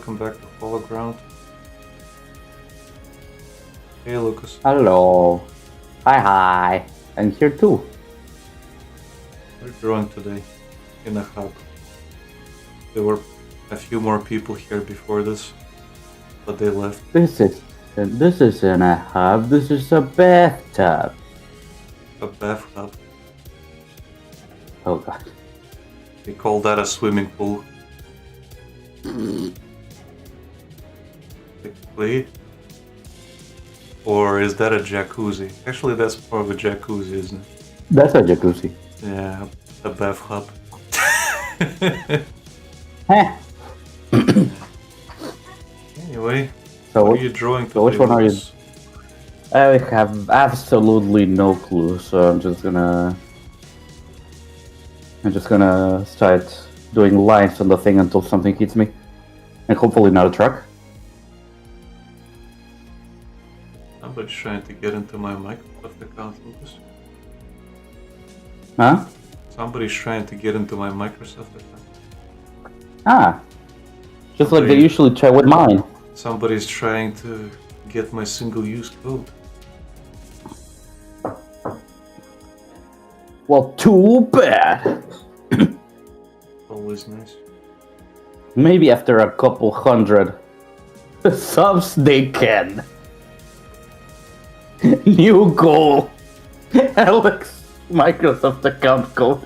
welcome back to Hollow Ground. Hey, Lucas. Hello. Hi. I'm here too. We're drawing today in a hub. There were a few more people here before this, but they left. This isn't a hub. This is a bathtub. A bath hub. Oh god. They call that a swimming pool. Technically. Or is that a jacuzzi? Actually, that's more of a jacuzzi, isn't it? That's a jacuzzi. Yeah, a bath hub. Heh. Anyway, So what are you drawing today? so which one are you? Lucas? I have absolutely no clue, so I'm just gonna start doing lines on the thing until something hits me, and hopefully not a truck. Somebody's trying to get into my Microsoft account, Lucas. Huh? Somebody's trying to get into my Microsoft account. Ah. Just like they usually try with mine. Somebody's trying to get my single-use code. Well, too bad. Always nice. Maybe after a couple hundred subs, they can. New goal. Alex, Microsoft account code.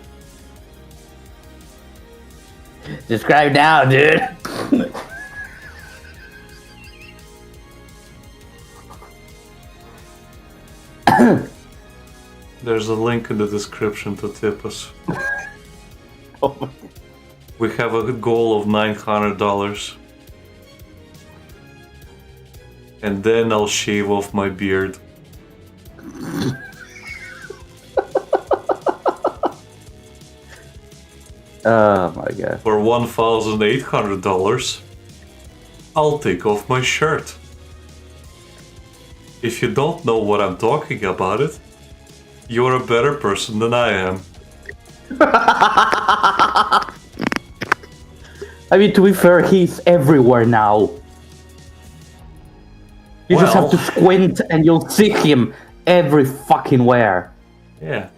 Subscribe now, dude. There's a link in the description to tip us. Oh, We have a goal of $900. And then I'll shave off my beard. oh my god. For $1,800, I'll take off my shirt. If you don't know what I'm talking about it, you're a better person than I am. I mean, to be fair, he's everywhere now. You just have to squint and you'll see him every fucking where. Yeah.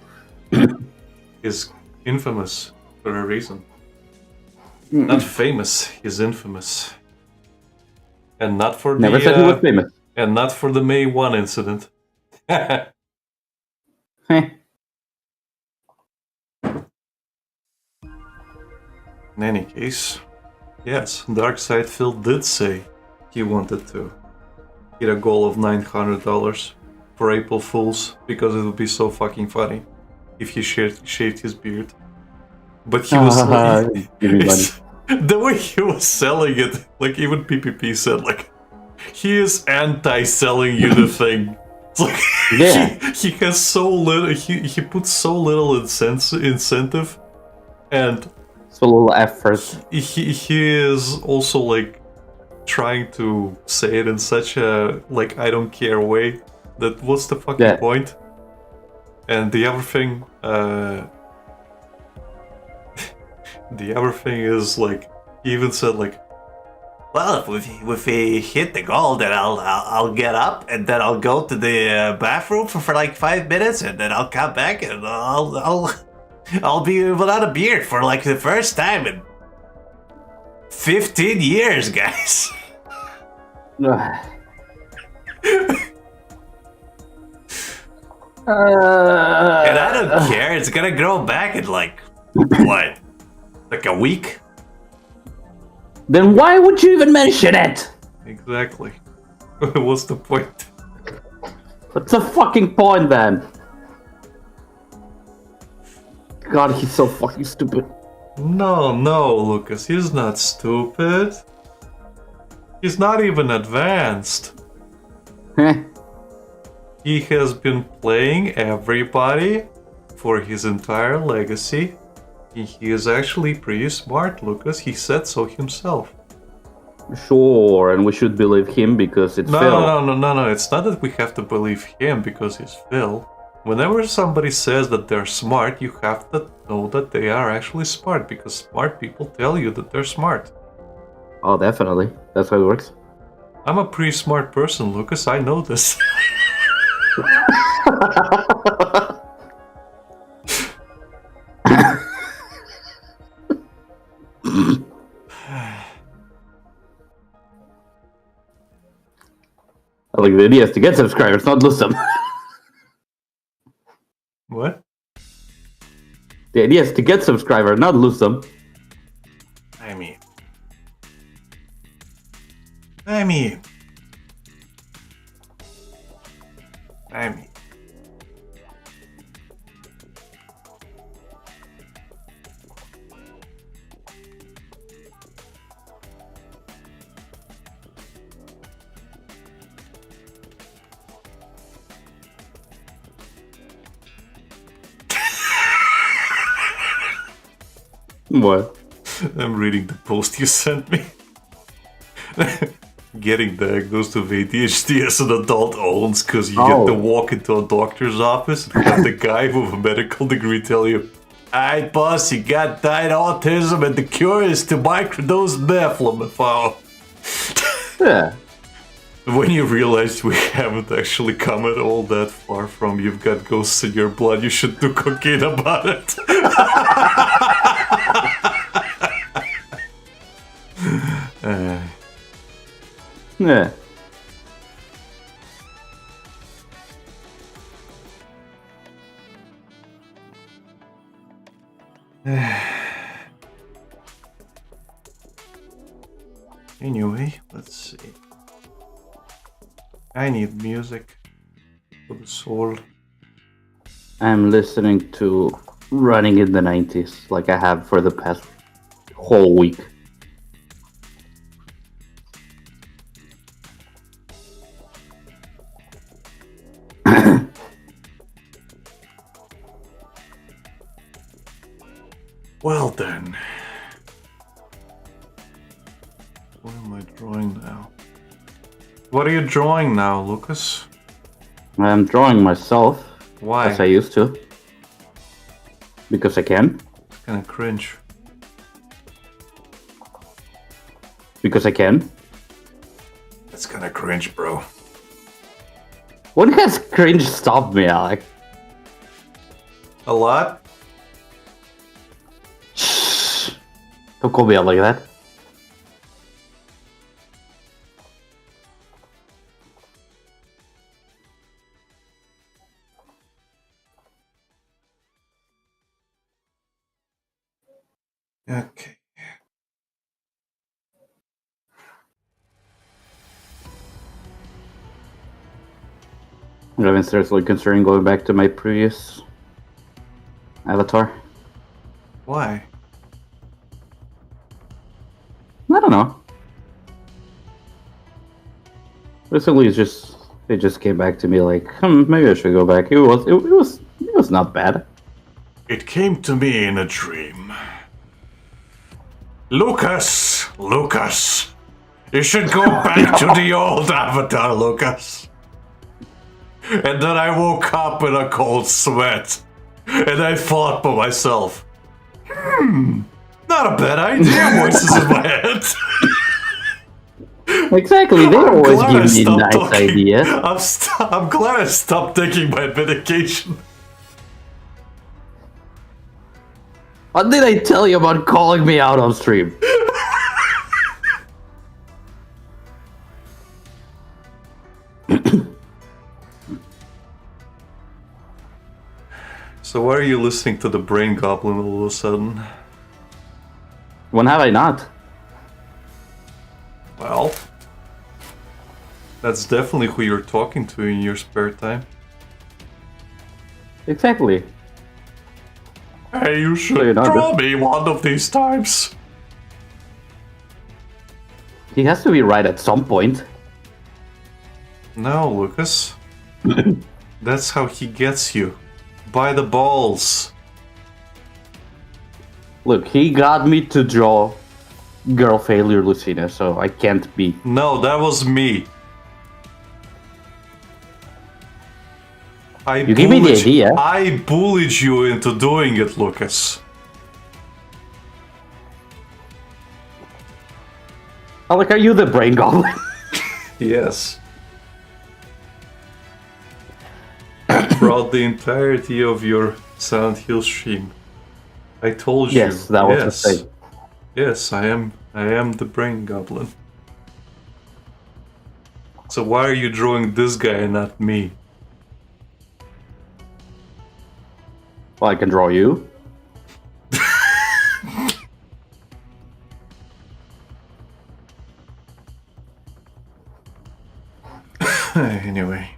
He's infamous for a reason. Not famous, he's infamous. And not for the Never said he was famous. And not for the May 1 incident. Heh. In any case, yes, Darkseid did say he wanted to get a goal of $900 for April Fools because it would be so fucking funny if he shaved his beard. But he was like, the way he was selling it, like even PPP said, like, he is anti-selling you the thing. It's like, Yeah. he has so little, he puts so little incentive, and So little effort. he is also like trying to say it in such a like I don't care way that what's the fucking point? And the other thing is like he even said like, well, if we hit the goal, then I'll get up and then I'll go to the bathroom for like 5 minutes and then I'll come back and I'll be without a beard for like the first time in 15 years, guys. And I don't care. It's gonna grow back in like what? Like a week? Then why would you even mention it? Exactly. What's the point? What's the fucking point then? God, he's so fucking stupid. No, Lucas, he's not stupid. He's not even advanced. He has been playing everybody for his entire legacy. He is actually pretty smart, Lucas. He said so himself. Sure, and we should believe him because it's Phil. No. It's not that we have to believe him because he's Phil. Whenever somebody says that they're smart, you have to know that they are actually smart because smart people tell you that they're smart. Oh, definitely. That's how it works. I'm a pretty smart person, Lucas. I know this. I like the idea is to get subscribers, not lose them. What? The idea is to get subscribers, not lose them. I mean. What? I'm reading the post you sent me. Getting diagnosed with ADHD as an adult owns because you get to walk into a doctor's office and have the guy with a medical degree tell you, "Alright, boss, you got died autism and the cure is to microdose methylphenidate." Yeah. When you realize we haven't actually come at all that far from you've got ghosts in your blood, you should do cocaine about it. Yeah. Anyway, let's see. I need music for the soul. I'm listening to Running in the 90s like I have for the past whole week. Well then. What am I drawing now? What are you drawing now, Lucas? I'm drawing myself. Why? As I used to. Because I can. It's kinda cringe. Because I can. It's kinda cringe, bro. When has cringe stopped me, Alec? A lot? Shh. Don't call me out like that. Okay. I've been seriously considering going back to my previous avatar. Why? I don't know. Recently, it just came back to me like, maybe I should go back. It was not bad. It came to me in a dream. Lucas! Lucas! You should go back to the old avatar, Lucas. And then I woke up in a cold sweat. And I thought to myself, not a bad idea, voices in my head. Exactly, they I'm always glad I give me stopped nice talking. ideas. I'm glad I stopped taking my medication. What did I tell you about calling me out on stream? So why are you listening to the Brain Goblin all of a sudden? When have I not? Well, that's definitely who you're talking to in your spare time. Exactly. Hey, you you're should not draw me one of these times. He has to be right at some point. No, Lucas. That's how he gets you. By the balls. Look, he got me to draw Girl Failure Lucina, so I can't be. No, that was me. You gave me the idea. I bullied you into doing it, Lucas. Are you the brain goblin? Yes. Brought the entirety of your Silent Hill stream. I told you. Yes, that was the thing. Yes, I am the brain goblin. So why are you drawing this guy and not me? Well, I can draw you. Anyway.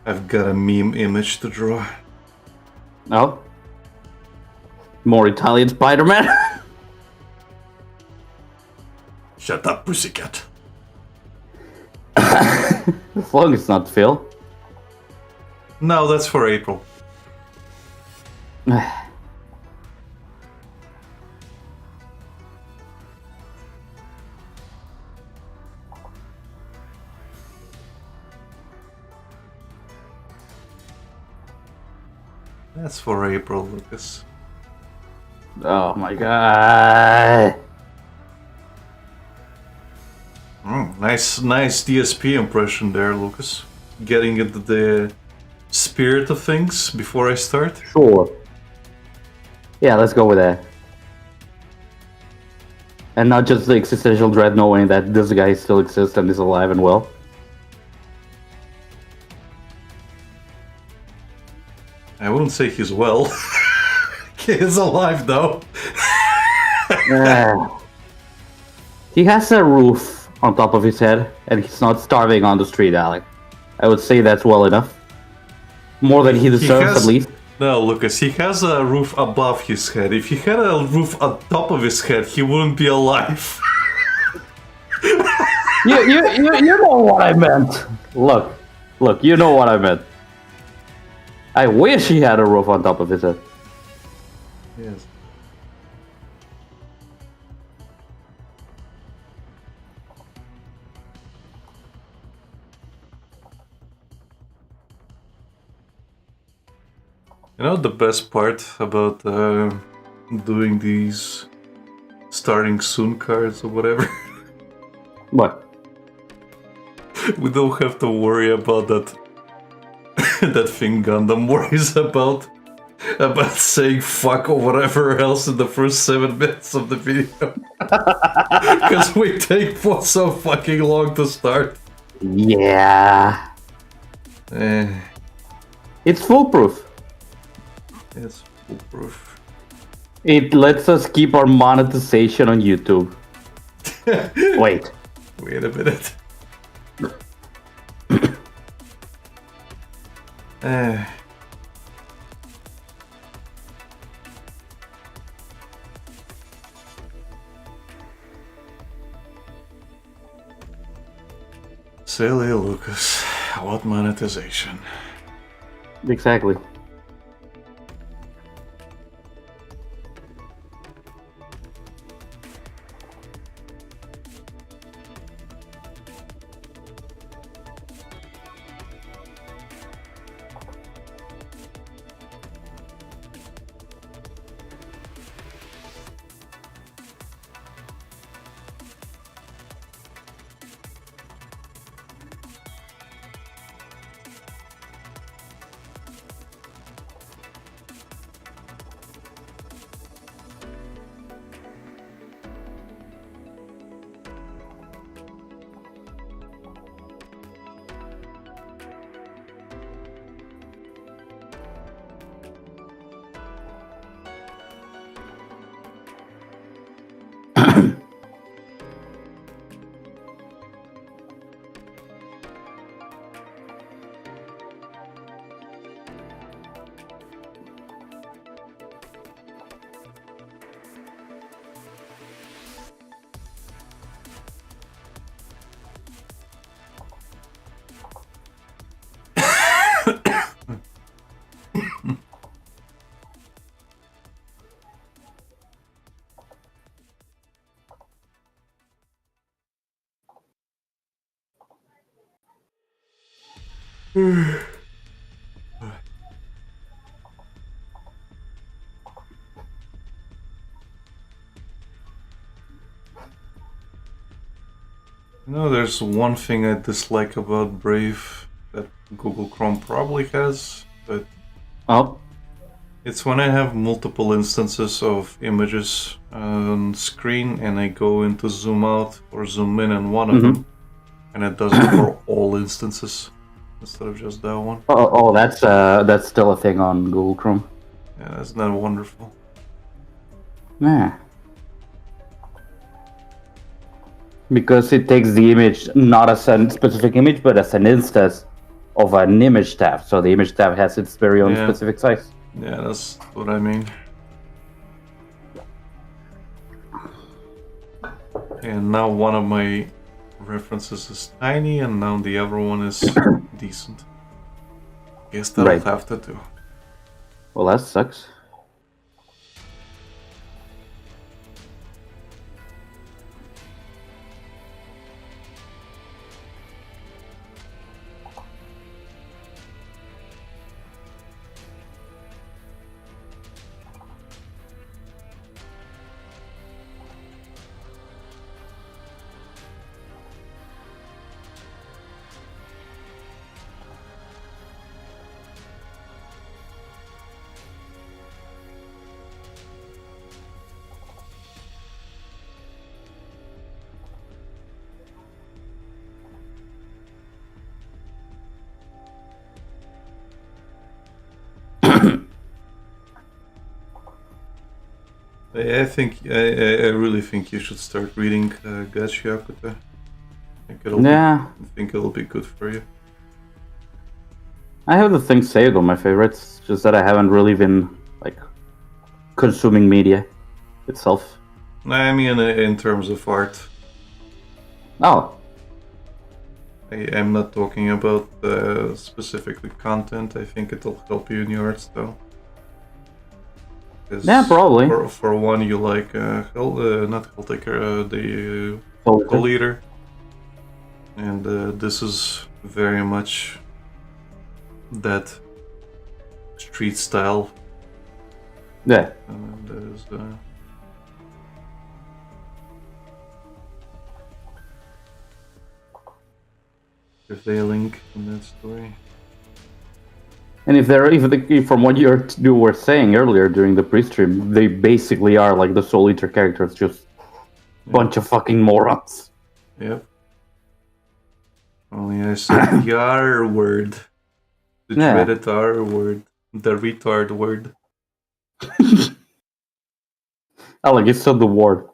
I've got a meme image to draw. Oh? More Italian Spider-Man? Shut up, pussycat. As long as it's not Phil. No, that's for April. That's for April, Lucas. Oh my god. Nice DSP impression there, Lucas. Getting into the spirit of things before I start. Sure. Yeah, let's go with that. And not just the existential dread knowing that this guy still exists and is alive and well. I wouldn't say he's well. He is alive though. He has a roof on top of his head and he's not starving on the street, Alec. I would say that's well enough. More than he deserves, at least. No, Lucas, he has a roof above his head. If he had a roof on top of his head, he wouldn't be alive. You know what I meant. Look, you know what I meant. I wish he had a roof on top of his head. Yes. You know the best part about doing these starting soon cards or whatever? What? We don't have to worry about that that thing Gundam worries about saying fuck or whatever else in the first 7 minutes of the video. Because we take for so fucking long to start. Yeah. It's foolproof. It's foolproof. It lets us keep our monetization on YouTube. Wait a minute. Silly Lucas. What monetization? Exactly. There's one thing I dislike about Brave that Google Chrome probably has, but Oh, it's when I have multiple instances of images on screen and I go into zoom out or zoom in on one of them, and it does it for all instances instead of just that one. oh, that's still a thing on Google Chrome. Yeah, isn't that wonderful? Yeah. Because it takes the image not as a specific image, but as an instance of an image tab. So the image tab has its very own Yeah. specific size. Yeah, that's what I mean. And now one of my references is tiny, and now the other one is decent. Guess that'll Right. have to do. Well, that sucks. I really think you should start reading Gachi Akuta. Yeah. I think it'll be good for you. I have the things saved on my favorites, just that I haven't really been like consuming media itself. I mean, in terms of art, Oh, I'm not talking about specifically content. I think it'll help you in your art style. 'Cause yeah, probably. For one, you like not Helltaker, the Solitaire. Soul Eater, and this is very much that street style. Yeah. There's prevailing in that story. And if from what you were saying earlier during the pre-stream, they basically are like the Soul Eater characters, just bunch of fucking morons. Yep. Only I said the R word. The Yeah. dreaded R word. The retard word. Oh, like you said the word.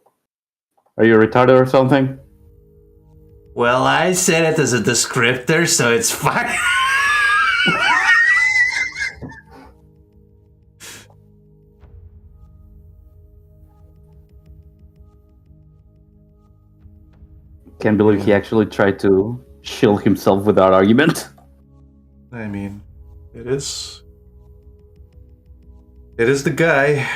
Are you retarded or something? Well, I said it as a descriptor, so it's fine. Can't believe he actually tried to shield himself with that argument. I mean, it is. It is the guy.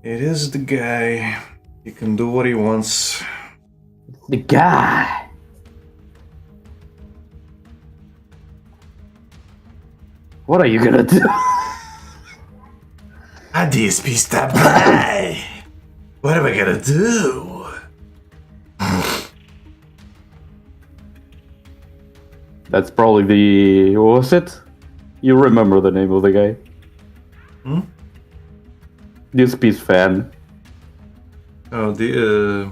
It is the guy. He can do what he wants. The guy. What are you gonna do? A DSP stop by. What am I gonna do? That's probably the... What was it? You remember the name of the guy? This piece fan. Oh, the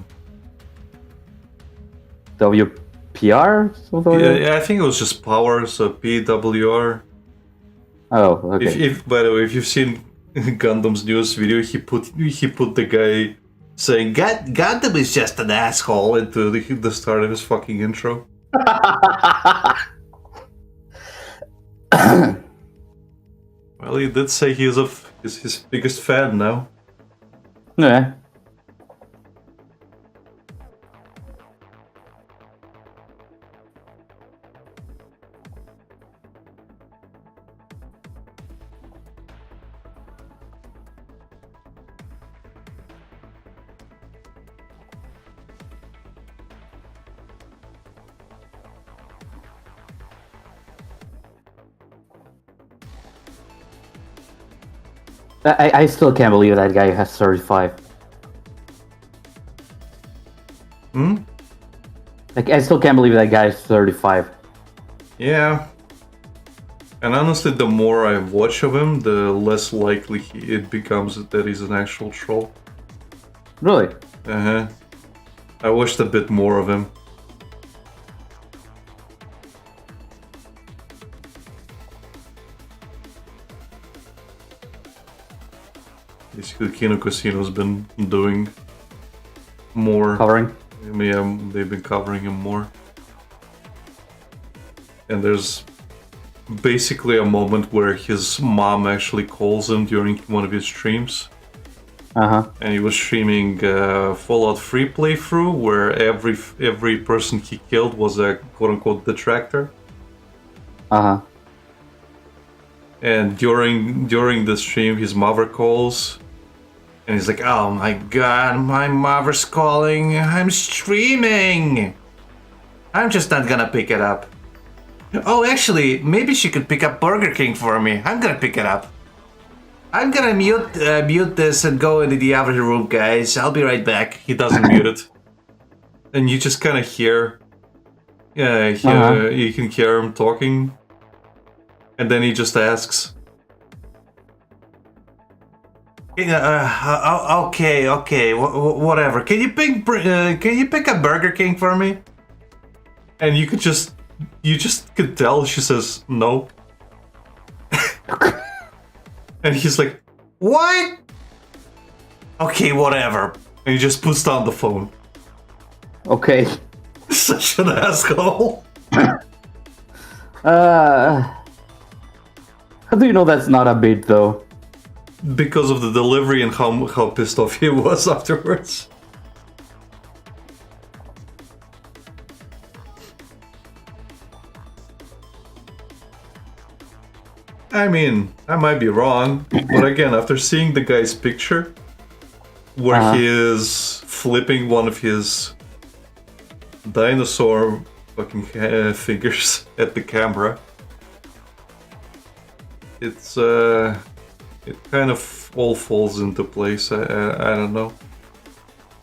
WPR? Something like that? yeah, I think it was just power, so PWR. Oh, okay. If by the way, if you've seen Gundam's newest video, he put the guy saying Gundam is just an asshole into the start of his fucking intro. Well, he did say he is his biggest fan now. Yeah. I still can't believe that guy has 35. Hmm? Like, I still can't believe that guy is 35. Yeah. And honestly, the more I watch of him, the less likely it becomes that he's an actual troll. Really? Uh-huh. I watched a bit more of him. Basically, Kino Casino's been doing more. Covering? Yeah, they've been covering him more. And there's basically a moment where his mom actually calls him during one of his streams. Uh-huh. And he was streaming Fallout 3 playthrough, where every person he killed was a quote-unquote detractor. Uh-huh. And during the stream, his mother calls, and he's like, "Oh my god, my mother's calling. I'm streaming. I'm just not gonna pick it up. Oh, actually, maybe she could pick up Burger King for me. I'm gonna pick it up. I'm gonna mute this and go into the other room, guys. I'll be right back." He doesn't mute it, and you just kind of hear, you can hear him talking, and then he just asks, "Okay, whatever. Can you pick up Burger King for me?" And you could tell she says no. And he's like, "What? Okay, whatever." And he just puts down the phone. Okay. Such an asshole. How do you know that's not a bait, though? Because of the delivery and how pissed off he was afterwards. I mean, I might be wrong, but again, after seeing the guy's picture, where he is flipping one of his dinosaur fucking figures at the camera, it's it kind of all falls into place. I don't know.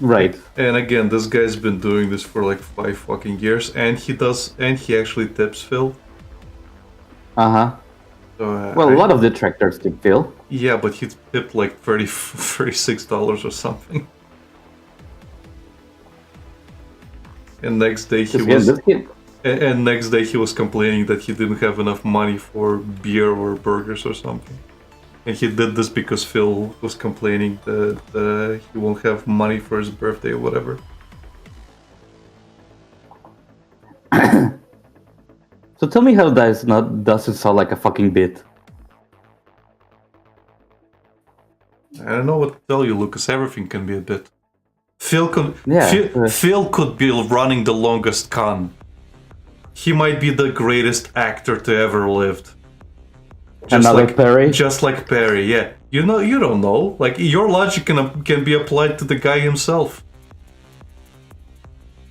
Right. And again, this guy's been doing this for like 5 fucking years, and he actually tips Phil. Uh-huh. So, Well, a lot of detractors did, Phil. Yeah, but he tipped like $36 or something. And next day he was complaining that he didn't have enough money for beer or burgers or something. And he did this because Phil was complaining that he won't have money for his birthday or whatever. So tell me how that doesn't sound like a fucking bit. I don't know what to tell you, Lucas. Everything can be a bit. Phil could be running the longest con. He might be the greatest actor to ever lived. Perry? Just like Perry, yeah. You don't know. Like, your logic can be applied to the guy himself.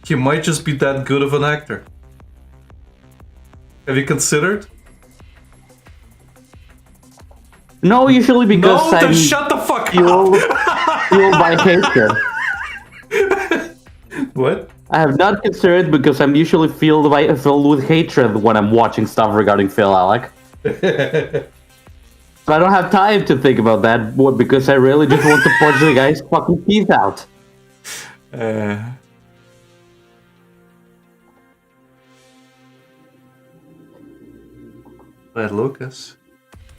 He might just be that good of an actor. Have you considered? No, usually because then I'm shut the fuck fueled by hatred. What? I have not considered because I'm usually filled with hatred when I'm watching stuff regarding Phil, Alec. But I don't have time to think about that because I really just want to punch the guy's fucking teeth out. But Lucas.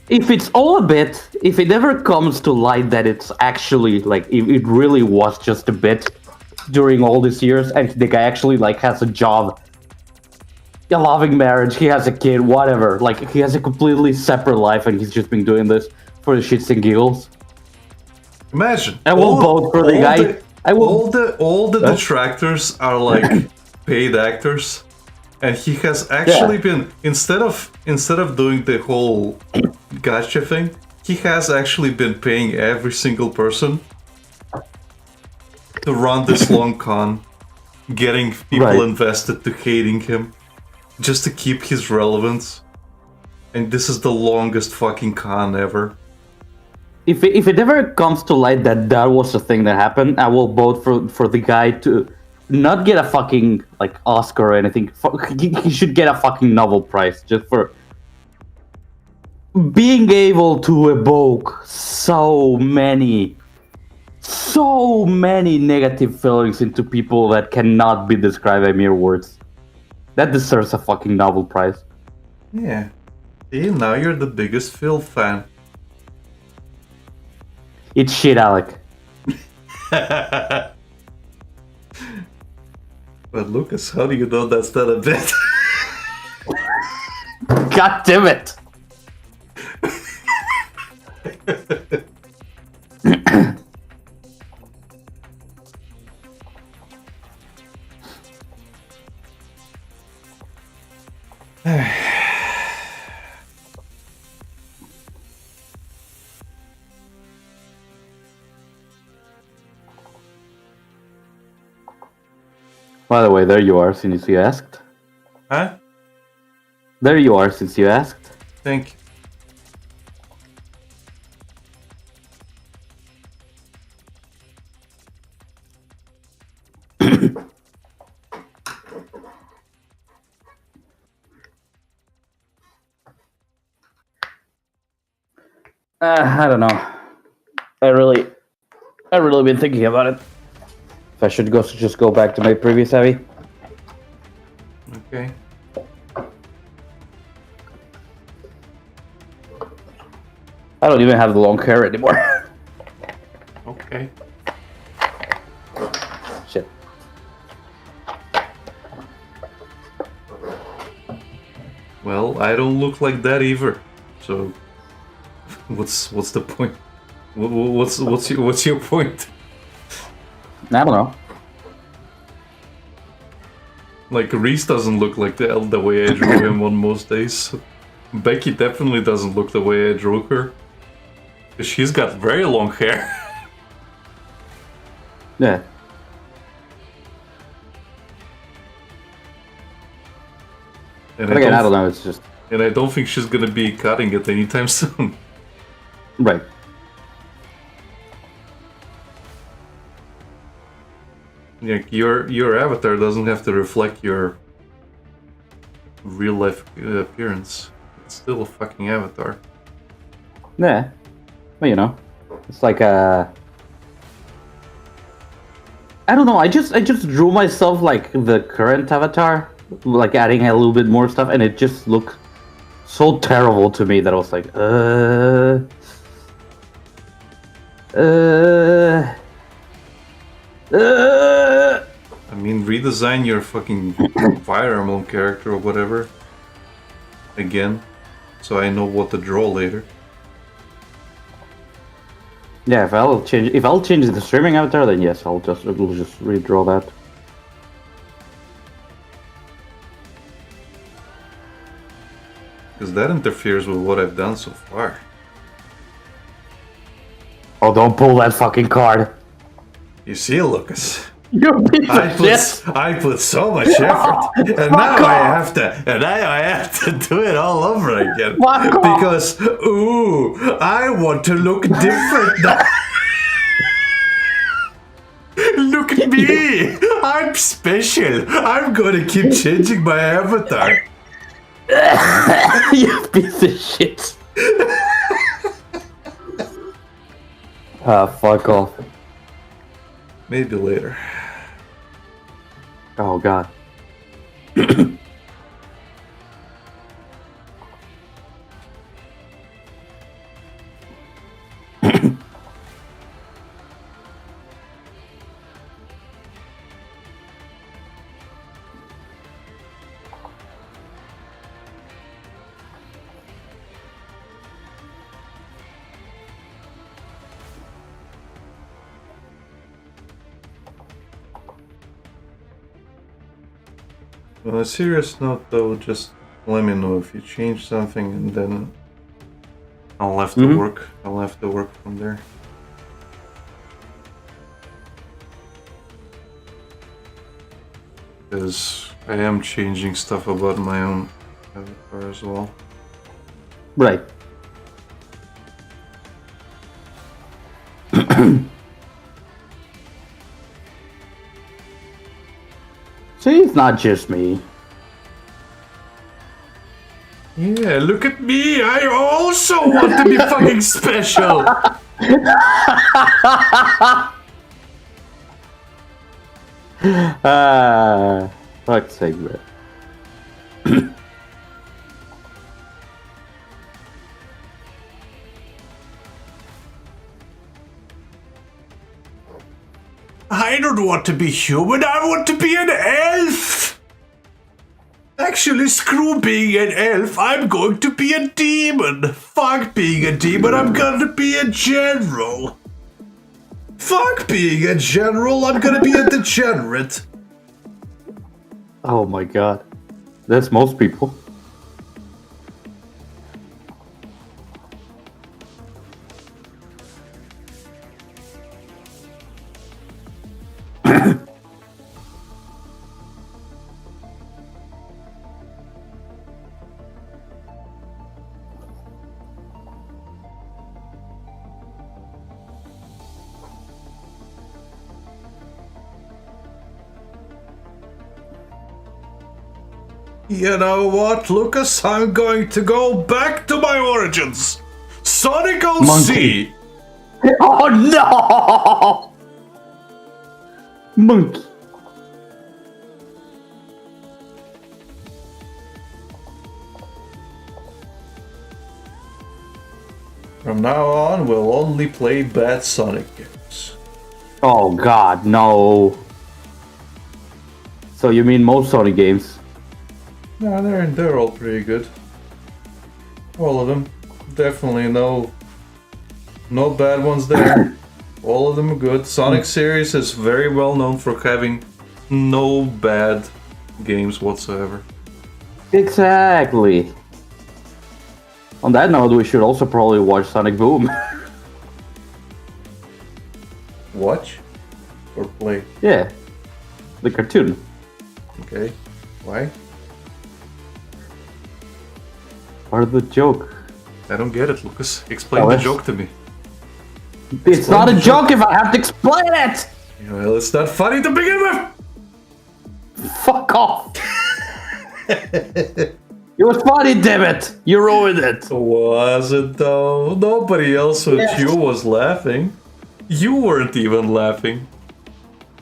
If it's all a bit, if it ever comes to light that it's actually, like, it really was just a bit during all these years, and the guy actually, like, has a job, a loving marriage, he has a kid, whatever, like, he has a completely separate life, and he's just been doing this for the shits and giggles. Imagine. I will vote for the guy. All the detractors are, like, paid actors. And he has actually been, instead of doing the whole gotcha thing, he has actually been paying every single person to run this long con, getting people invested to hating him, just to keep his relevance. And this is the longest fucking con ever. if it ever comes to light that that was the thing that happened, I will vote for the guy to not get a fucking like Oscar or anything. He should get a fucking Nobel Prize just for being able to evoke so many negative feelings into people that cannot be described by mere words. That deserves a fucking Nobel Prize. Yeah. See, now you're the biggest Phil fan. It's shit, Alec. But Lucas, how do you know that's not a bit? God damn it! By the way, there you are since you asked. Huh? There you are since you asked. Thank you. I don't know. I really been thinking about it. If I should just go back to my previous hobby. Okay. I don't even have the long hair anymore. Okay. Shit. Well, I don't look like that either. So, what's the point? What's your point? I don't know. Like Reese doesn't look like the way I drew him on most days. Becky definitely doesn't look the way I drew her. She's got very long hair. Yeah. And But again, I don't know. It's just And I don't think she's gonna be cutting it anytime soon. right. Like your avatar doesn't have to reflect your real life appearance. It's still a fucking avatar. Yeah. Well, you know, it's like a. I don't know. I just drew myself like the current avatar, like adding a little bit more stuff, and it just looked so terrible to me that I was like, I mean, redesign your fucking Fire Emblem character or whatever. Again, so I know what to draw later. Yeah, if I'll change the streaming avatar, then yes, we'll just redraw that. Because that interferes with what I've done so far. Oh, don't pull that fucking card. You see, Lucas? You piece of shit. I put so much effort, and now I have to do it all over again. Fuck off. Because I want to look different now. Look at me! I'm special. I'm gonna keep changing my avatar. You piece of shit. Fuck off. Maybe later. Oh god. On a serious note, though, just let me know if you change something, and then I'll have to work. I'll have to work from there. Because I am changing stuff about my own avatar as well. Right. See, it's not just me. Yeah, look at me. I also want to be fucking special. Fuck's sake, man. I don't want to be human. I want to be an elf. Actually, screw being an elf. I'm going to be a demon. Fuck being a demon. I'm gonna be a general. Fuck being a general. I'm gonna be a degenerate. Oh my god. That's most people. You know what, Lucas? I'm going to go back to my origins. Sonic OC. Monkey. Oh no! Monkey. From now on, we'll only play bad Sonic games. Oh god, no. So you mean most Sonic games? Nah, they're all pretty good. All of them. Definitely no bad ones there. All of them are good. Sonic series is very well known for having no bad games whatsoever. Exactly. On that note, we should also probably watch Sonic Boom. Watch? Or play? Yeah. The cartoon. Okay. Why? Part of the joke. I don't get it, Lucas. Explain Oh, the it's- joke to me. It's Explain not a the joke if I have to explain it! Well, it's not funny to begin with! Fuck off! It was funny, damn it! You ruined it! Was it though? Nobody else but Yes. you was laughing. You weren't even laughing.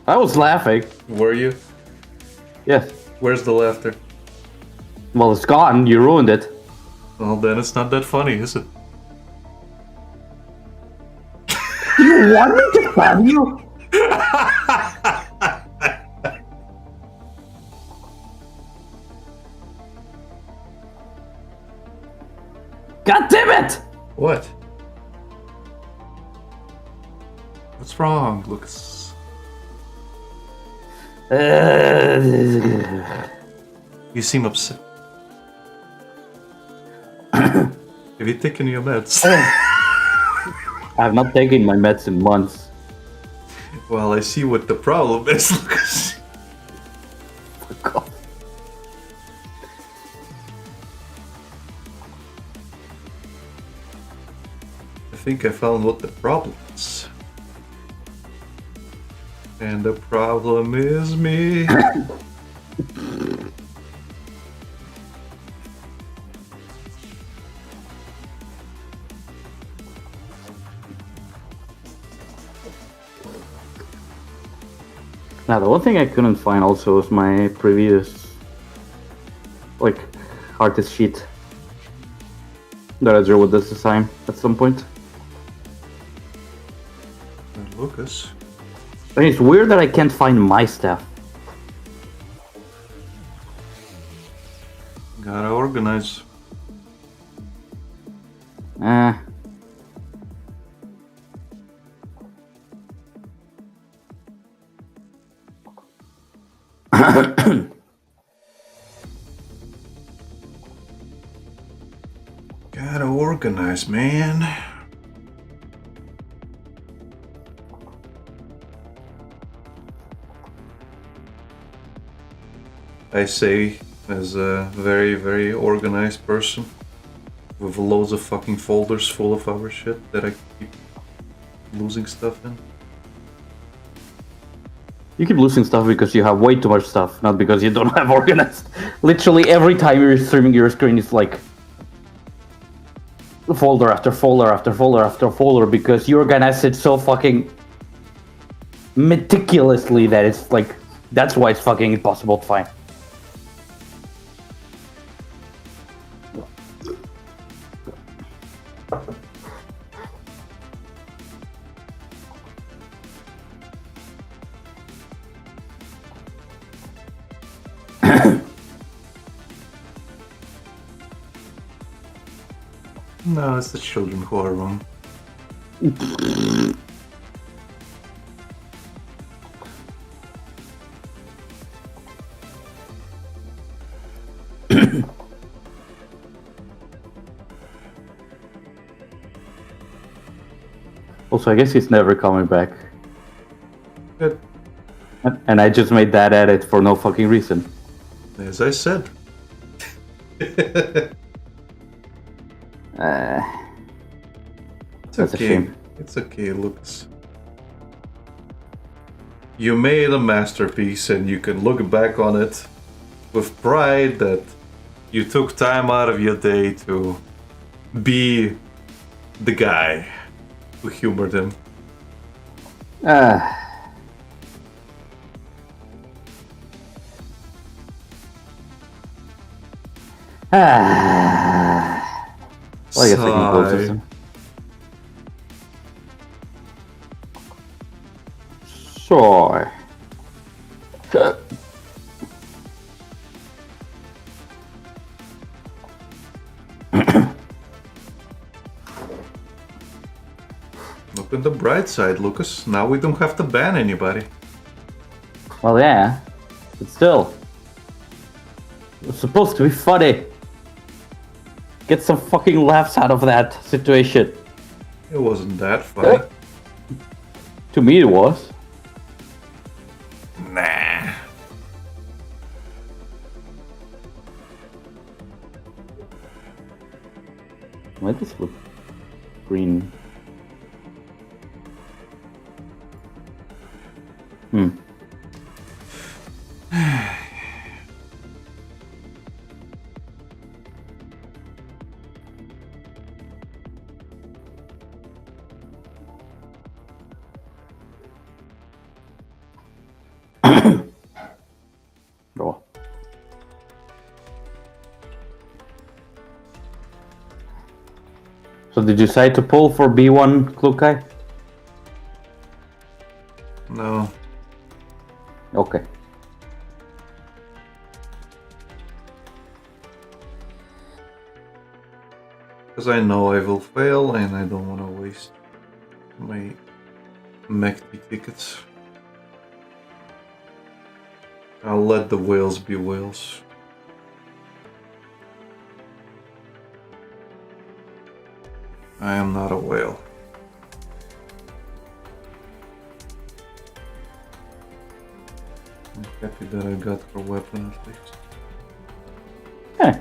I was laughing. Were you? Yes. Where's the laughter? Well, it's gone. You ruined it. Well, then it's not that funny, is it? You want me to stab you? God damn it! What? What's wrong, Lucas? You seem upset. Have you taken your meds? I have not taken my meds in months. Well, I see what the problem is, Lucas. Fuck off. I think I found what the problem is. And the problem is me. Now, the one thing I couldn't find also was my previous, like, artist sheet that I drew with this design at some point. And Lucas. I mean, it's weird that I can't find my stuff. Gotta organize. Eh. Gotta organize, man. I say, as a very, very organized person with loads of fucking folders full of our shit that I keep losing stuff in? You keep losing stuff because you have way too much stuff, not because you don't have organized. Literally every time you're streaming your screen is like folder after folder after folder after folder because you organize it so fucking meticulously that it's like that's why it's fucking impossible to find. No, it's the children who are wrong. Also, I guess he's never coming back. Good. And I just made that edit for no fucking reason. As I said. It's That's a okay. shame. It's okay, Lucas. You made a masterpiece and you can look back on it with pride that you took time out of your day to be the guy who humored him. Well, I guess I can close this. Sure. Look at the bright side, Lucas. Now we don't have to ban anybody. Well, yeah, but still, it's supposed to be funny. Get some fucking laughs out of that situation. It wasn't that funny. To me, it was. Nah. Why does this look green? Oh. So did you decide to pull for B1, Klukai? No. Okay. Because I know I will fail and I don't want to waste my MACD tickets. I'll let the whales be whales. I am not a whale. I'm happy that I got her weapon at least. Hey.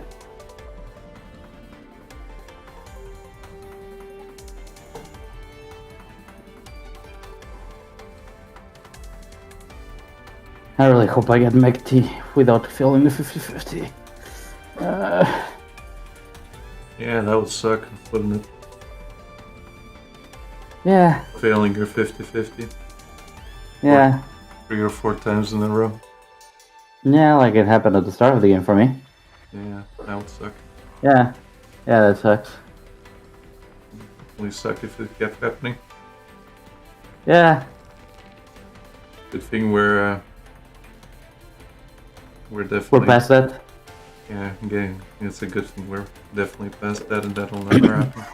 I really hope I get McT without failing the 50-50. Yeah, that would suck, wouldn't it? Yeah. Failing your 50-50 Yeah. 3 or 4 times in a row. Yeah, like it happened at the start of the game for me. Yeah, that would suck. Yeah. Yeah, that sucks. It would suck if it kept happening. Yeah. Good thing we're definitely... We're past that. Yeah, again, it's a good thing we're definitely past that and that'll never happen.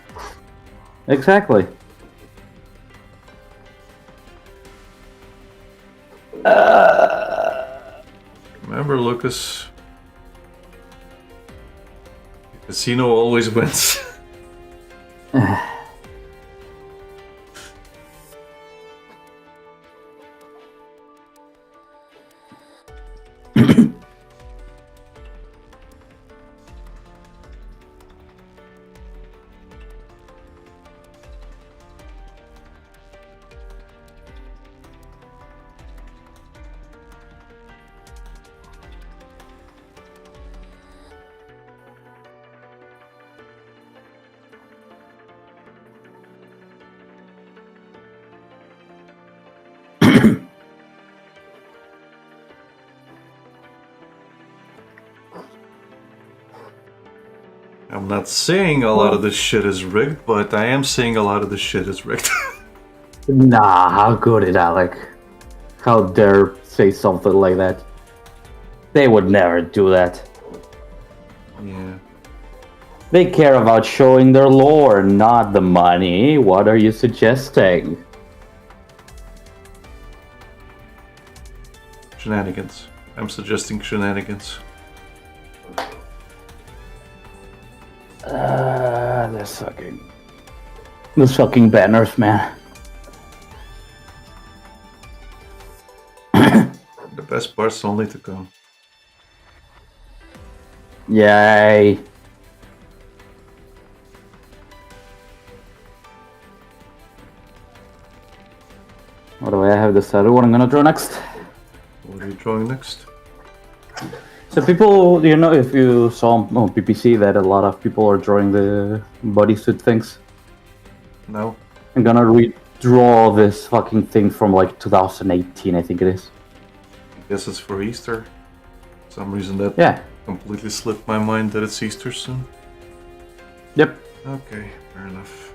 Exactly. Remember, Lucas? The casino always wins. I'm not saying a lot of this shit is rigged, but I am saying a lot of this shit is rigged. Nah, how good is Alec? How dare say something like that? They would never do that. Yeah. They care about showing their lore, not the money. What are you suggesting? Shenanigans. I'm suggesting shenanigans. Those fucking banners, man. The best part's only to come. Yay. By the way, I have decided what I'm gonna draw next. What are you drawing next? So people, you know, if you saw on PPC that a lot of people are drawing the bodysuit things. No? I'm gonna redraw this fucking thing from like 2018, I think it is. I guess it's for Easter. For some reason that Yeah. completely slipped my mind that it's Easter soon. Yep. Okay, fair enough.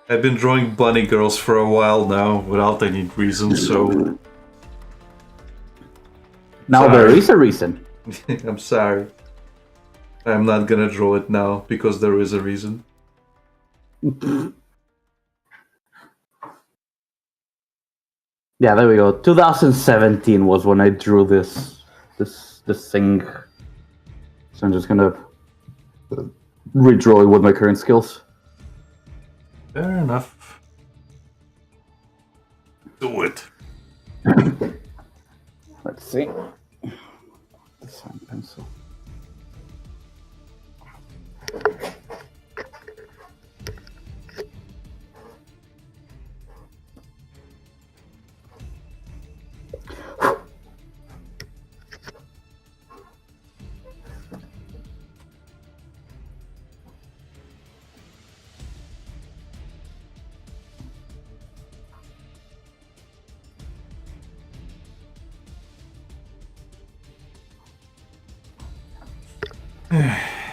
I've been drawing bunny girls for a while now, without any reason, so... Now Sorry. there is a reason. I'm sorry. I'm not gonna draw it now, because there is a reason. Yeah, there we go. 2017 was when I drew this thing. So I'm just gonna redraw it with my current skills. Fair enough. Do it. Let's see. This one pencil.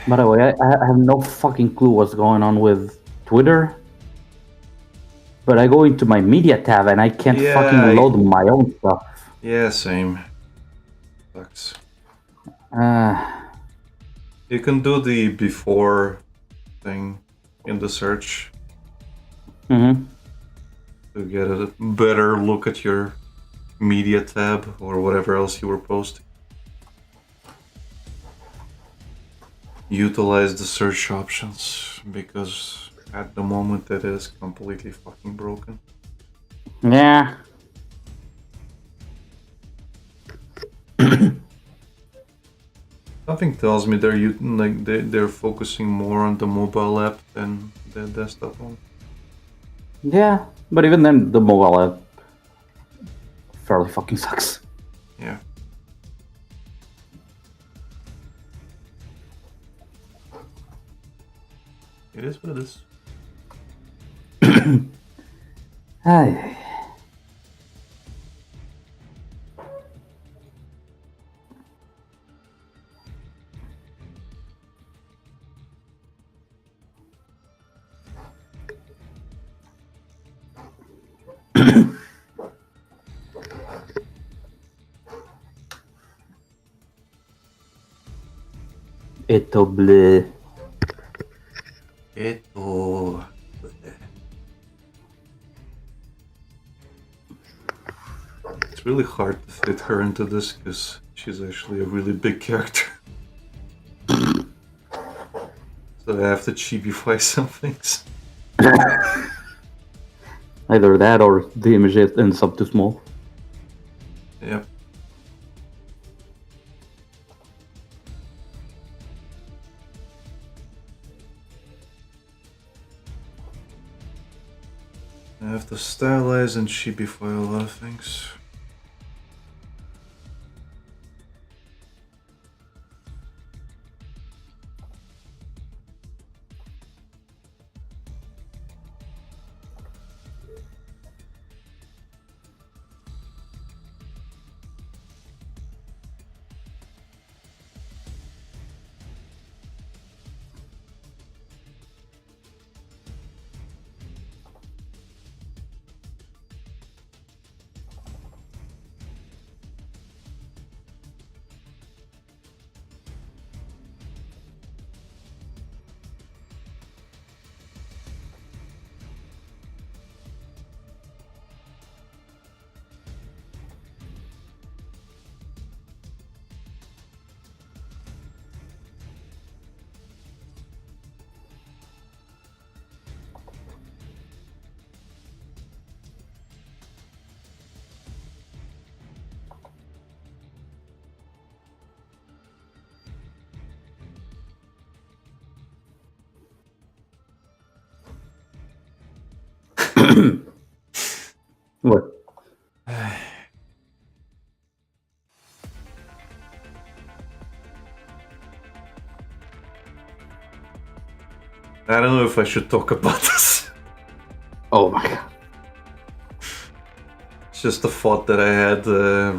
By the way, I have no fucking clue what's going on with Twitter. But I go into my media tab and I can't fucking load my own stuff. Yeah, same. Sucks. Uh, You can do the before thing in the search mm-hmm. to get a better look at your media tab or whatever else you were posting. Utilize the search options, because at the moment it is completely fucking broken. Yeah. Something tells me they're focusing more on the mobile app than the desktop one. Yeah, but even then, the mobile app fairly fucking sucks. Yeah. It is what it is. Ay. Eto bleh. Eto. It's really hard to fit her into this because she's actually a really big character. So I have to chibify some things. Either that or the image ends up too small. Yep. I have to stylize and chibify a lot of things. What? I don't know if I should talk about this. Oh my god. It's just a thought that I had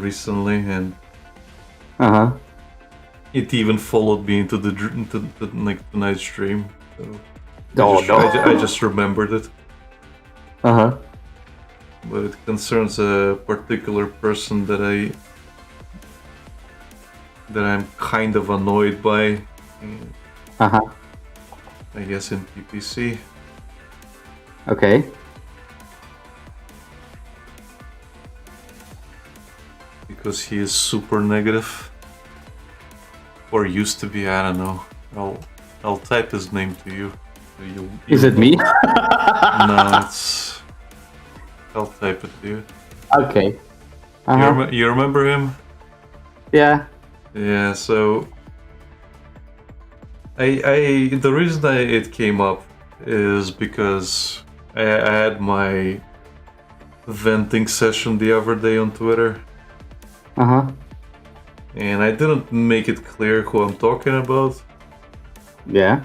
recently, and Uh-huh. it even followed me into like tonight's stream. So Oh no. I just remembered it. Uh-huh. But it concerns a particular person that I'm kind of annoyed by. Uh-huh. I guess in PPC. Okay. Because he is super negative. Or used to be, I don't know. I'll type his name to you. Is it me? No, it's... I'll type it to you. Okay. Uh-huh. You remember him? Yeah. Yeah, so... the reason it came up is because I had my venting session the other day on Twitter. Uh-huh. And I didn't make it clear who I'm talking about. Yeah.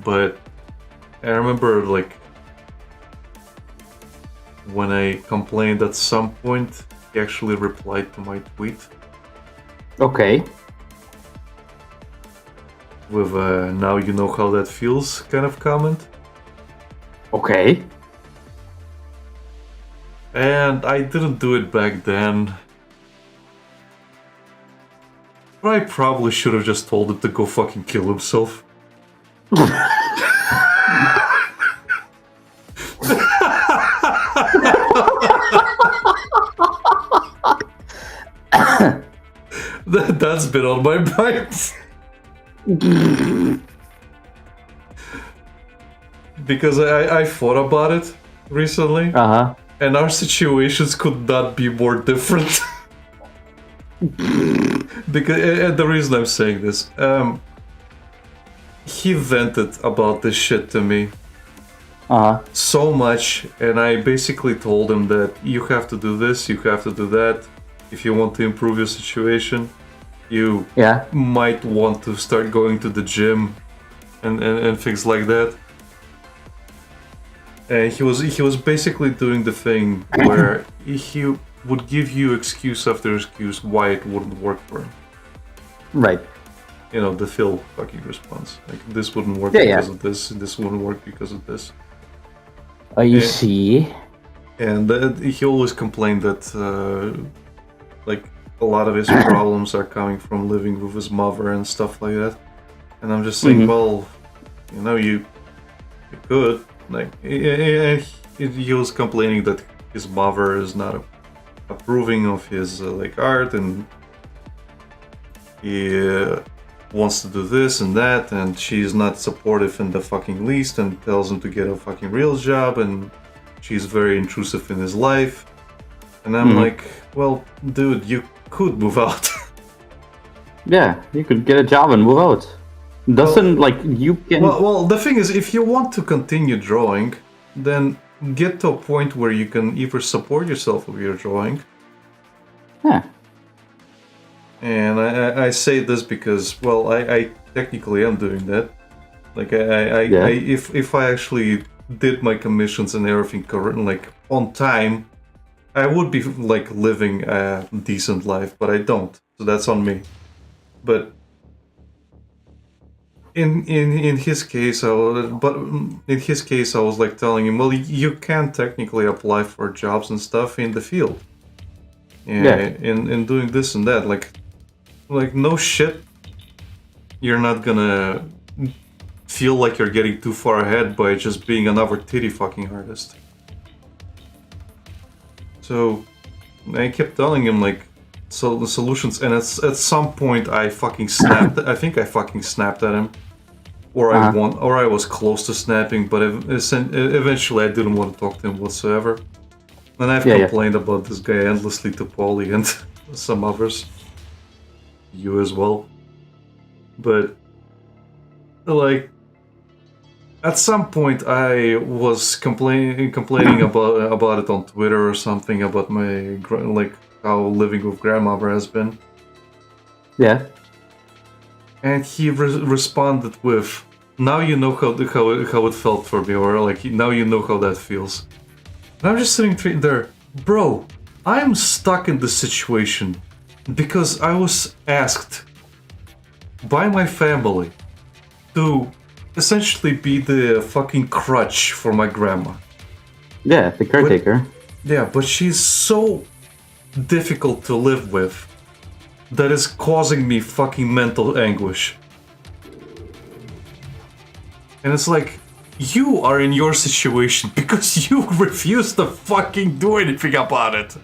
But I remember, like, when I complained at some point, he actually replied to my tweet Okay. with a "now you know how that feels" kind of comment. Okay. And I didn't do it back then. But I probably should have just told him to go fucking kill himself. That's been on my mind. Because I thought about it recently, Uh-huh. and our situations could not be more different. Because and the reason I'm saying this, he vented about this shit to me Uh-huh. so much, and I basically told him that you have to do this, you have to do that, if you want to improve your situation. You Yeah. might want to start going to the gym and things like that. And he was basically doing the thing where he would give you excuse after excuse why it wouldn't work for him. Right. You know, the Phil fucking response. Like, this wouldn't work Yeah, because yeah. of this, this wouldn't work because of this. You Yeah. see? And he always complained that, like, a lot of his problems are coming from living with his mother and stuff like that. And I'm just saying, well, you know, you could. Like, he was complaining that his mother is not approving of his, like, art, and he wants to do this and that, and she's not supportive in the fucking least, and tells him to get a fucking real job, and she's very intrusive in his life. And I'm like, well, dude, you could move out. Yeah, you could get a job and move out. Doesn't, like, you can... Well, the thing is, if you want to continue drawing, then get to a point where you can either support yourself with your drawing. Yeah. And I say this because, well, I technically am doing that. Like, if I actually did my commissions and everything correct, like, on time, I would be, like, living a decent life, but I don't. So that's on me. But in his case, I was like telling him, well, you can technically apply for jobs and stuff in the field. Yeah. In doing this and that, like no shit, you're not gonna feel like you're getting too far ahead by just being another titty fucking artist. So I kept telling him, like, so the solutions, and at some point I fucking snapped. I think I fucking snapped at him, or I was close to snapping, but eventually I didn't want to talk to him whatsoever. And I've complained about this guy endlessly to Paulie and some others, you as well. But, like, at some point I was complaining about it on Twitter or something about like how living with grandmother has been, Yeah. and he responded with, "Now you know how it felt for me, or like now you know how that feels." And I'm just sitting there, bro. I'm stuck in this situation because I was asked by my family to essentially be the fucking crutch for my grandma. Yeah, the caretaker. Yeah, but she's so difficult to live with that is causing me fucking mental anguish. And it's like, you are in your situation because you refuse to fucking do anything about it.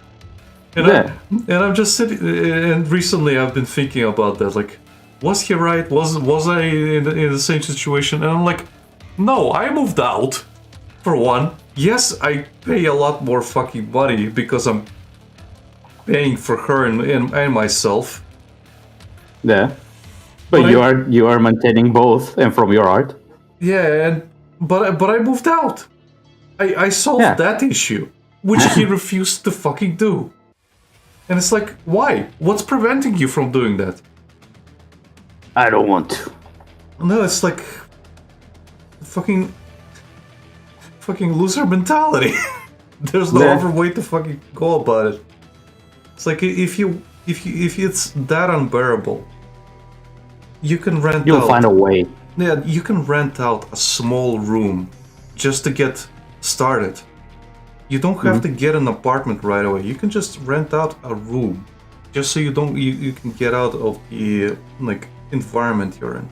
And I'm just sitting, and recently I've been thinking about that, like, was he right? Was I in the same situation? And I'm like, no, I moved out. For one, yes, I pay a lot more fucking money because I'm paying for her and myself. Yeah. But you are maintaining both, and from your art. Yeah, but I moved out. I solved that issue, which he refused to fucking do. And it's like, why? What's preventing you from doing that? I don't want to. No, it's like fucking loser mentality. There's no other way to fucking go about it. It's like if it's that unbearable, you can rent out. You'll find a way. Yeah, you can rent out a small room just to get started. You don't have to get an apartment right away. You can just rent out a room, just so you can get out of the like environment you're in.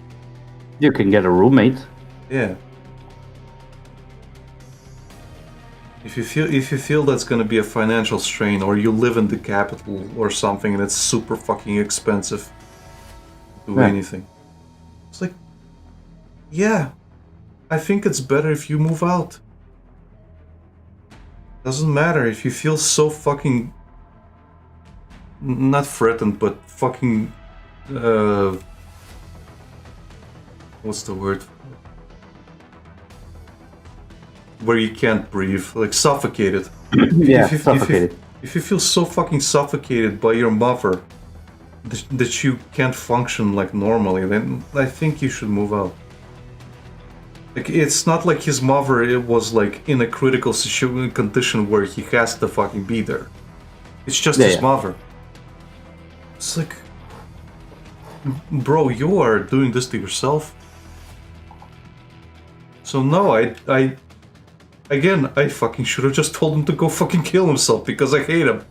You can get a roommate. Yeah. If you feel that's gonna be a financial strain, or you live in the capital or something and it's super fucking expensive to do anything, it's like, yeah, I think it's better if you move out. Doesn't matter if you feel so fucking not threatened, but fucking what's the word? Where you can't breathe, like suffocated. Yeah, suffocated. If you feel so fucking suffocated by your mother that you can't function like normally, then I think you should move out. Like, it's not like his mother was like in a critical condition where he has to fucking be there. It's just his mother. It's like, bro, you are doing this to yourself. So no, I fucking should have just told him to go fucking kill himself because I hate him.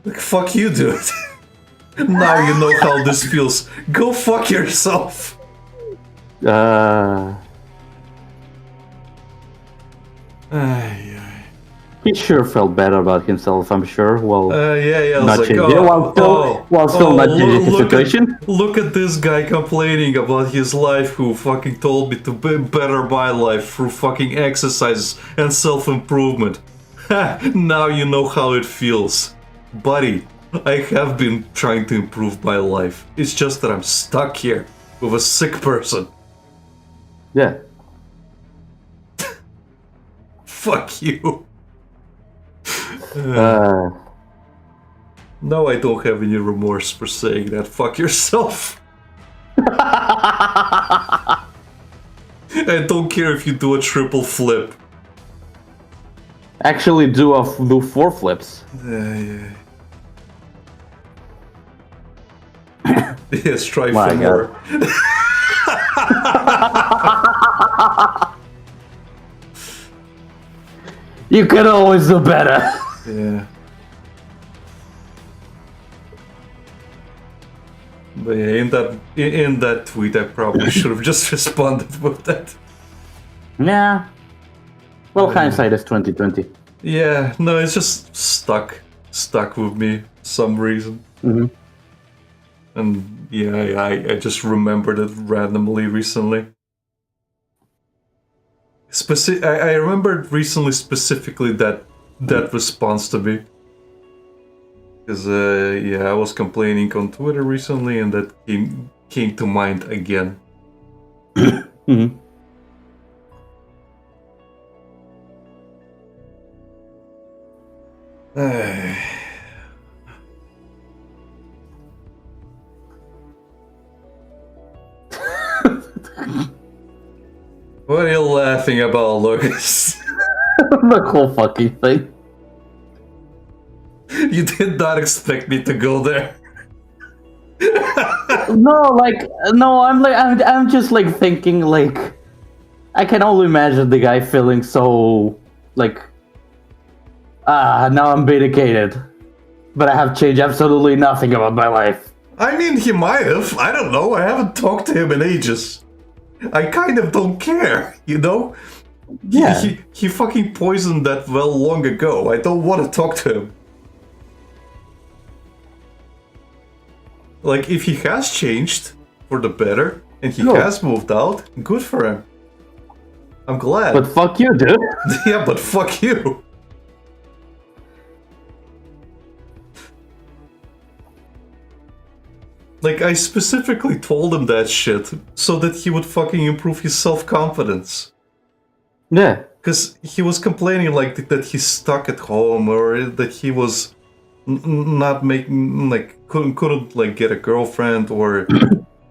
Like, fuck you, dude. Now you know how this feels. Go fuck yourself. He sure felt better about himself, I'm sure. Well, not like, while still not changing his situation. Look at this guy complaining about his life, who fucking told me to better my life through fucking exercises and self-improvement. Now you know how it feels. Buddy, I have been trying to improve my life. It's just that I'm stuck here with a sick person. Yeah. Fuck you. No, I don't have any remorse for saying that. Fuck yourself. I don't care if you do a triple flip. Actually, do 4 flips. Yes, try for more. You can always do better. Yeah. But yeah, in that tweet, I probably should have just responded with that. Yeah. Well, hindsight is 2020. Yeah, no, it's just stuck with me for some reason. And yeah, I just remembered it randomly recently. I remembered recently specifically that response to me. Because I was complaining on Twitter recently, and that came to mind again. Mhm. What are you laughing about, Lucas? The whole fucking thing. You did not expect me to go there. No, I'm just like thinking like, I can only imagine the guy feeling so like, now I'm vindicated, but I have changed absolutely nothing about my life. I mean, he might have. I don't know. I haven't talked to him in ages. I kind of don't care, you know? Yeah. He fucking poisoned that well long ago. I don't want to talk to him. Like, if he has changed for the better, and he No. has moved out, good for him. I'm glad. But fuck you, dude. Yeah, but fuck you. Like, I specifically told him that shit so that he would fucking improve his self-confidence. Yeah. Because he was complaining, like, that he's stuck at home, or that he was not making, like, couldn't, like, get a girlfriend, or,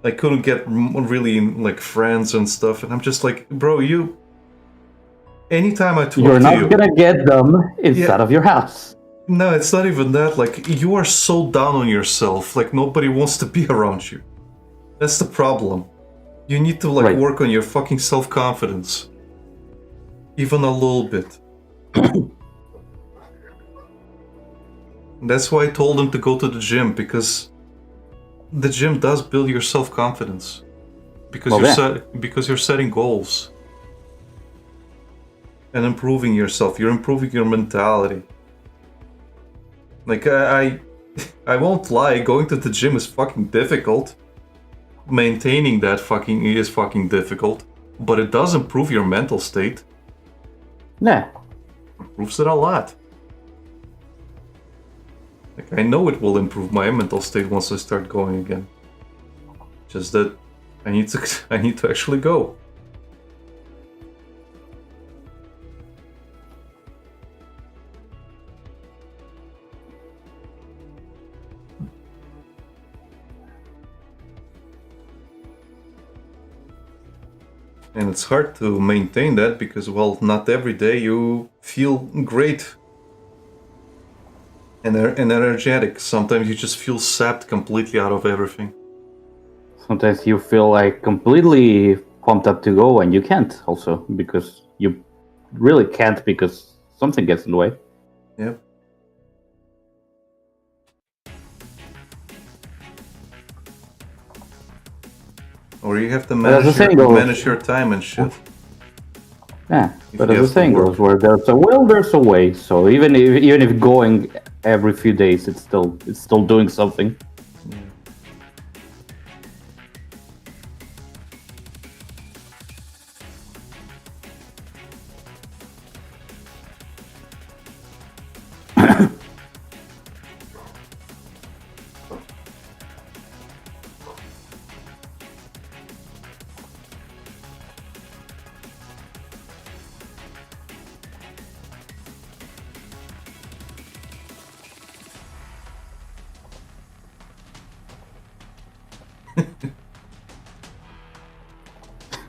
like, couldn't get really, like, friends and stuff. And I'm just like, bro, you... Anytime I talk to you... You're not gonna get them inside of your house. No, it's not even that. Like, you are so down on yourself. Like, nobody wants to be around you. That's the problem. You need to, like, work on your fucking self-confidence. Even a little bit. That's why I told him to go to the gym, because the gym does build your self-confidence. Because because you're setting goals. And improving yourself. You're improving your mentality. Like, I won't lie, going to the gym is fucking difficult. Maintaining that is fucking difficult. But it does improve your mental state. Yeah. Improves it a lot. Like, I know it will improve my mental state once I start going again. Just that I need to actually go. And it's hard to maintain that because, well, not every day you feel great and energetic. Sometimes you just feel sapped completely out of everything. Sometimes you feel like completely pumped up to go and you can't also, because you really can't, because something gets in the way. Yep. Or you have to manage your time and shit. Yeah, but as the saying goes, where there's a will, there's a way. So even if going every few days, it's still doing something.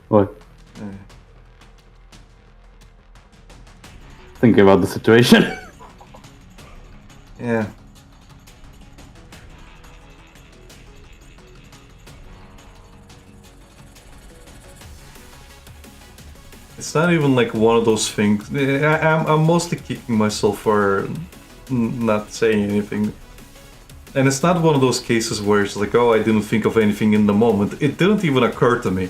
What? Thinking about the situation. Yeah. It's not even like one of those things. I'm mostly kicking myself for not saying anything. And it's not one of those cases where it's like, oh, I didn't think of anything in the moment. It didn't even occur to me.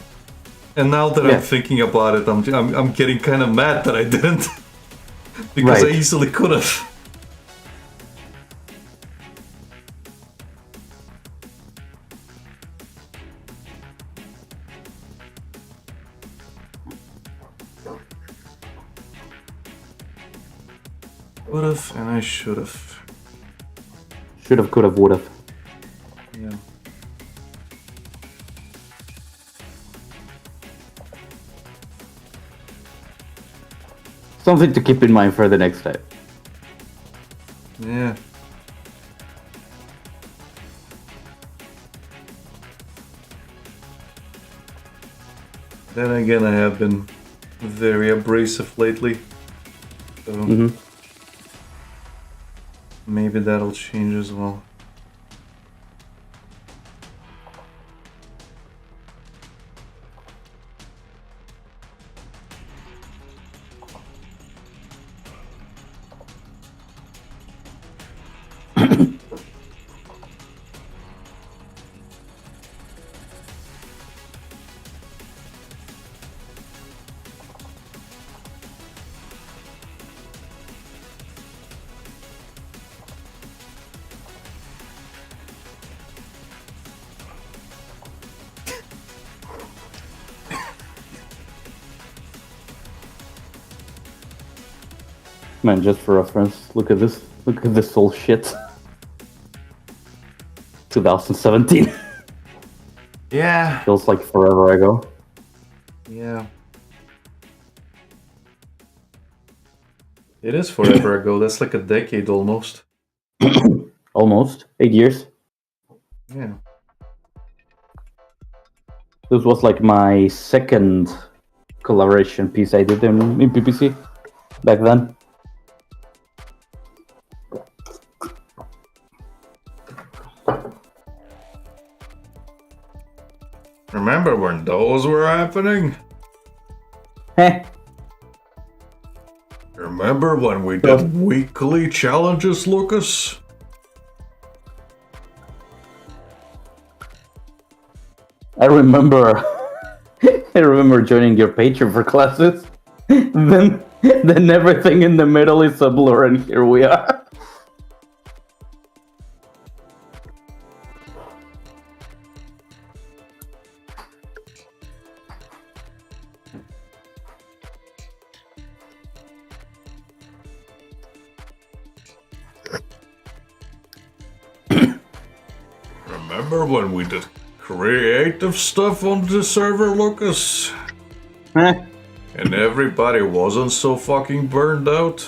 And now that I'm thinking about it, I'm getting kind of mad that I didn't. Because I easily could have. Would have, and I should have. Should have, could have, would have. Yeah. Something to keep in mind for the next time. Yeah. Then again, I have been very abrasive lately. So maybe that'll change as well. Man, just for reference, look at this. Look at this whole shit. 2017. Yeah. Feels like forever ago. Yeah. It is forever ago. That's like a decade almost. Almost 8 years. Yeah. This was like my second collaboration piece I did in PPC back then. Remember when those were happening? Heh. Remember when we did weekly challenges, Lucas? I remember I remember joining your Patreon for classes. then everything in the middle is a blur, and here we are. Remember when we did creative stuff on the server, Lucas? Heh. And everybody wasn't so fucking burned out?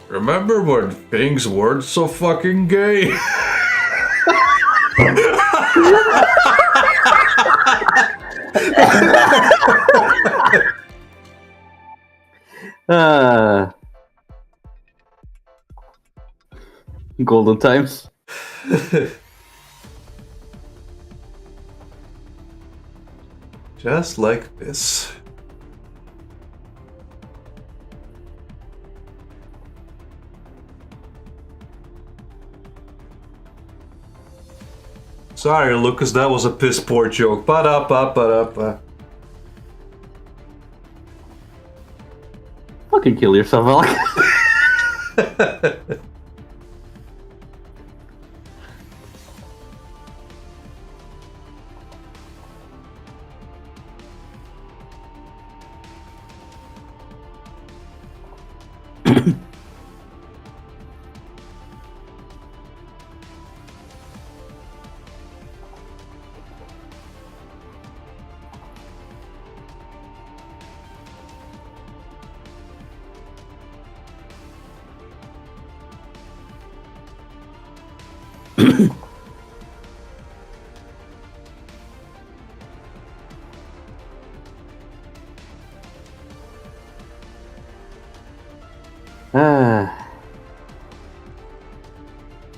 Remember when things weren't so fucking gay? Golden times. Just like this. Sorry, Lucas, that was a piss poor joke. Ba-da-ba-ba-da-ba. Fucking kill yourself, Alec.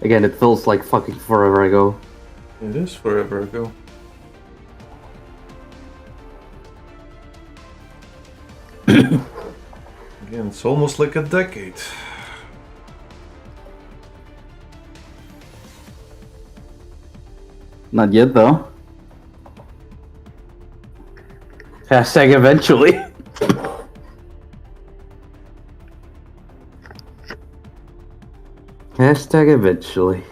Again, it feels like fucking forever ago. It is forever ago. Again, it's almost like a decade. Not yet, though. Hashtag eventually. Hashtag eventually.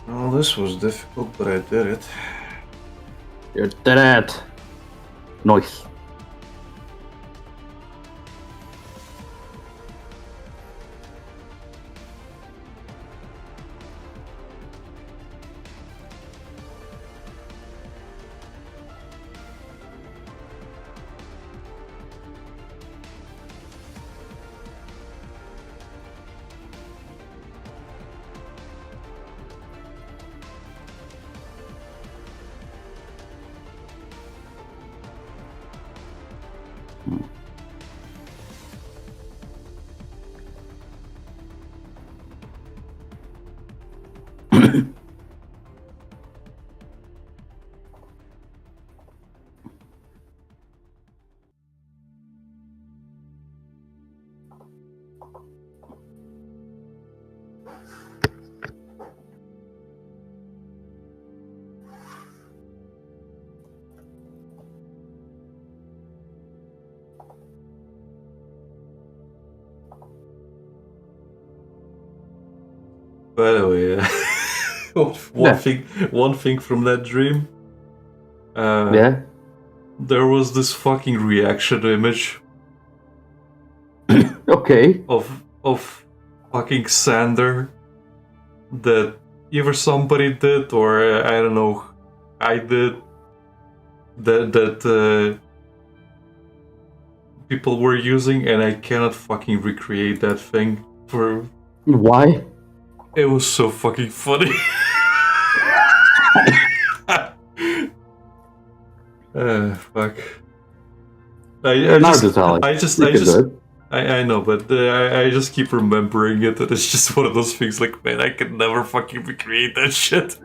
Well, this was difficult, but I did it. You did it. Nice. By the way, one thing from that dream. Yeah. There was this fucking reaction image Okay. of fucking Sander that either somebody did or I don't know, I did. That people were using, and I cannot fucking recreate that thing. For Why? it was so fucking funny. Fuck. I know, but I just keep remembering it, and it's just one of those things. Like, man, I can never fucking recreate that shit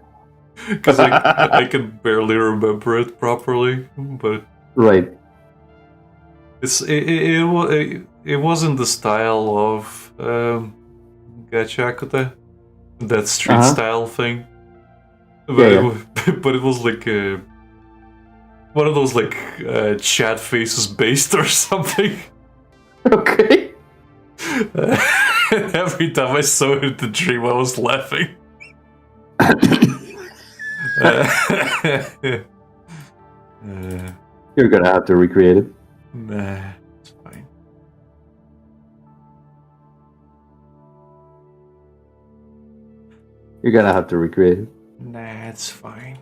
because I can barely remember it properly. But Right. it wasn't the style of Gachakute, that street style thing. But but it was like one of those like chat faces based or something. Okay. Every time I saw it in the dream, I was laughing. You're gonna have to recreate it. Nah, it's fine. You're gonna have to recreate it. Nah, it's fine.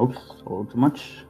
Oops, a little too much.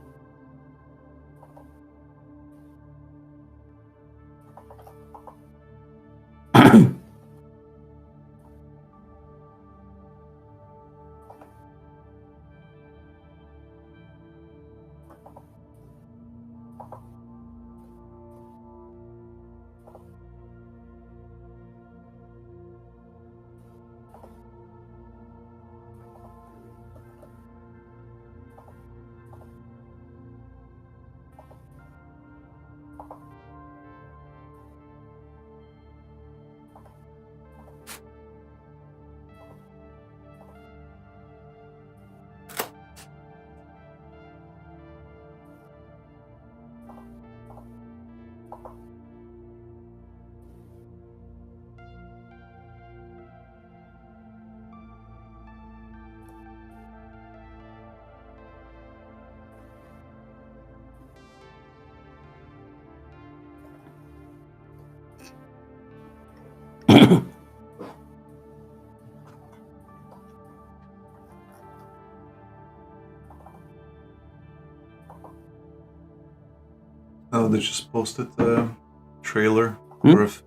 Oh, they just posted the trailer. Hmm? Or if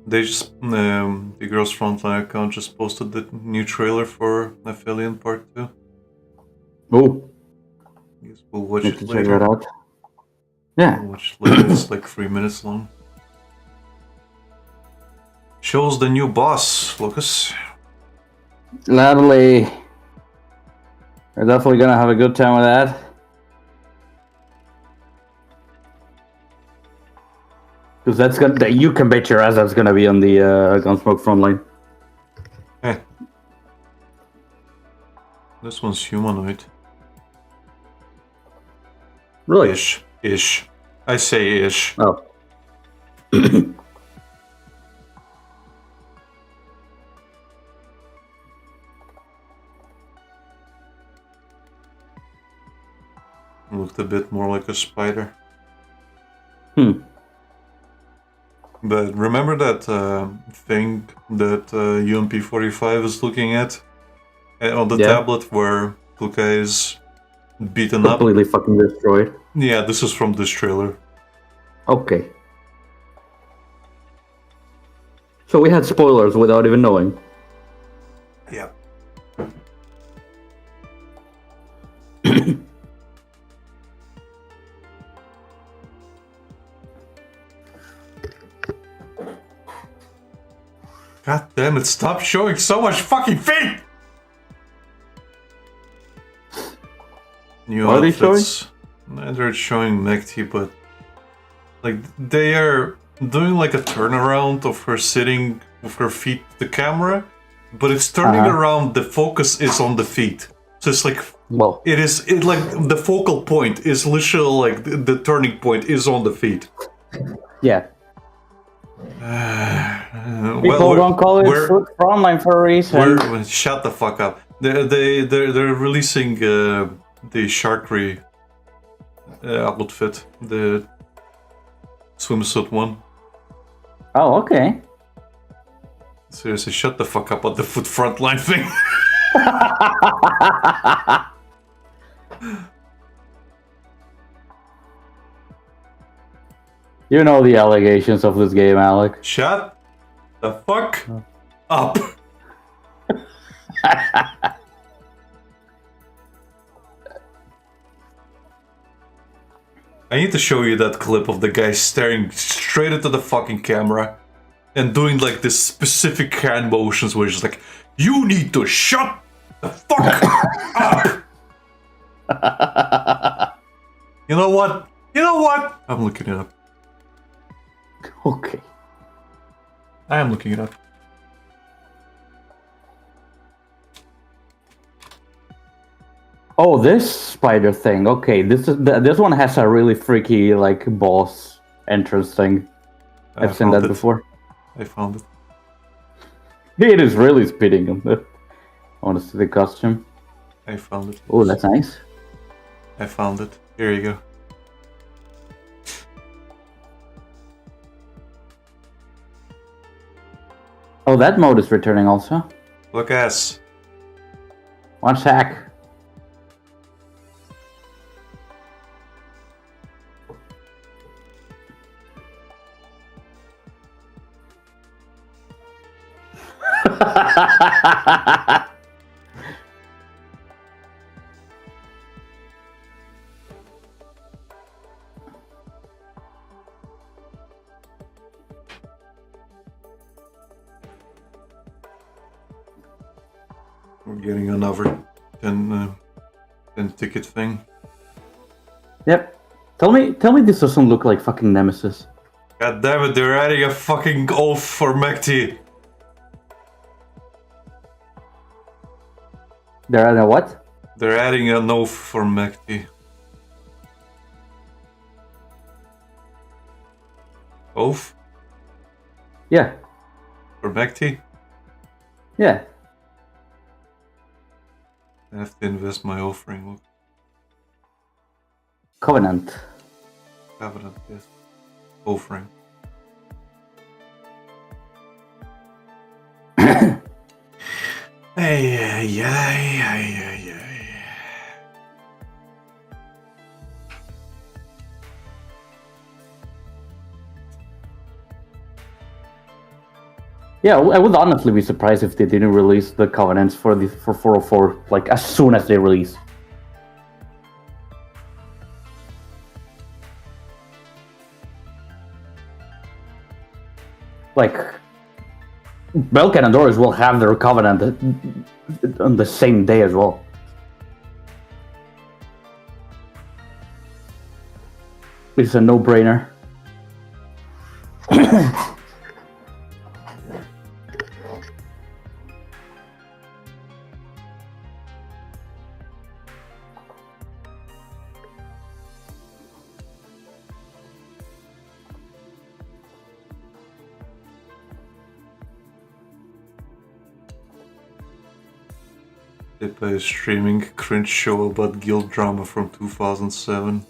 they just the Girls Frontline account just posted the new trailer for Aphelion Part 2. Oh, Guess we'll watch need it to later. check that out. Yeah. We'll watch it later. It's like 3 minutes long. Shows the new boss, Lucas. Lovely. We're definitely gonna have a good time with that. Because that's gonna. You can bet your ass that's gonna be on the Gunsmoke frontline. Eh. This one's humanoid. Really? Ish. I say ish. Oh. Looked a bit more like a spider. But remember that thing that UMP-45 is looking at on the tablet where Luca is beaten up? Completely fucking destroyed. Yeah, this is from this trailer. Okay. So we had spoilers without even knowing. Yeah. God damn it, stop showing so much fucking feet! New What are they outfits. They're showing Mekti, but like they are doing like a turnaround of her sitting with her feet to the camera, but it's turning around, the focus is on the feet. So it's like it like the focal point is literally like the turning point is on the feet. Yeah. People don't call it frontline for a reason. Shut the fuck up. They're releasing the Sharkry outfit, the swimsuit one. Oh, okay. Seriously, shut the fuck up on the foot frontline thing. You know the allegations of this game, Alec. Shut the fuck up. I need to show you that clip of the guy staring straight into the fucking camera and doing like this specific hand motions where he's like, you need to shut the fuck up. You know what? I'm looking it up. Okay. I am looking it up. Oh, this spider thing. Okay, this one has a really freaky like boss entrance thing. I've seen that before. I found it. It is really spitting on the. I want to see the costume. I found it. Oh, that's nice. I found it. Here you go. Oh, that mode is returning also. Look ass. One sec. We're getting another 10 ticket thing. Yep. Tell me this doesn't look like fucking Nemesis. God damn it, they're adding a fucking oath for Mekti. They're adding a what? They're adding an oath for Mekti. Oath? Yeah. For Mekti? Yeah. I have to invest my offering. Look. Covenant. Covenant, yes. Offering. Ay. Yeah, I would honestly be surprised if they didn't release the Covenants for 404 like as soon as they release. Like, Belkan and Doris will have their Covenant on the same day as well. It's a no-brainer. They play a streaming cringe show about guild drama from 2007.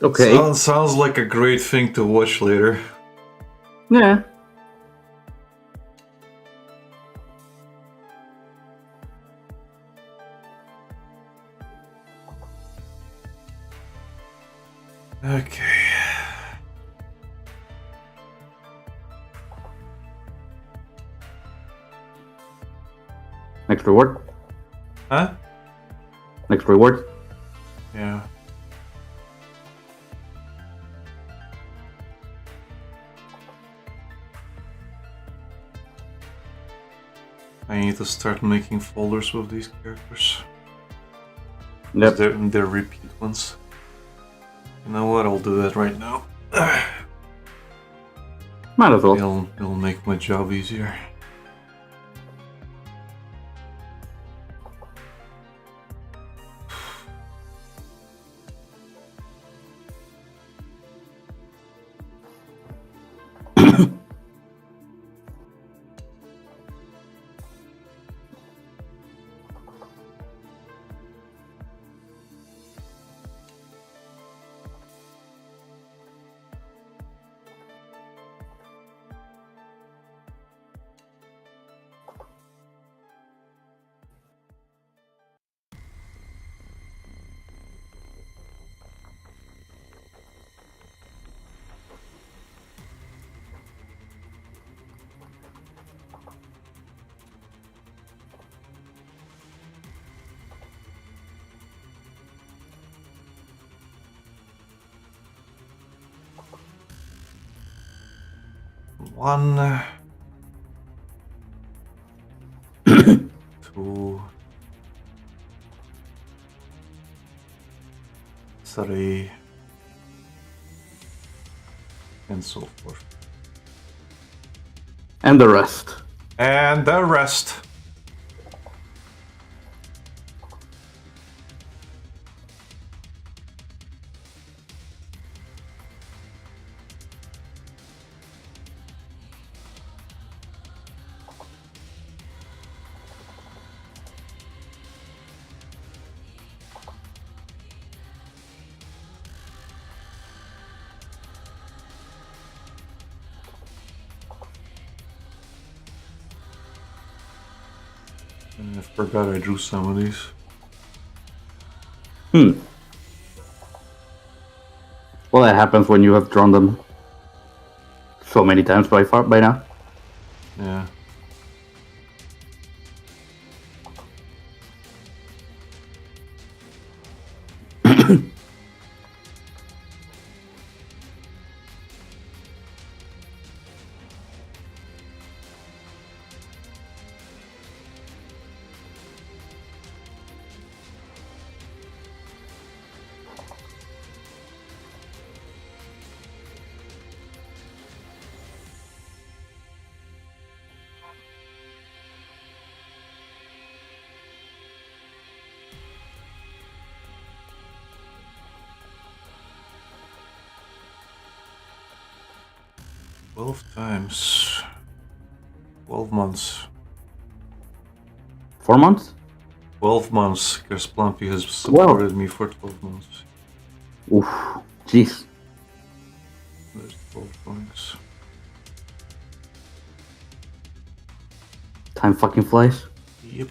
Okay. Sounds like a great thing to watch later. Yeah. Okay. Next reward. Huh? Next reward. Yeah. I need to start making folders with these characters. Yep. They're repeat ones. You know what? I'll do that right now. Might as well. It'll make my job easier. One, two, three, and so forth. And the rest. And the rest. I forgot I drew some of these. Well, that happens when you have drawn them so many times by now. Yeah. Times 12 months. 4 months? 12 months, because Plumpy has supported me for 12 months. Oof. Jeez. There's 12 points. Time fucking flies. Yep.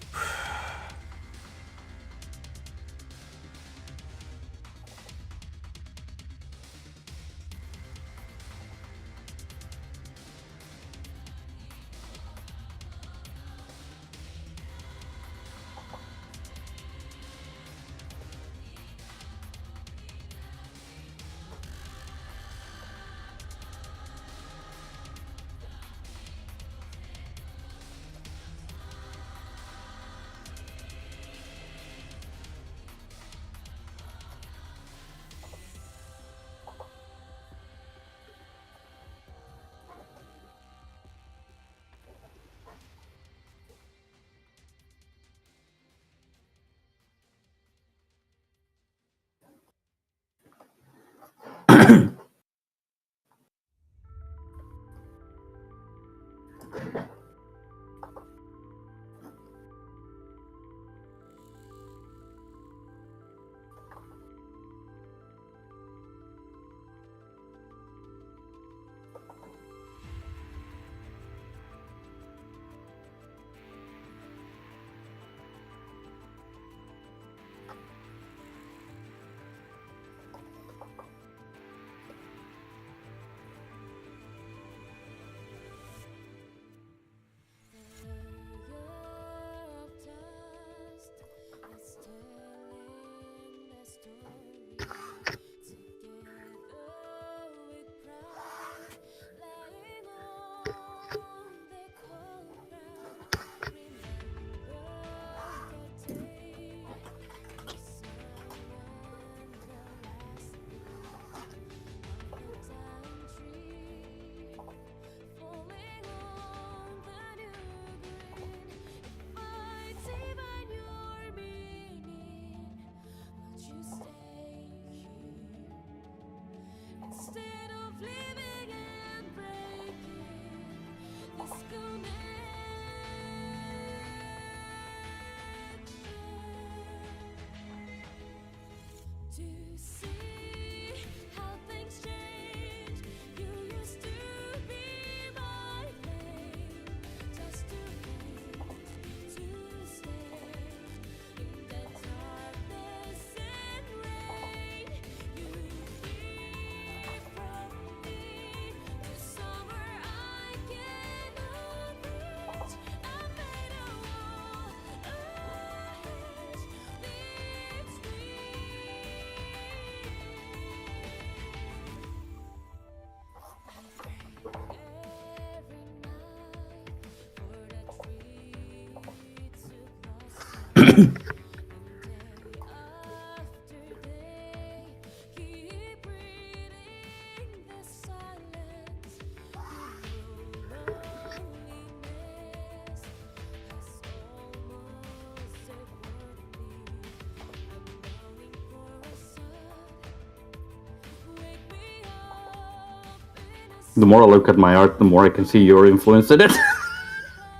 The more I look at my art, the more I can see your influence in it.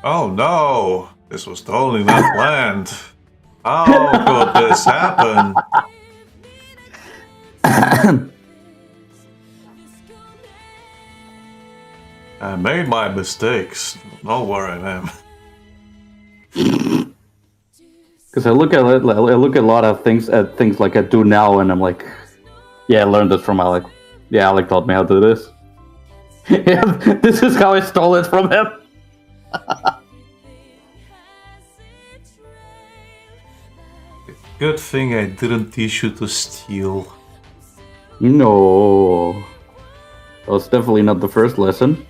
Oh no! This was totally not planned. How could this happen? I made my mistakes. Don't worry, man. Because I look at it, I look at a lot of things at things like I do now, and I'm like, yeah, I learned this from Alec. Yeah, Alec taught me how to do this. Yeah, this is how I stole it from him. Good thing I didn't teach you to steal. No, that was definitely not the first lesson.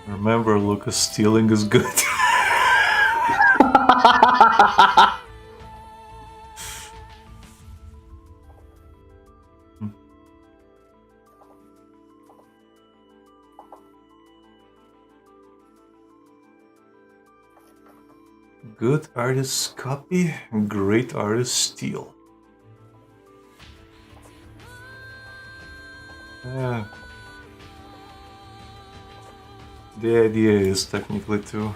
Remember, Lucas, stealing is good. Good artists copy, great artists steal. The idea is technically to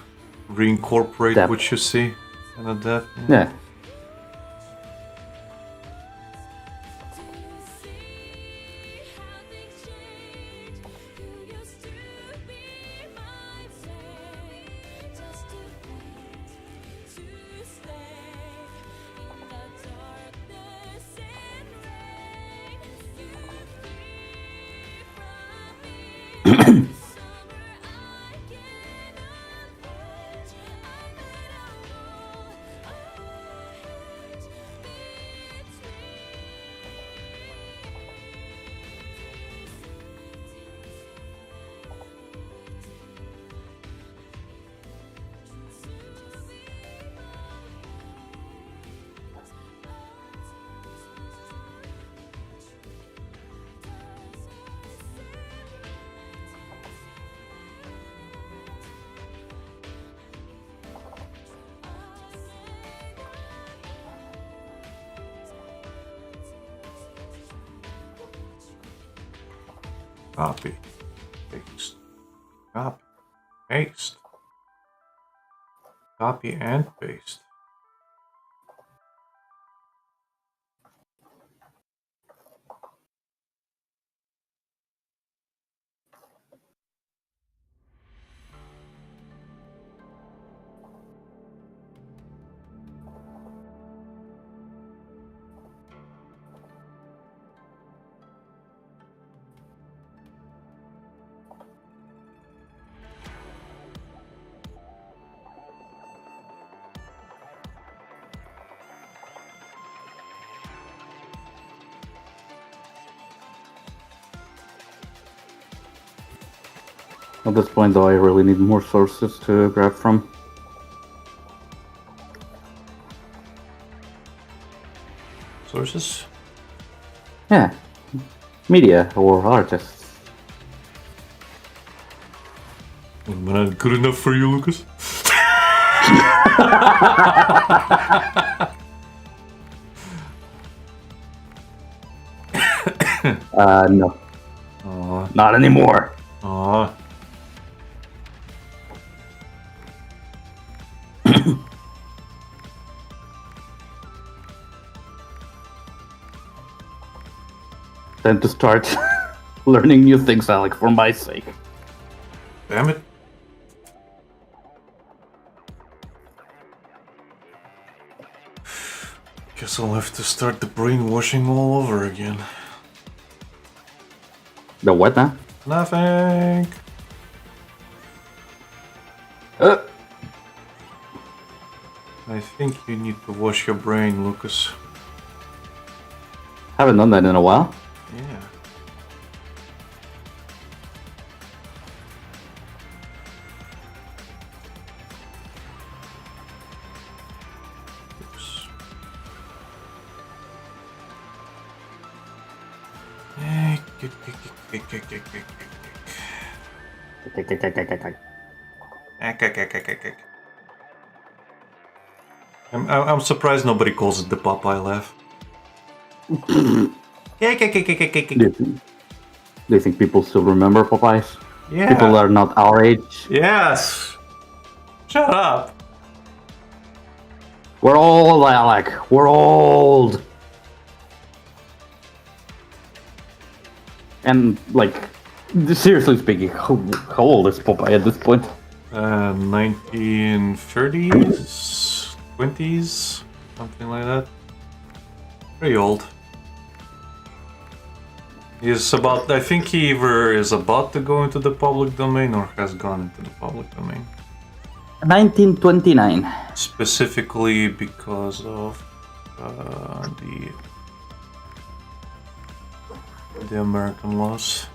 reincorporate Depth. what you see and adapt. Yeah. Copy, paste, copy, paste, copy and paste. At this point, though, I really need more sources to grab from. Sources? Yeah, media or artists. Am I not good enough for you, Lucas? No. Aw. Not anymore. Aw. Time to start learning new things, Alec, for my sake. Damn it. Guess I'll have to start the brainwashing all over again. The what now? Nothing. I think you need to wash your brain, Lucas. Haven't done that in a while. Yeah. Oops. I'm surprised nobody calls it the Popeye laugh. Do you think people still remember Popeyes? Yeah. People are not our age. Yes. Shut up. We're old, Alec. We're old. And like, seriously speaking, how old is Popeye at this point? 1930s, 20s, something like that. Pretty old. He's about. I think he either is about to go into the public domain or has gone into the public domain. 1929. Specifically because of the American laws.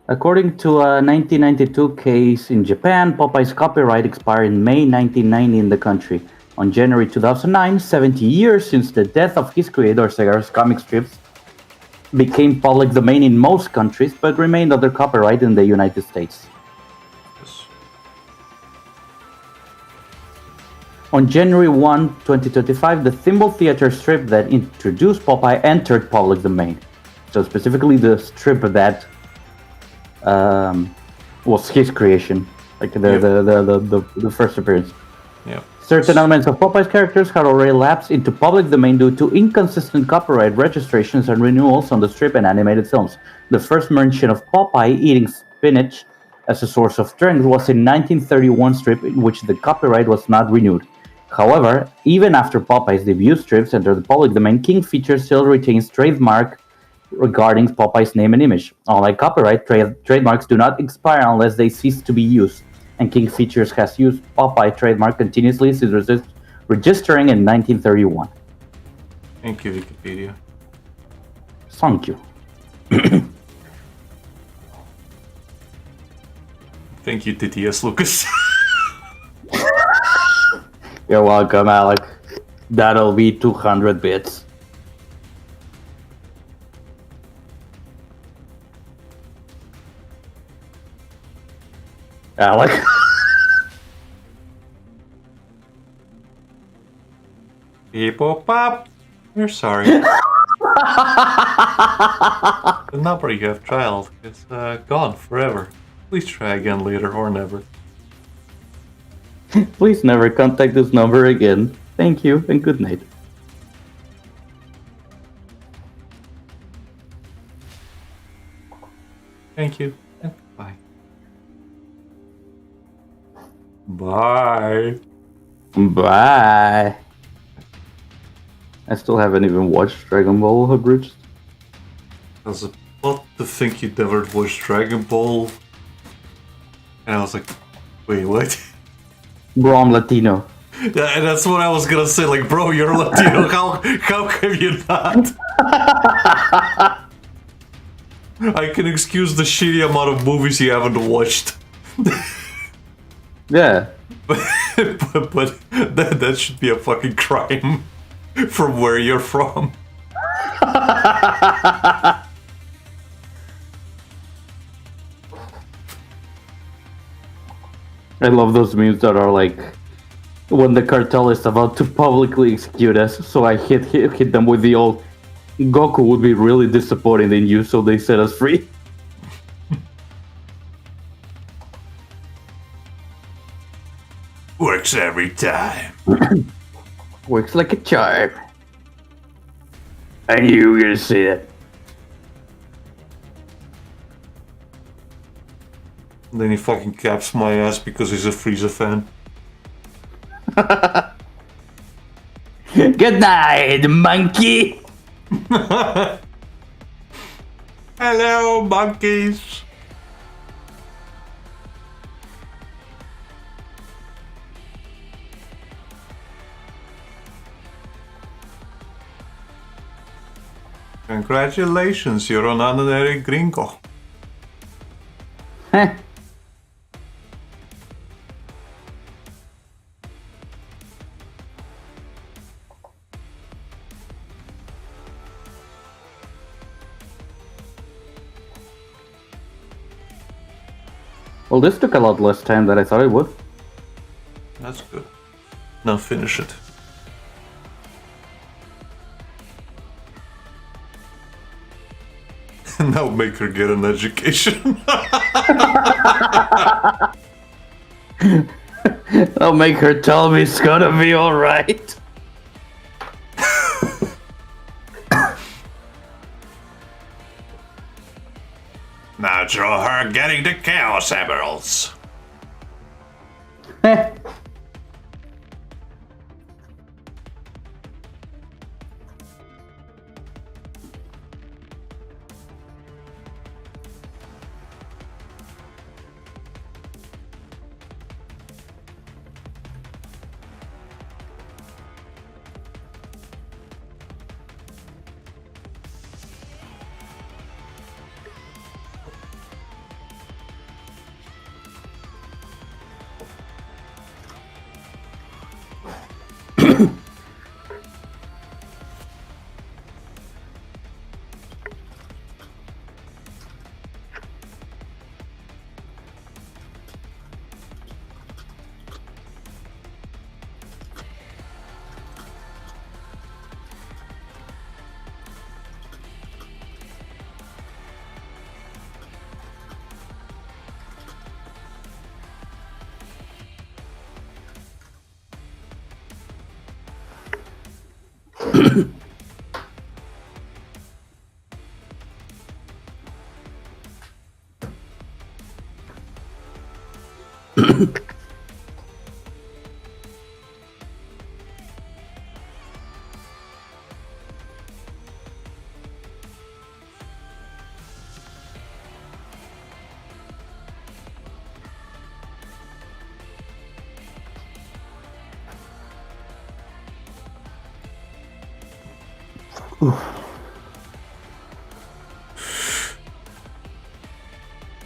According to a 1992 case in Japan, Popeye's copyright expired in May 1990 in the country. On January 2009, 70 years since the death of his creator, Segar's comic strips became public domain in most countries, but remained under copyright in the United States. Yes. On January 1, 2025, the Thimble Theater strip that introduced Popeye entered public domain. So specifically the strip that was his creation, like the first appearance. Yeah. Certain elements of Popeye's characters had already lapsed into public domain due to inconsistent copyright registrations and renewals on the strip and animated films. The first mention of Popeye eating spinach as a source of strength was in 1931 strip in which the copyright was not renewed. However, even after Popeye's debut strips entered the public domain, King Features still retains trademark regarding Popeye's name and image. Unlike copyright, trademarks do not expire unless they cease to be used, and King Features has used Popeye trademark continuously since registering in 1931. Thank you, Wikipedia. Thank you. Thank you, TTS Lucas. You're welcome, Alec. That'll be 200 bits. Alec. Hippo pop. We're sorry. The number you have dialed is gone forever. Please try again later or never. Please never contact this number again. Thank you and good night. Thank you and bye. Bye. Bye. I still haven't even watched Dragon Ball Abridged. I was about to think you'd never watched Dragon Ball. And I was like, wait, what? Bro, I'm Latino. Yeah, and that's what I was gonna say. Like, bro, you're Latino. How come you not? I can excuse the shitty amount of movies you haven't watched. Yeah. but that should be a fucking crime from where you're from. I love those memes that are like, when the cartel is about to publicly execute us, so I hit them with the old, Goku would be really disappointed in you, so they set us free. Works every time. Works like a charm. I knew you were gonna say that. And then he fucking caps my ass because he's a Frieza fan. Good night, monkey! Hello, monkeys! Congratulations, you're an honorary gringo. Heh. Well, this took a lot less time than I thought it would. That's good. Now finish it. Now make her get an education. I'll make her tell me it's gonna be alright. Now draw her getting the Chaos Emeralds.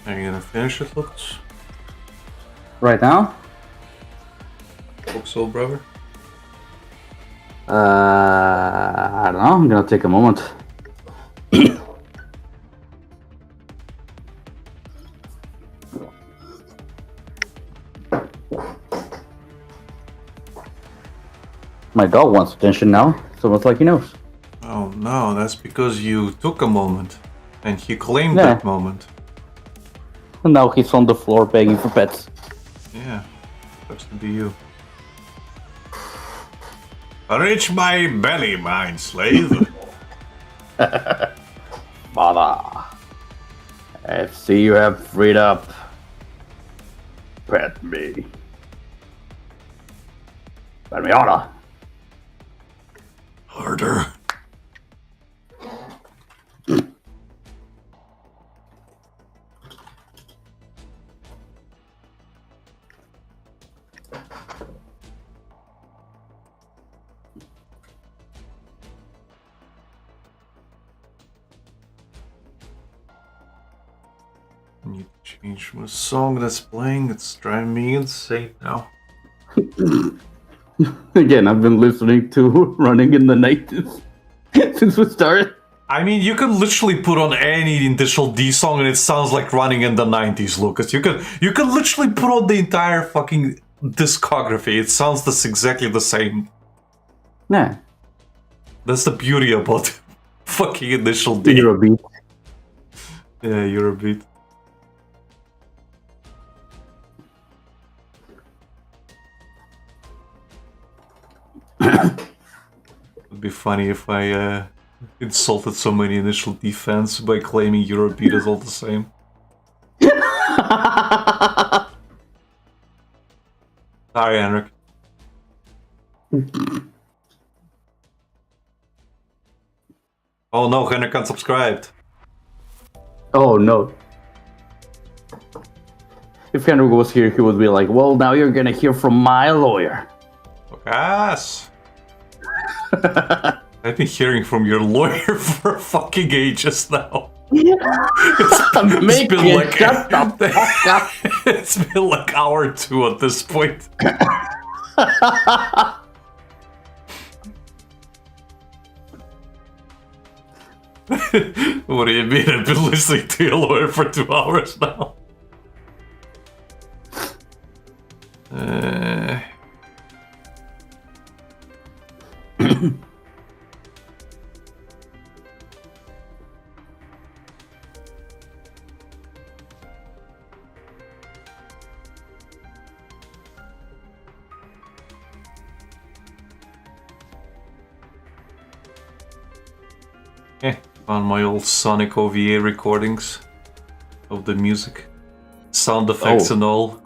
Are you gonna finish it, Lucas? Right now? Hope so, brother. I don't know. I'm gonna take a moment. My dog wants attention now. It's almost like he knows. Oh no, that's because you took a moment. And he claimed Yeah. that moment. And now he's on the floor begging for pets. Yeah, sucks to be you. Reach my belly, mind slave. Father, I see you have freed up. Pet me. Pet me harder. Harder. I need to change my song that's playing. It's driving me insane now. Again, I've been listening to Running in the Night since we started. I mean, you can literally put on any Initial D song and it sounds like Running in the 90s, Lucas. You can literally put on the entire fucking discography. It sounds exactly the same. Nah, That's the beauty about fucking Initial D. Eurobeat. Yeah, Eurobeat. It'd be funny if I insulted so many Initial D fans by claiming Eurobeat is all the same. Sorry, Henrik. Oh no, Henrik unsubscribed. Oh no. If Henrik was here, he would be like, well, now you're gonna hear from my lawyer. Yes. I've been hearing from your lawyer for fucking ages now. It's been like shut the fuck up. It's been like hour or two at this point. What do you mean? I've been listening to your lawyer for 2 hours now. Uh, Found my old Sonic OVA recordings of the music, sound effects and all.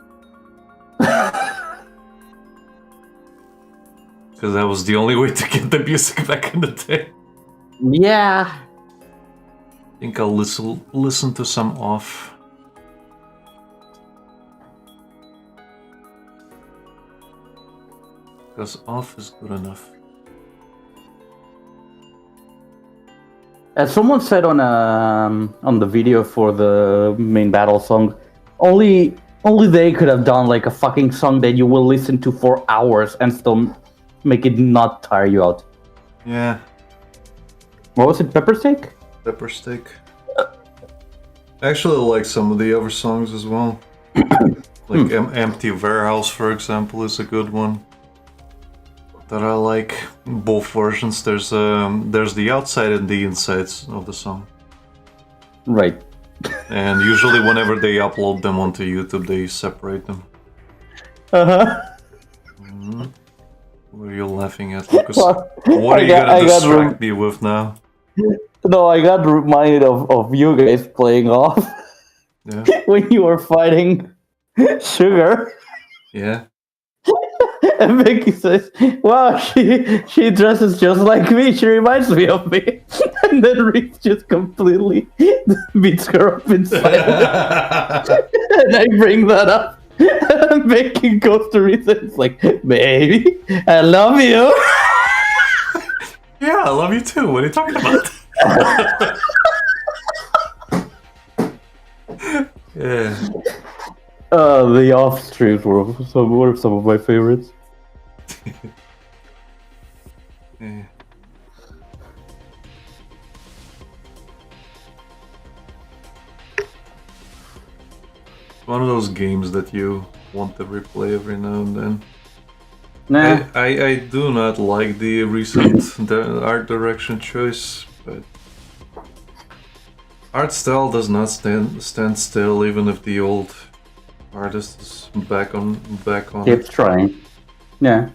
Because that was the only way to get the music back in the day. Yeah. I think I'll listen to some off. Because off is good enough. As someone said on the video for the main battle song, only they could have done like a fucking song that you will listen to for hours and still make it not tire you out. Yeah. What was it? Pepper Steak? Pepper Steak. I actually like some of the other songs as well. Like Empty Warehouse, for example, is a good one that I like. Both versions. There's the outside and the insides of the song. Right. And usually whenever they upload them onto YouTube, they separate them. Uh-huh. What are you laughing at, Lucas? What are you gonna distract me with now? No, I got reminded of you guys playing off. Yeah. When you were fighting Sugar. Yeah. And Vicky says, wow, she dresses just like me. She reminds me of me. And then Reese just completely beats her up inside. And I bring that up. And Vicky goes to Reese and it's like, baby, I love you. Yeah, I love you too. What are you talking about? Yeah. The off streams were some of my favorites. Yeah. One of those games that you want to replay every now and then. Nah. I do not like the recent art direction choice, but art style does not stand still, even if the old artist is back on. Keeps trying. Yeah.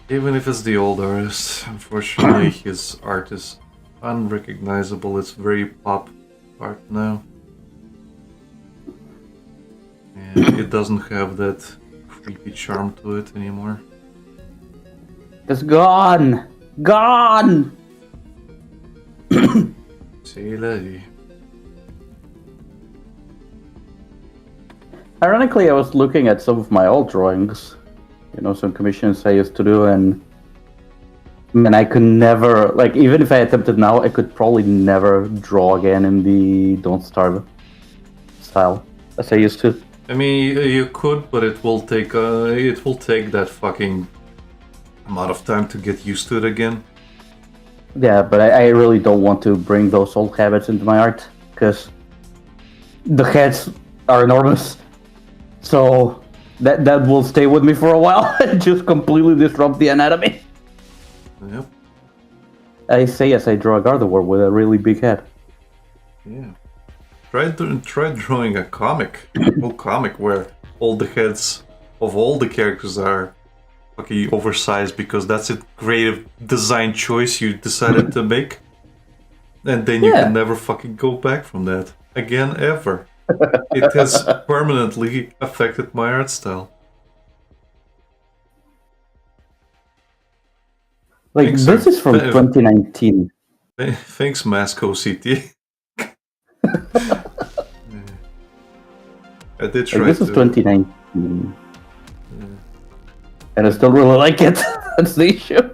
Even if it's the old artist, unfortunately, his art is unrecognizable. It's very pop art now. And it doesn't have that creepy charm to it anymore. It's gone! Gone! C'est la vie. Ironically, I was looking at some of my old drawings. You know, some commissions I used to do, and I could never, like, even if I attempted now, I could probably never draw again in the Don't Starve style as I used to. I mean, you could, but it will take that fucking amount of time to get used to it again. Yeah, but I really don't want to bring those old habits into my art, because the heads are enormous. So that will stay with me for a while and just completely disrupt the anatomy. Yep. I say as I draw a Gardevoir with a really big head. Yeah. Try drawing a whole comic where all the heads of all the characters are fucking oversized because that's a creative design choice you decided to make. And then you can never fucking go back from that again, ever. It has permanently affected my art style. Like, Thanks, this is from 2019. Thanks, Masco CT. I did try This is 2019. And I still really like it. That's the issue.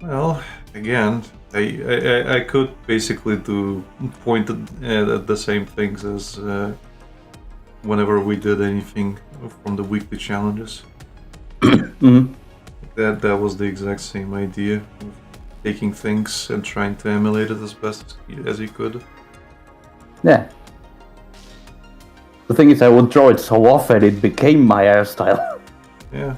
Well, again, I could basically point at the same things as whenever we did anything from the weekly challenges. Mm-hmm. That was the exact same idea, of taking things and trying to emulate it as best as you could. Yeah. The thing is, I would draw it so often it became my hairstyle. Yeah.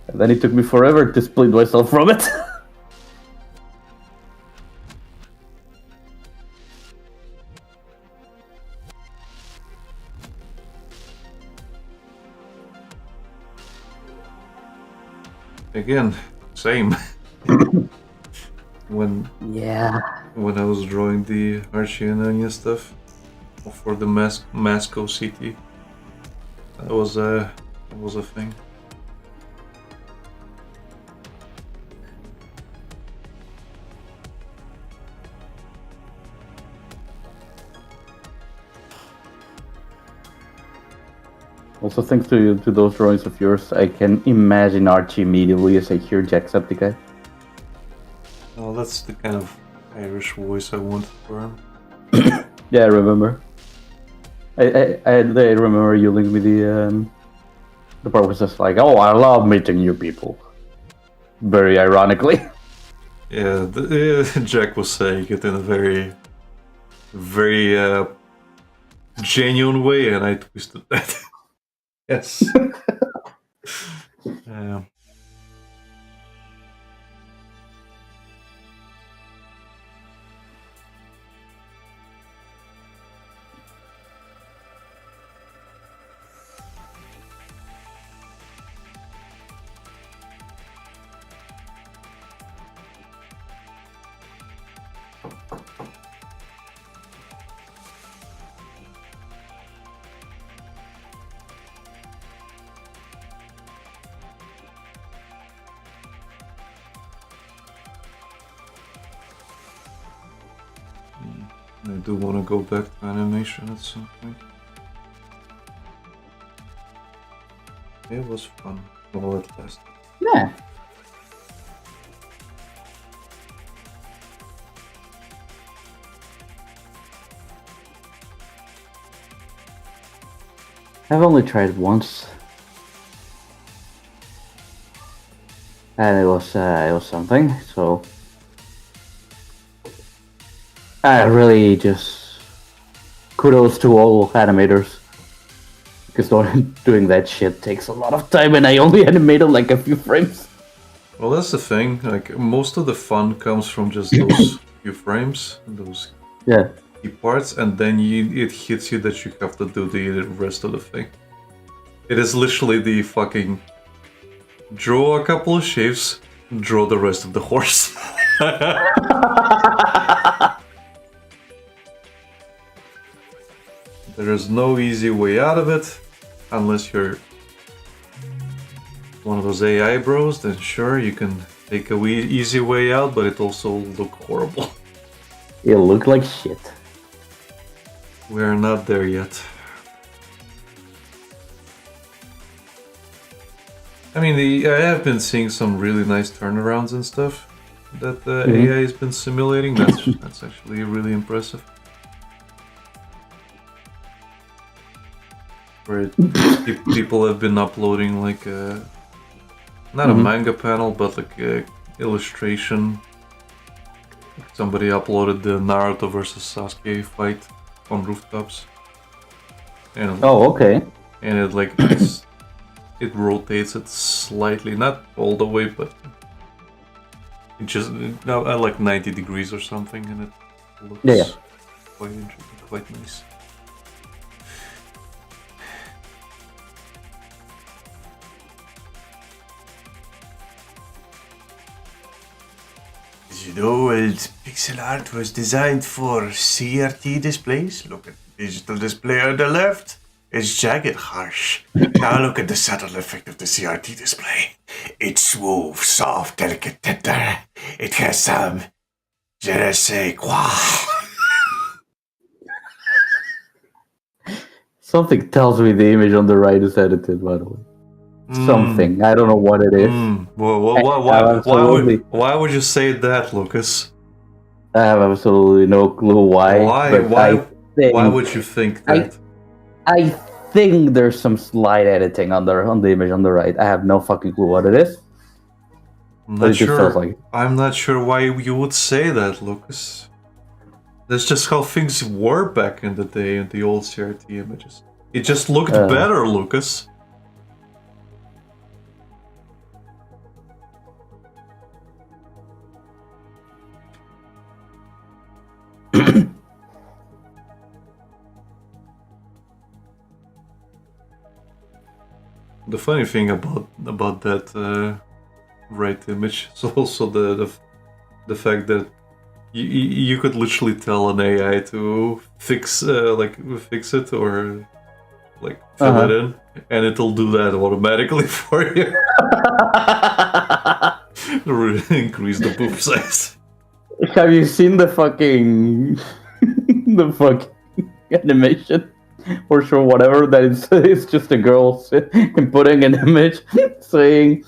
And then it took me forever to split myself from it. Again, same. when I was drawing the Archie and Anya stuff for the Masco city, that was a thing. Also, thanks to those drawings of yours, I can imagine Archie immediately as I hear Jacksepticeye. Oh, that's the kind of Irish voice I wanted for him. Yeah, I remember. I remember you linked me the part was just like, oh, I love meeting new people. Very ironically. Yeah, Jack was saying it in a very, very genuine way, and I twisted that. Yes. I do want to go back to animation at some point. It was fun while it lasted. Yeah. I've only tried once, and it was something. So I really just kudos to all animators, because doing that shit takes a lot of time, and I only animated like a few frames. Well, that's the thing. Like most of the fun comes from just those few frames, those key parts, and then it hits you that you have to do the rest of the thing. It is literally the fucking draw a couple of shapes, draw the rest of the horse. There is no easy way out of it, unless you're one of those AI bros, then sure, you can take a easy way out, but it also look horrible. It looked like shit. We're not there yet. I mean, I have been seeing some really nice turnarounds and stuff that the AI has been simulating. That's actually really impressive. Where people have been uploading like not a manga panel, but like a illustration. Somebody uploaded the Naruto versus Sasuke fight on rooftops. And okay. And it like it rotates it slightly, not all the way, but it just at like 90 degrees or something, and it looks quite interesting, quite nice. You know, pixel art was designed for CRT displays. Look at the digital display on the left. It's jagged, harsh. Now look at the subtle effect of the CRT display. It's smooth, soft, delicate, tender. It has some je ne sais quoi. Something tells me the image on the right is edited, by the way. Something. I don't know what it is. Why would you say that, Lucas? I have absolutely no clue why. Why would you think that? I think there's some slight editing on the image on the right. I have no fucking clue what it is. I'm not sure why you would say that, Lucas. That's just how things were back in the day in the old CRT images. It just looked better, Lucas. The funny thing about that right image is also the fact that you could literally tell an AI to fix it or like fill it in, and it'll do that automatically for you. Increase the boob size. Have you seen the fucking the fucking animation or sure whatever that it's just a girl putting an image saying,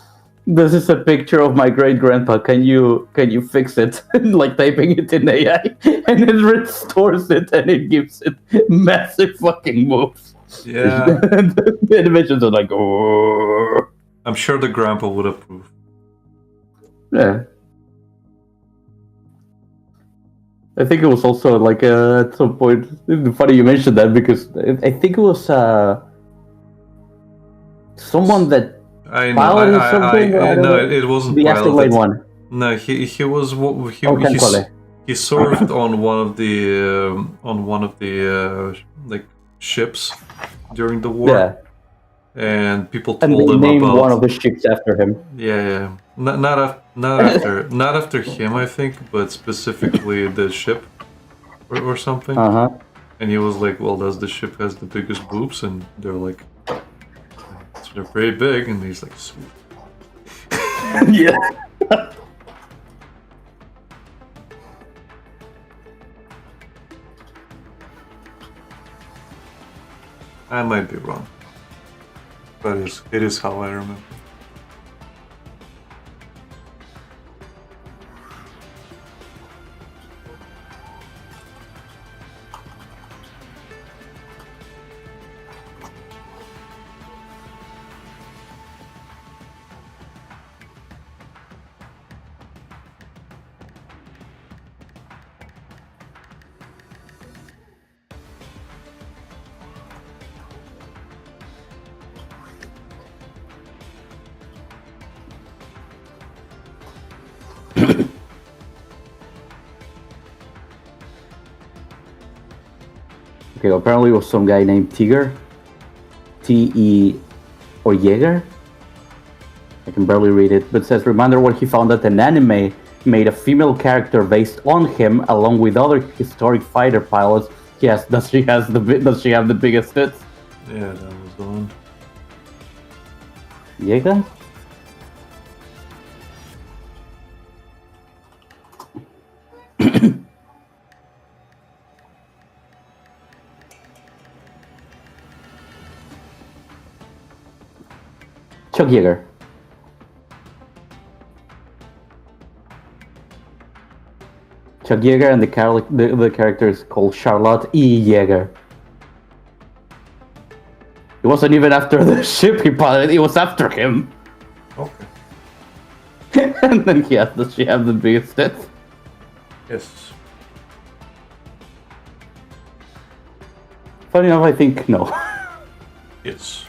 "This is a picture of my great grandpa. Can you fix it?" Like typing it in AI, and it restores it and it gives it massive fucking moves. Yeah, the animations are like, oh. I'm sure the grandpa would approve. Yeah. I think it was also like at some point. Funny you mentioned that because I think it was someone that I know. piloted something. No, it wasn't the Aston piloted. one. No, he was he served on one of the like ships during the war. Yeah. And people And told they him named about one of the ships after him. yeah. Not after him, I think, but specifically the ship or something. And he was like, "Well, does the ship has the biggest boobs?" And they're like, "They're pretty big." And he's like, "Sweet." Yeah. I might be wrong, but it is how I remember. Okay, apparently it was some guy named Tiger. T-E or Jaeger. I can barely read it, but it says, reminder when he found that an anime made a female character based on him along with other historic fighter pilots. Yes, does she have the biggest tits? Yeah, that was the one. Jaeger? Chuck Yeager. Chuck Yeager, and the character is called Charlotte E. Yeager. It wasn't even after the ship he piloted, it was after him. Okay. And then does she have the biggest tits? Yes. Funny enough, I think no. Yes.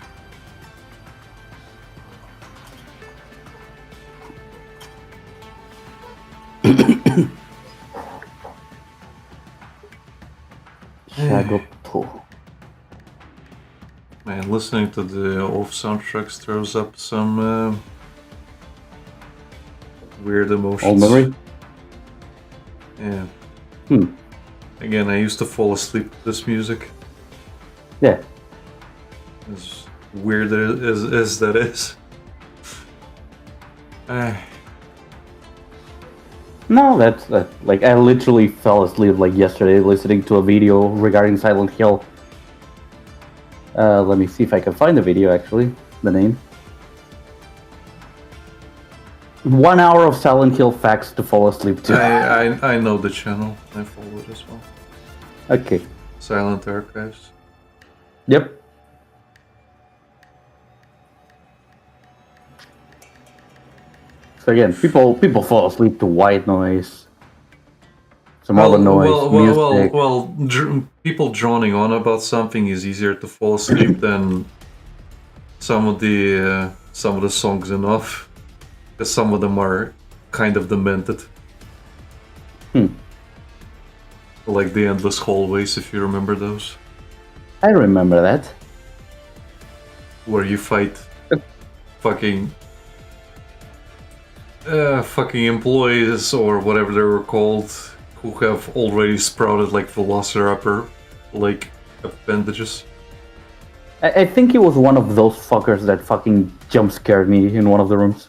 Shagopo. Man, listening to the old soundtracks throws up some weird emotions. Old memory? Yeah. Hmm. Again, I used to fall asleep to this music. Yeah. As weird as that is. No, that's like I literally fell asleep like yesterday listening to a video regarding Silent Hill. Let me see if I can find the video actually, the name. 1 hour of Silent Hill facts to fall asleep to. I know the channel. I follow it as well. Okay. Silent Archives. Yep. So again, people fall asleep to white noise. some other noise, music. People droning on about something is easier to fall asleep than some of the songs enough, because some of them are kind of demented. Like the Endless Hallways, if you remember those, I remember that. where you fight fucking employees or whatever they were called, who have already sprouted like velociraptor like appendages. I think it was one of those fuckers that fucking jump scared me in one of the rooms.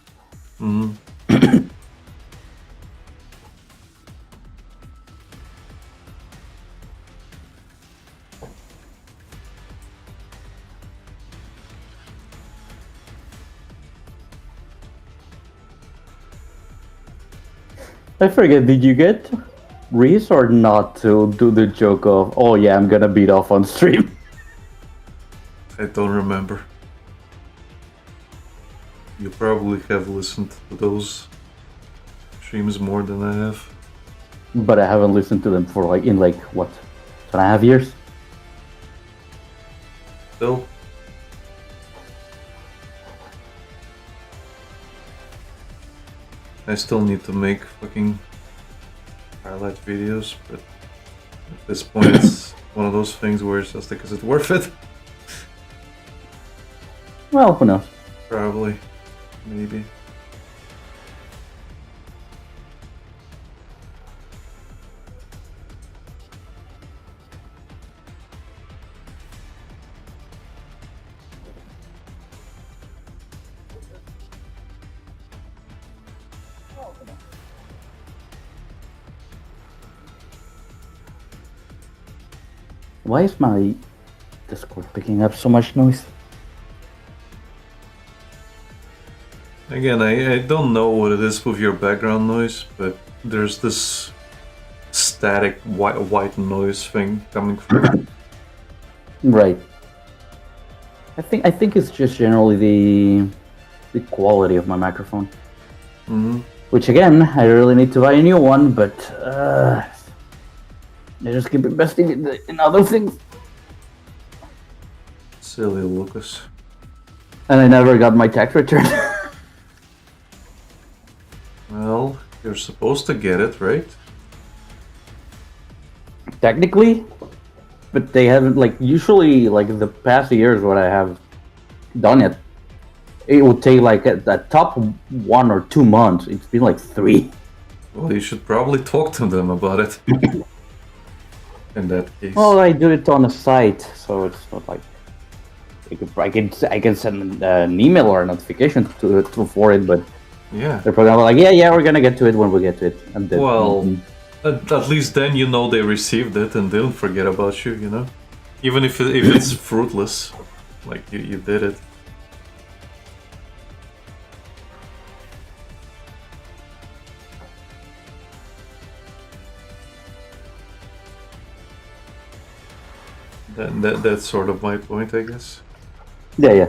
I forget, did you get Reese or not to do the joke of, oh yeah, I'm gonna beat off on stream? I don't remember. You probably have listened to those streams more than I have. But I haven't listened to them for what, 2.5 years? Still. I still need to make fucking highlight videos, but at this point it's one of those things where it's just like, is it worth it? Well, who knows? Probably. Maybe. Why is my Discord picking up so much noise? Again, I don't know what it is with your background noise, but there's this static white noise thing coming through. Right. I think it's just generally the quality of my microphone. Which again, I really need to buy a new one, but I just keep investing in other things. Silly Lucas. And I never got my tax return. Well, you're supposed to get it, right? Technically, but they haven't, usually, the past years what I have done it would take at the top 1 or 2 months. It's been 3. Well, you should probably talk to them about it. In that case. Well, I do it on a site, so it's not like I can send an email or a notification for it, but yeah, they're probably like, yeah, we're gonna get to it when we get to it. And then, well, at least then you know they received it and they'll forget about you, you know? Even if it's fruitless, like you did it. That's sort of my point, I guess. Yeah.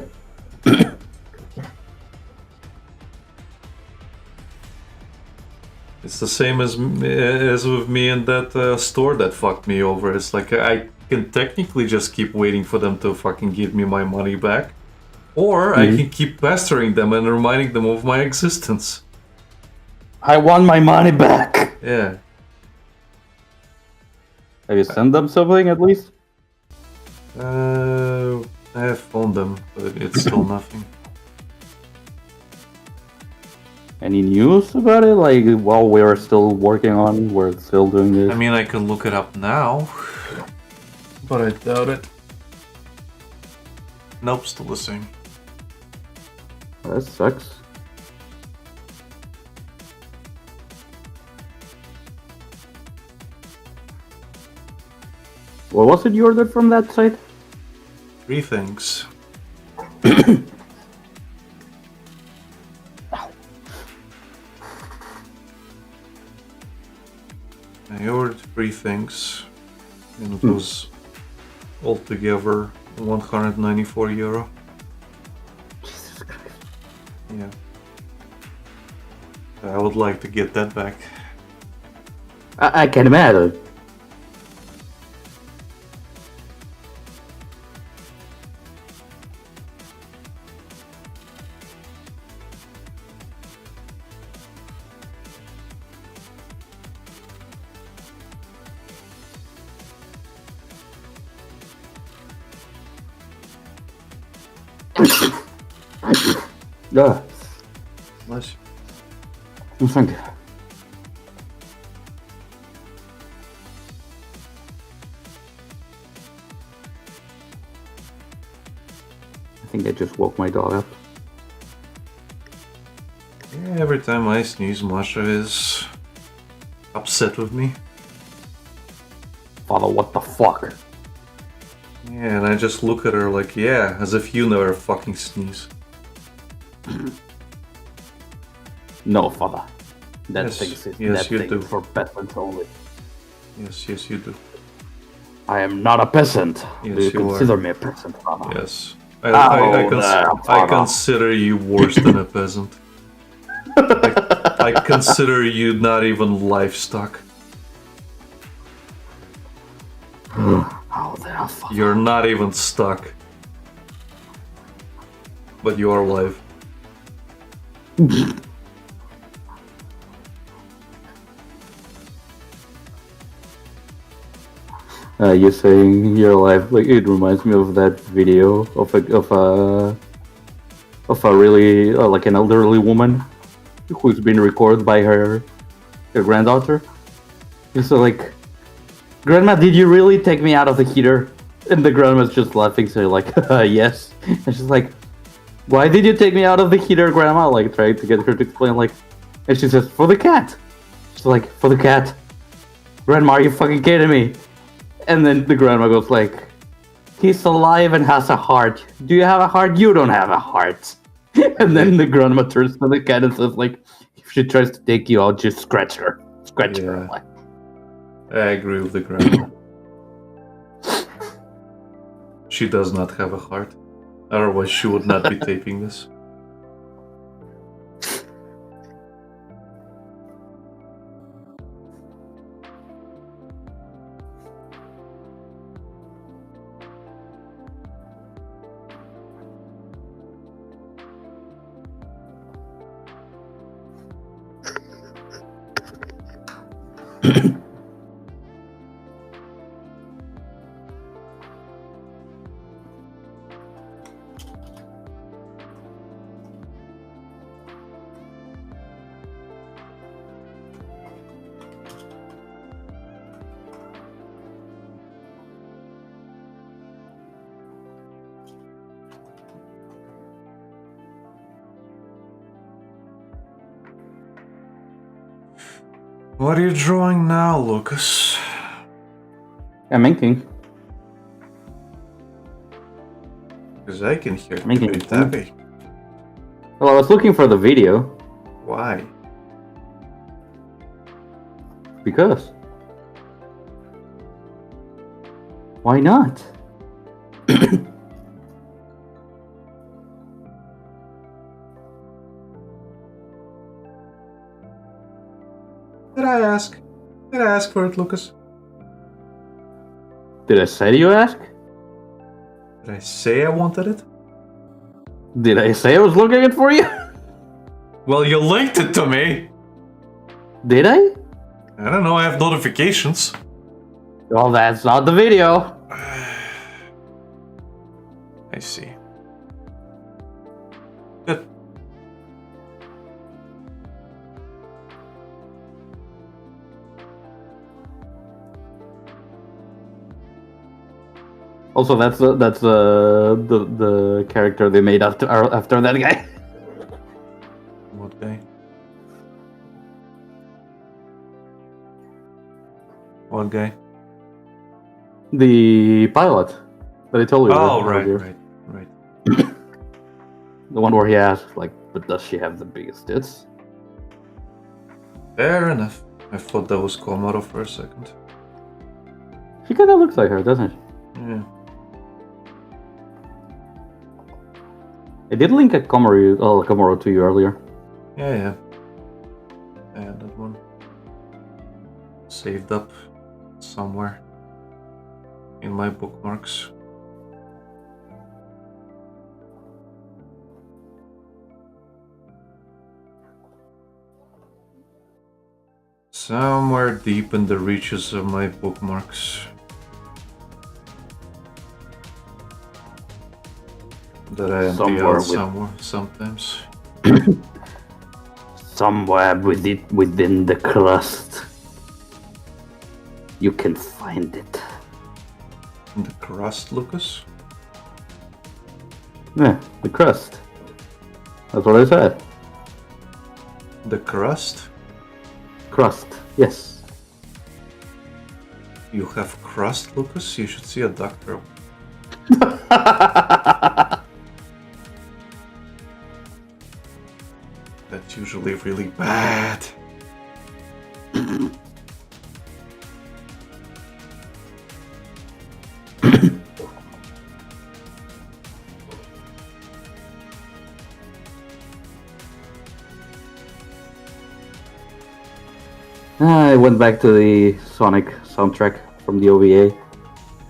It's the same as with me and that store that fucked me over. It's like I can technically just keep waiting for them to fucking give me my money back, or I can keep pestering them and reminding them of my existence. I want my money back. Yeah. Have you sent them something at least? I have phoned them, but it's still nothing. Any news about it? While we're still working on, we're still doing this. I mean, I can look it up now, but I doubt it. Nope, still the same. That sucks. What was it you ordered from that site? 3 things. I ordered 3 things, and it was altogether €194. Jesus Christ. Yeah. I would like to get that back. I can imagine. Yeah, Bless thank you. I think I just woke my dog up. Yeah, every time I sneeze, Masha is upset with me. Father, what the fuck? Yeah, and I just look at her like, yeah, as if you never fucking sneeze. No, father. That Yes, thing is yes, that you thing do. is for peasants only. Yes, yes, you do. I am not a peasant. Yes, Do you you are. consider me a peasant, father? Yes. Oh, there, I father. consider you worse than a peasant. I consider you not even livestock. Oh, there, father. You're not even stuck. But you are alive. You saying you're alive? Like it reminds me of that video of a really like an elderly woman who's been recorded by her granddaughter. It's like, Grandma, did you really take me out of the heater? And the grandma's just laughing, so like, yes. And she's like, why did you take me out of the heater, Grandma? Like trying to get her to explain, like, and she says, for the cat. She's like, for the cat. Grandma, are you fucking kidding me? And then the grandma goes like, he's alive and has a heart. Do you have a heart? You don't have a heart. And then the grandma turns to the cat and says like, if she tries to take you out, just scratch her. Scratch her. Yeah. Like, I agree with the grandma. She does not have a heart. Otherwise, she would not be taping this. What are you drawing now, Lucas? I'm making. Because I can hear Making tippity it. tappy. Well, I was looking for the video Why? because. Why not? Did I ask? Did I ask for it, Lucas? Did I say you ask? Did I say I wanted it? Did I say I was looking it for you? Well, you linked it to me. Did I? I don't know, I have notifications. Well, that's not the video. I see. Good. Also, that's the character they made after that guy. What guy? What guy? The pilot that I told you. Oh, about right, earlier. right. The one where he asked, like, but does she have the biggest tits? Fair enough. I thought that was Komaru for a second. She kind of looks like her, doesn't she? Yeah. I did link a Komaru to you earlier. Yeah. Yeah, that one. saved up somewhere in my bookmarks. Somewhere deep in the reaches of my bookmarks. That I empty out somewhere sometimes. Somewhere within the crust. You can find it. In the crust, Lucas? Yeah, the crust. That's what I said. The crust? Crust, yes. You have crust, Lucas? You should see a doctor. That's usually really bad. I went back to the Sonic soundtrack from the OVA.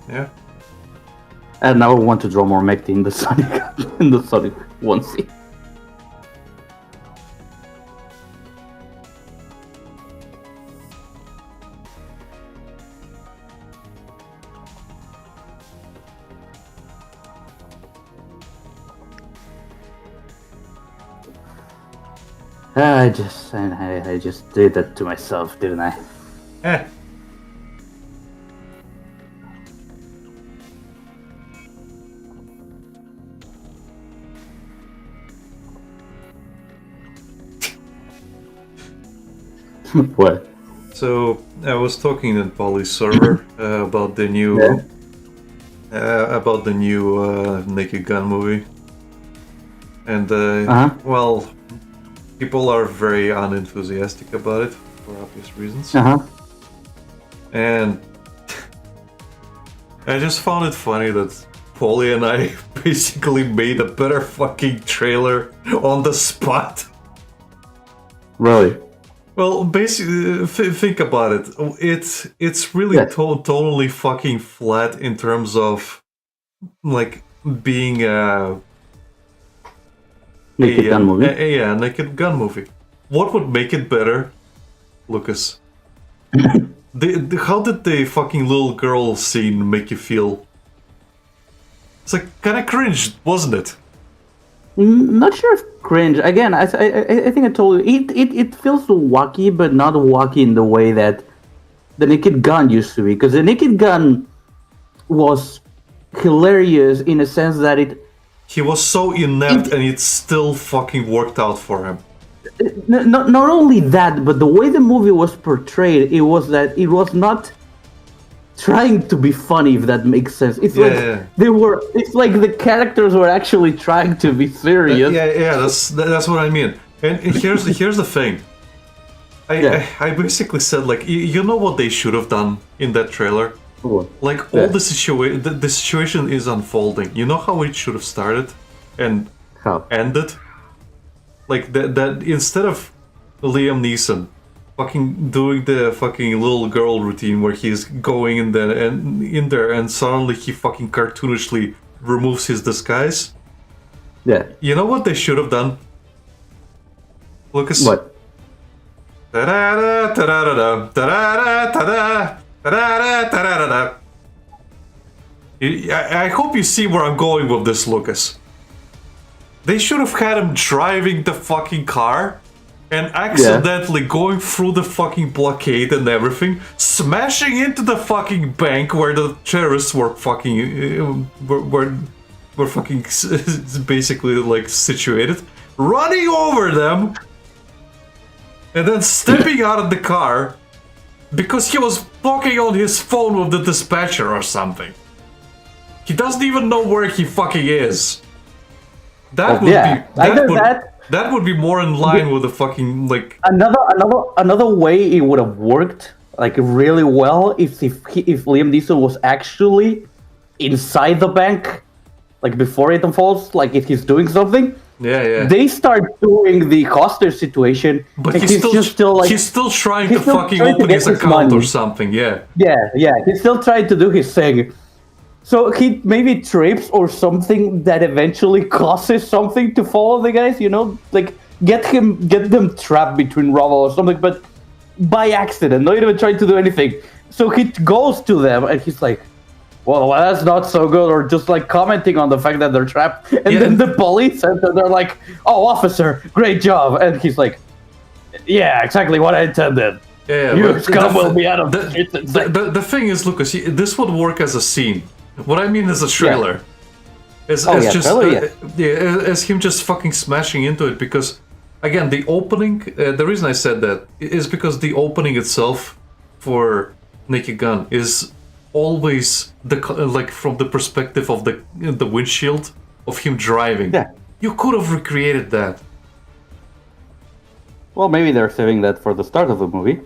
Yeah. And now I want to draw more Mechty in the Sonic 1C. I just did that to myself, didn't I? Eh. What? So I was talking in Polly's server about the new Naked Gun movie, and well, people are very unenthusiastic about it for obvious reasons. And I just found it funny that Polly and I basically made a better fucking trailer on the spot. Really? Well, basically, think about it. It's really totally fucking flat in terms of like being a Naked Gun movie. Naked Gun movie. What would make it better, Lucas? How did the fucking little girl scene make you feel? It's like kind of cringe, wasn't it? Not sure if cringe. Again, I think I told you it feels wacky, but not wacky in the way that the Naked Gun used to be. Because the Naked Gun was hilarious in a sense that he was so inept and it still fucking worked out for him. Not only that, but the way the movie was portrayed, it was that it was not trying to be funny, if that makes sense. It's it's like the characters were actually trying to be serious. That's what I mean. And here's the thing. I basically said, like, you know what they should have done in that trailer? Like all the situation is unfolding. You know how it should have started and ended? Like that instead of Liam Neeson fucking doing the fucking little girl routine where he's going in there and suddenly he fucking cartoonishly removes his disguise. Yeah. You know what they should have done? Lucas? What? Ta-da-da, ta-da-da-da, ta-da-da, ta-da, ta-da-da, ta-da-da-da. I hope you see where I'm going with this, Lucas. They should have had him driving the fucking car and accidentally going through the fucking blockade and everything, smashing into the fucking bank where the terrorists were fucking were fucking basically like situated, running over them, and then stepping out of the car because he was talking on his phone with the dispatcher or something. He doesn't even know where he fucking is. That would be more in line with the fucking like another way it would have worked like really well if Liam Neeson was actually inside the bank, like before it unfolds, like if he's doing something, Yeah. They start doing the hostage situation, But and he's still trying to fucking trying to open get his his account or money. something. Yeah. Yeah, he's still trying to do his thing. So he maybe trips or something that eventually causes something to follow the guys, like get them trapped between rubble or something, but by accident, not even trying to do anything. So he goes to them and he's like, well, that's not so good, or just like commenting on the fact that they're trapped. And Yeah, then and- the police, and they're like, oh, officer, great job. And he's like, yeah, exactly what I intended. Yeah, You but scum will be out of the, shit. It's like, the thing is, Lucas, this would work as a scene. What I mean is a trailer. As trailer, as him just fucking smashing into it, because again, the opening. The reason I said that is because the opening itself for Naked Gun is always like from the perspective of the windshield of him driving. Yeah. You could have recreated that. well, maybe they're saving that for the start of the movie.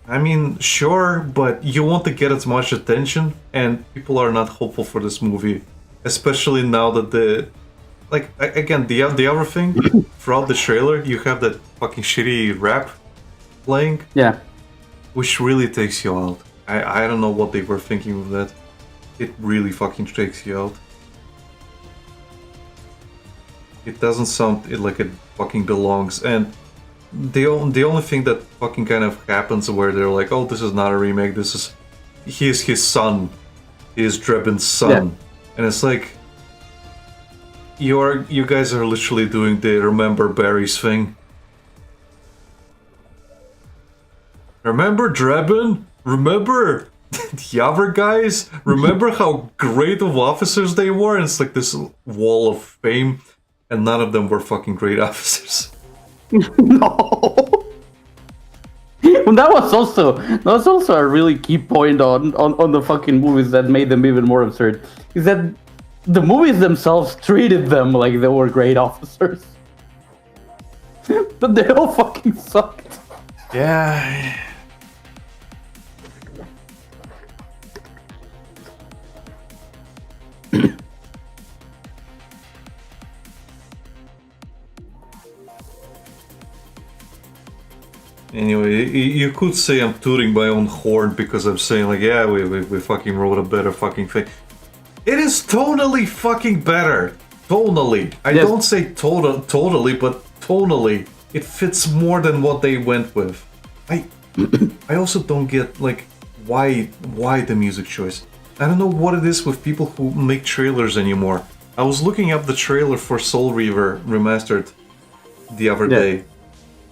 I mean, sure, but you want to get as much attention, and people are not hopeful for this movie, especially now that the other thing throughout the trailer, you have that fucking shitty rap playing, Yeah. which really takes you out. I don't know what they were thinking with that. It really fucking takes you out. It doesn't sound like it fucking belongs, and the only thing that fucking kind of happens where they're like, oh, this is not a remake, he is his son, he is Drebin's son. Yeah. And it's like, you guys are literally doing the remember Barry's thing. Remember Drebin? Remember the other guys? Remember how great of officers they were? And it's like this wall of fame, and none of them were fucking great officers. No. Well, that was also a really key point on the fucking movies that made them even more absurd. Is that the movies themselves treated them like they were great officers, but they all fucking sucked. Yeah. Anyway, you could say I'm tooting my own horn because I'm saying like, yeah, we fucking wrote a better fucking thing. It is tonally fucking better. Tonally. I Yes. don't say totally, but tonally. It fits more than what they went with. I also don't get like why the music choice. I don't know what it is with people who make trailers anymore. I was looking up the trailer for Soul Reaver Remastered the other day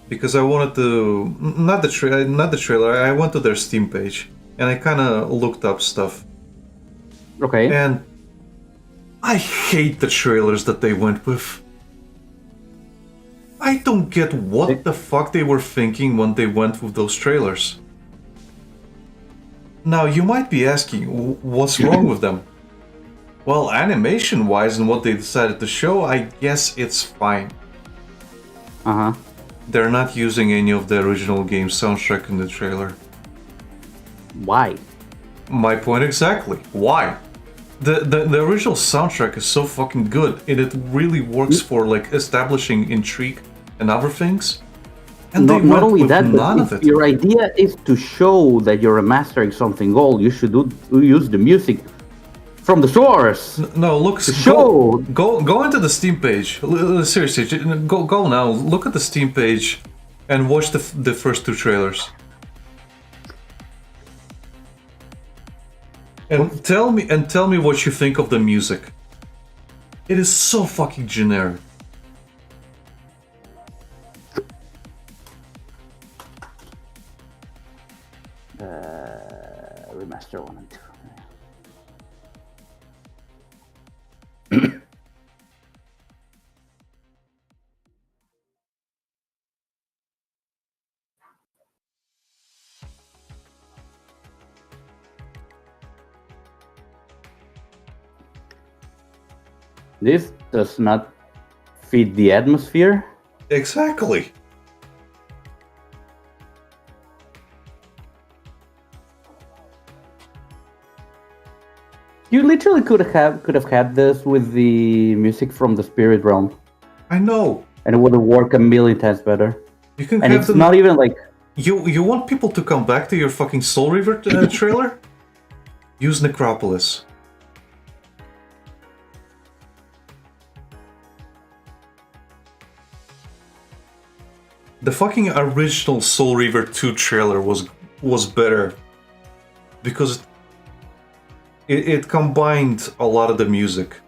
because I wanted to not the trailer. I went to their Steam page and I kind of looked up stuff. Okay. And I hate the trailers that they went with. I don't get what the fuck they were thinking when they went with those trailers. Now, you might be asking, what's wrong with them? Well, animation-wise and what they decided to show, I guess it's fine. Uh-huh. They're not using any of the original game soundtrack in the trailer. Why? My point exactly. Why? The original soundtrack is so fucking good, and it really works for like establishing intrigue and other things. And they Not went only with that, none but of if it. your idea is to show that you're mastering something old, you should use the music from the source. No, look, show. go into the Steam page. Seriously, go now. Look at the Steam page and watch the first two trailers. And tell me what you think of the music. It is so fucking generic. Remaster 1 and 2. This does not fit the atmosphere. Exactly. You literally could have had this with the music from the Spirit Realm. I know. and it would have worked a million times better. You can And have it's them. not even like You want people to come back to your fucking Soul Reaver trailer? Use Necropolis. The fucking original Soul Reaver 2 trailer was better because it combined a lot of the music.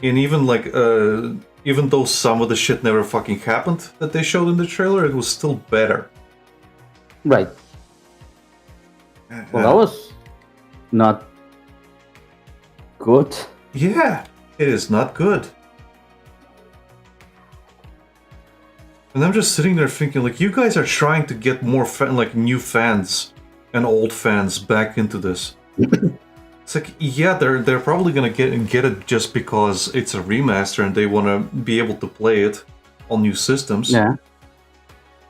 And even like even though some of the shit never fucking happened that they showed in the trailer, it was still better. right. Well, that was not good. Yeah, it is not good. And I'm just sitting there thinking, like, you guys are trying to get more new fans and old fans back into this. It's like, yeah, they're probably gonna get it just because it's a remaster and they want to be able to play it on new systems. Yeah.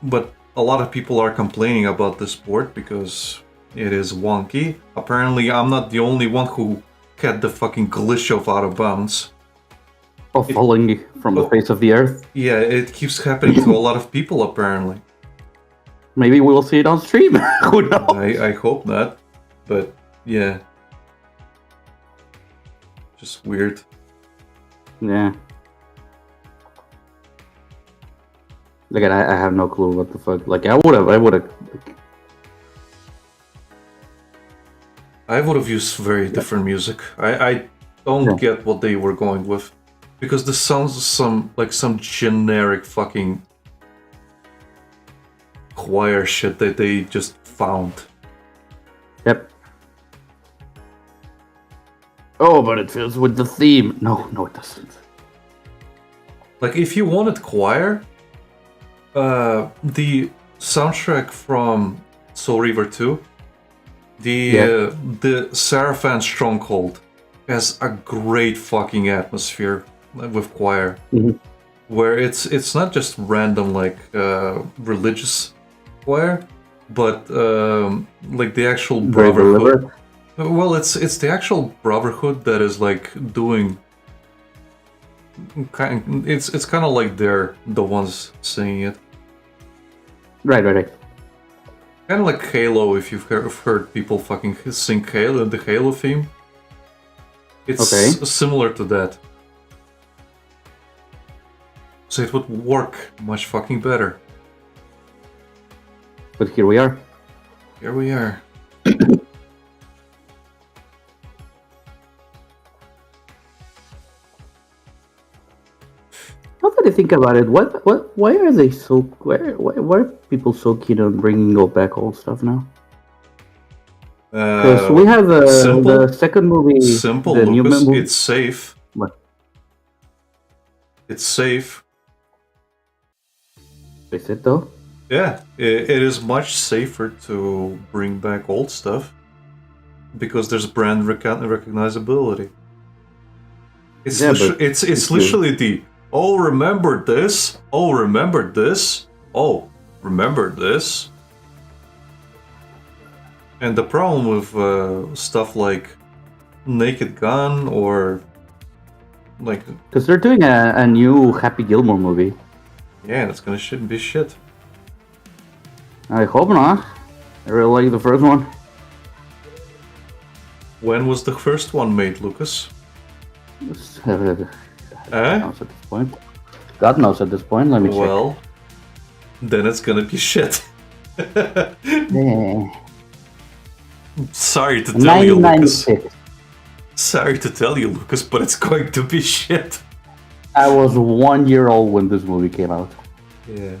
But a lot of people are complaining about this port because it is wonky. Apparently, I'm not the only one who had the fucking glitch of out of bounds. Or falling from the face of the earth. Yeah, it keeps happening to a lot of people apparently. Maybe we'll see it on stream. Who knows? I hope not, but yeah. Just weird. Yeah. Like I have no clue what the fuck. Like I would have used very different music. I don't get what they were going with. Because this sounds some generic fucking choir shit that they just found. Yep. Oh, but it fits with the theme. No, it doesn't. Like, if you wanted choir, the soundtrack from Soul Reaver 2, the Seraphon Stronghold, has a great fucking atmosphere with choir, where it's not just random like religious choir, but like the actual brotherhood. Well, it's the actual brotherhood that is like doing. It's kind of like they're the ones singing it. Right. Kind of like Halo, if you've heard people fucking sing Halo, the Halo theme. It's similar to that. So it would work much fucking better. But here we are. Here we are. Now that I think about it, why are they so? Why are people so keen on bringing back old stuff now? Because we have the second movie. Simple, the Lucas. New movie. It's safe. What? It's safe. Is it though? Yeah, it is much safer to bring back old stuff because there's brand recognizability. It's it's literally the remember this. Oh, remember this. Oh, remember this. And the problem with stuff like Naked Gun or like, because they're doing a new Happy Gilmore movie. Yeah, that's gonna be shit. I hope not. I really like the first one. When was the first one made, Lucas? God knows at this point. God knows at this point. Let me check. Well, then it's gonna be shit. Sorry to tell you, Lucas. Sorry to tell you, Lucas, but it's going to be shit. I was 1 year old when this movie came out. Yeah.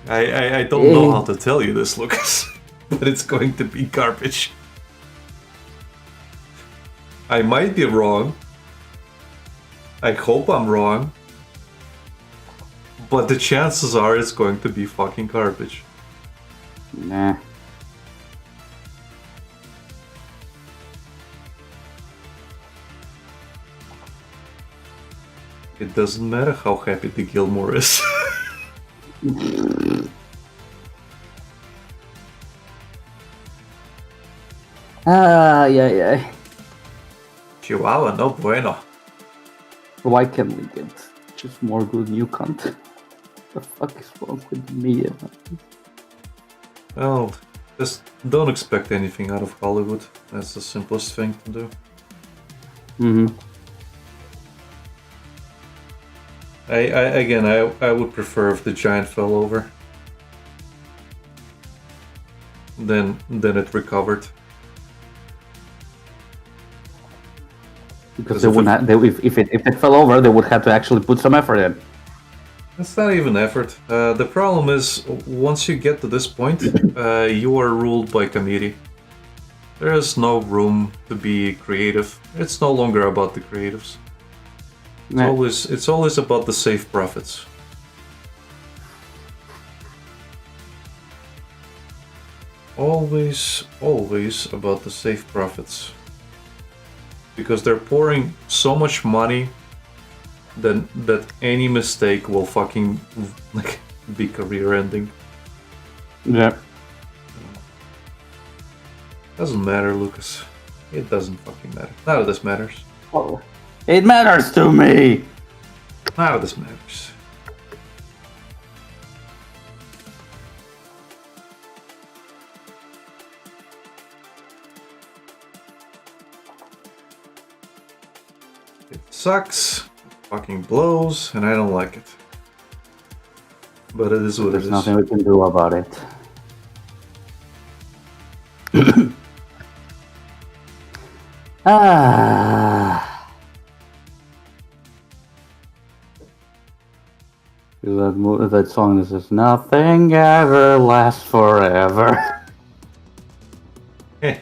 I don't know how to tell you this, Lucas, but it's going to be garbage. I might be wrong. I hope I'm wrong. But the chances are it's going to be fucking garbage. Nah. It doesn't matter how happy the Gilmore is. Yeah. Chihuahua, no bueno. Why can't we get just more good new content? The fuck is wrong with the media? Well, just don't expect anything out of Hollywood. That's the simplest thing to do. Mm-hmm. I would prefer if the giant fell over. Then it recovered. Because they wouldn't have, if it fell over, they would have to actually put some effort in. It's not even effort. The problem is, once you get to this point, you are ruled by committee. There is no room to be creative. It's no longer about the creatives. It's always about the safe profits. Always about the safe profits. Because they're pouring so much money that any mistake will fucking like be career ending. Yeah. Doesn't matter, Lucas. It doesn't fucking matter. None of this matters. Oh, it matters to me. None of this matters. It sucks. Fucking blows, and I don't like it. But it is what it is. There's nothing we can do about it. That song that says nothing ever lasts forever. Eh.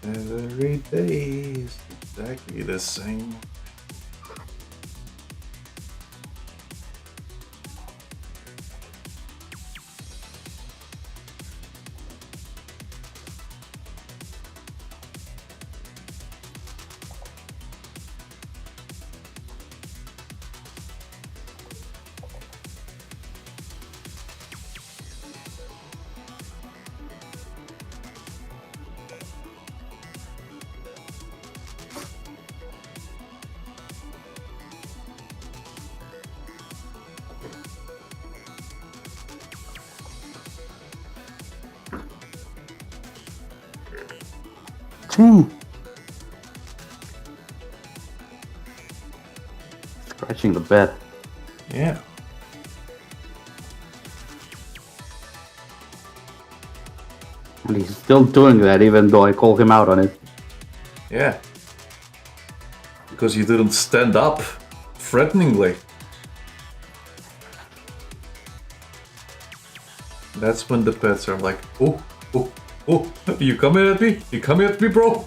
Every day is exactly the same. Scratching the bed. Yeah. And he's still doing that even though I called him out on it. Yeah. Because you didn't stand up threateningly. That's when the pets are like, oh, you coming at me? You coming at me, bro?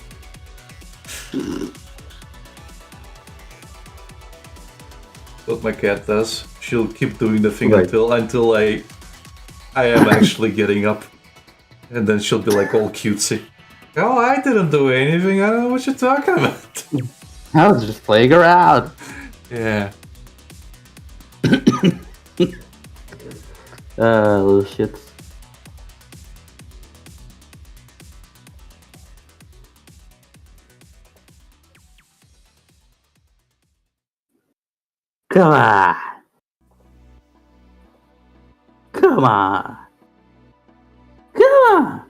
What my cat does. She'll keep doing the thing Right. until I am actually getting up. And then she'll be like all cutesy. Oh, I didn't do anything. I don't know what you're talking about. I was just playing around. Yeah. Little shit. Come on. Come on. Come on.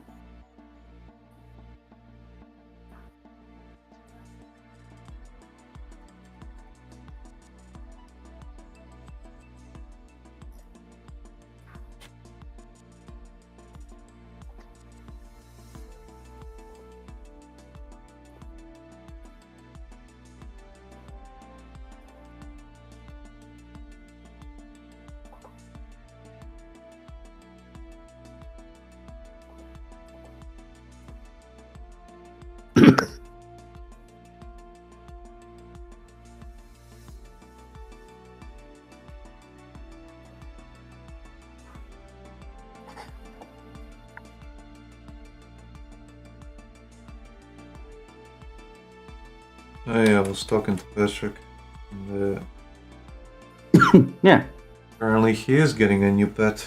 I was talking to Patrick, and Yeah. Apparently he is getting a new pet.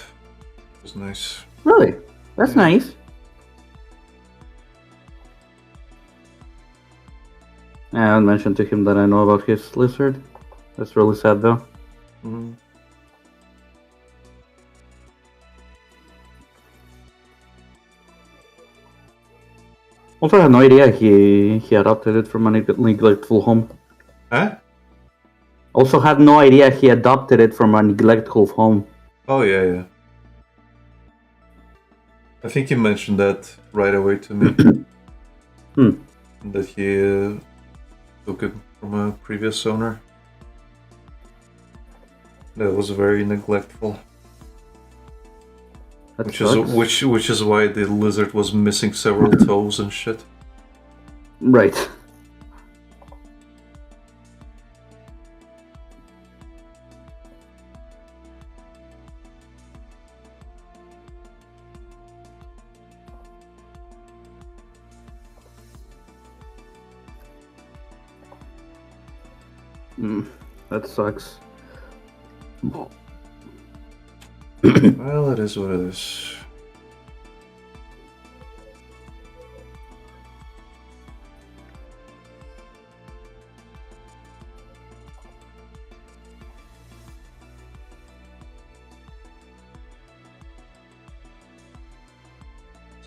Which is nice. Really? That's Yeah. nice. Yeah, I mentioned to him that I know about his lizard. That's really sad, though. Mm. Also, I had no idea he adopted it from a neglectful home. Huh? Also, had no idea he adopted it from a neglectful home. Oh yeah, yeah. I think he mentioned that right away to me. That he took it from a previous owner. That was very neglectful. That Which sucks. is why the lizard was missing several toes and shit. Right. That sucks. Well, it is what it is.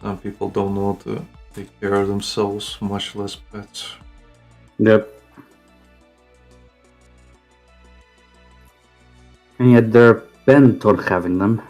Some people don't know how to take care of themselves, much less pets. Yep. And yet they're bent on having them.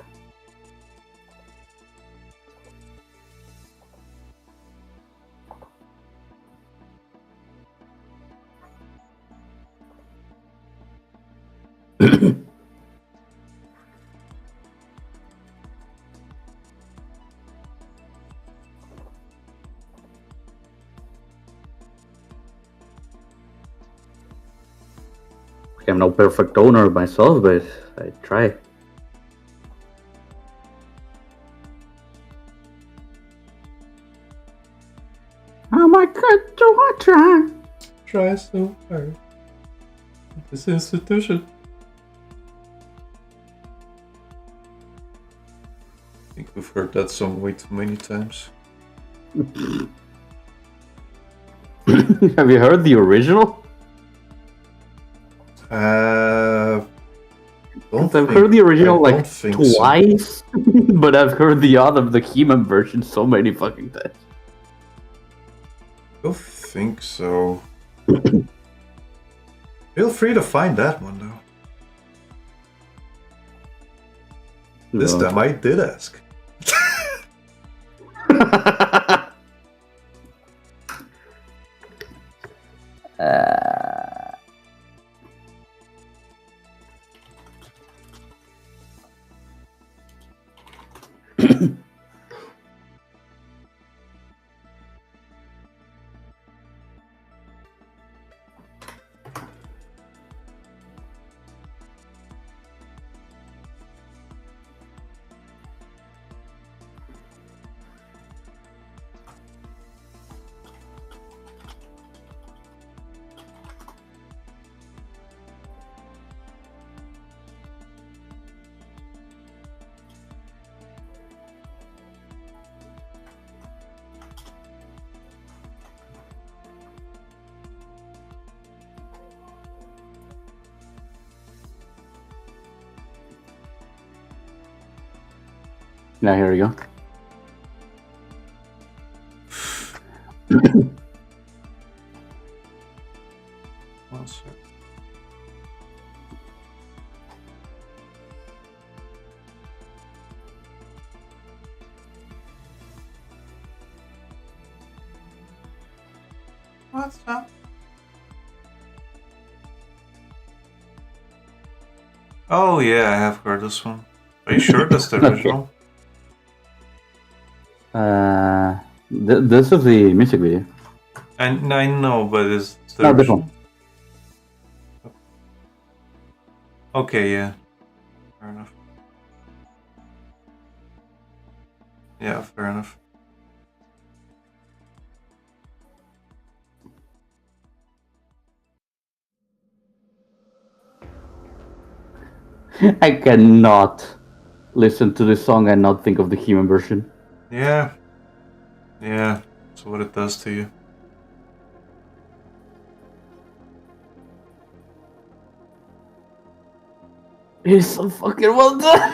I'm no perfect owner myself, but I try. Oh my god, do I try? Try so hard. This institution. I think we've heard that song way too many times. Have you heard the original? I've heard the original like twice, but I've heard the human version so many fucking times. I don't think so. Feel free to find that one though. This time I did ask. Now here we go. One sec. What's up? Oh yeah, I have heard this one. Are you sure that's the original? This is the music video. I know, but is the No, this original? one. Okay, yeah. Fair enough. Yeah, fair enough. I cannot listen to this song and not think of the human version. Yeah. Yeah. That's what it does to you. It is so fucking well done.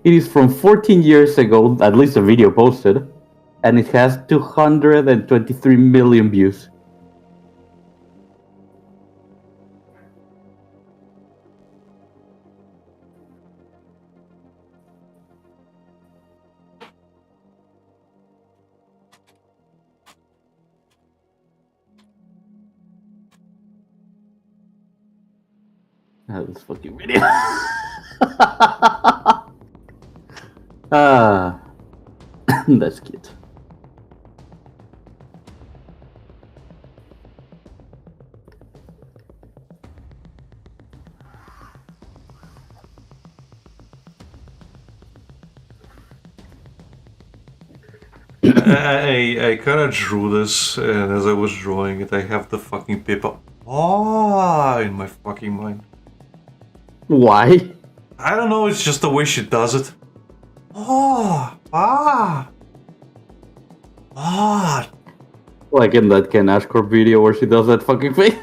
It is from 14 years ago, at least the video posted, and it has 223 million views. This fucking video. Ah, that's cute. I kind of drew this, and as I was drawing it, I have the fucking paper in my fucking mind. Why? I don't know, it's just the way she does it. Ah. Like in that Ken Ashcorp video where she does that fucking thing?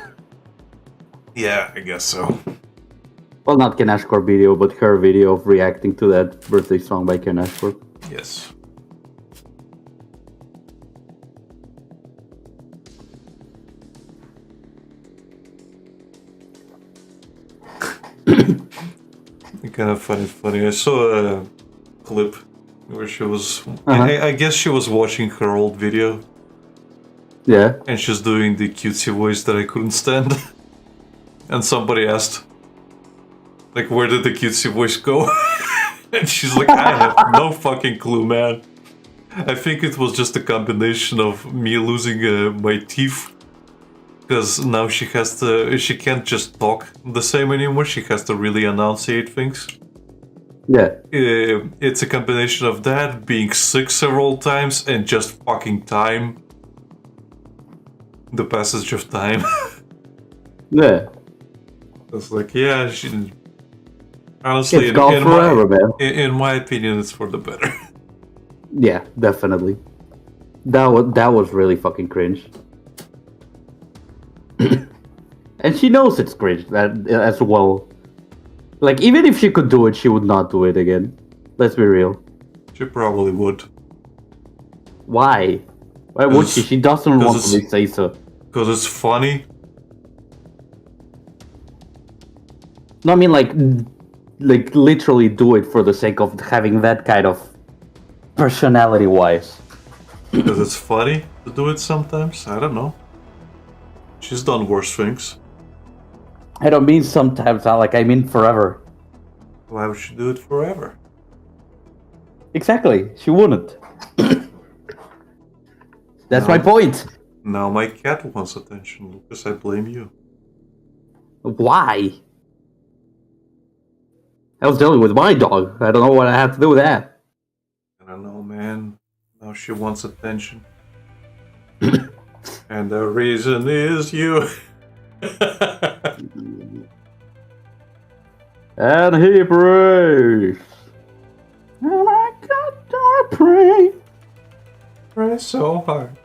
Yeah, I guess so. Well, not Ken Ashcorp video, but her video of reacting to that birthday song by Ken Ashcorp. Yes. Kind of funny. I saw a clip where she was. I guess she was watching her old video. Yeah. And she's doing the cutesy voice that I couldn't stand. And somebody asked, like, where did the cutesy voice go? And she's like, I have no fucking clue, man. I think it was just a combination of me losing my teeth. Because now she can't just talk the same anymore, she has to really enunciate things. Yeah. It's a combination of that, being sick several times, and just fucking time. The passage of time. Yeah. It's like, yeah, honestly, It's gone forever, man. In my opinion, it's for the better. Yeah, definitely. That was really fucking cringe. And she knows it's cringe as well. Like, even if she could do it, she would not do it again. Let's be real. She probably would. Why? Why would she? She doesn't want to say so. Because it's funny. No, I mean like literally do it for the sake of having that kind of personality-wise. Because it's funny to do it sometimes. I don't know. She's done worse things. I don't mean sometimes, I mean forever. Why would she do it forever? Exactly. She wouldn't. That's my point. Now my cat wants attention, Lucas. I blame you. Why? I was dealing with my dog. I don't know what I have to do with that. I don't know, man. Now she wants attention. And the reason is you. And he prays. And I gotta pray. Pray so hard.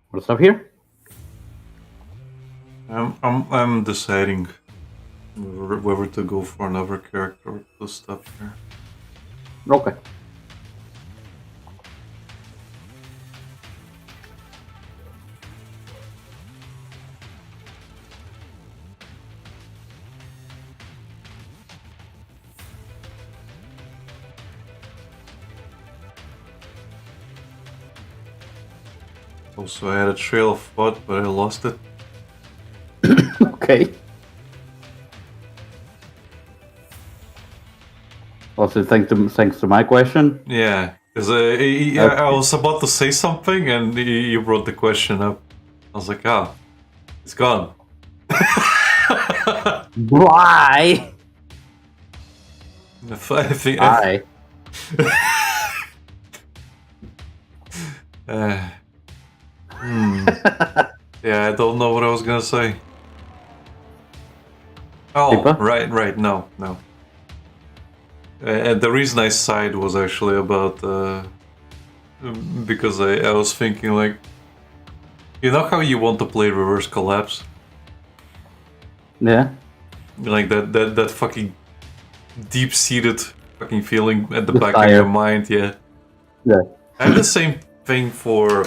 What's up here? I'm deciding whether to go for another character or to stop here. Okay. Also, I had a trail of thought, but I lost it. Okay. Also, thanks to my question. Yeah, because I was about to say something, and you brought the question up. I was like, ah, it's gone. Why? I think. Why? Uh, yeah, I don't know what I was gonna say. Oh, Paper? right, no. And the reason I sighed was actually about because I was thinking like, you know how you want to play Reverse Collapse, Yeah. like that fucking deep-seated fucking feeling at the back of Desire. your mind. Yeah, Yeah. I have the same thing for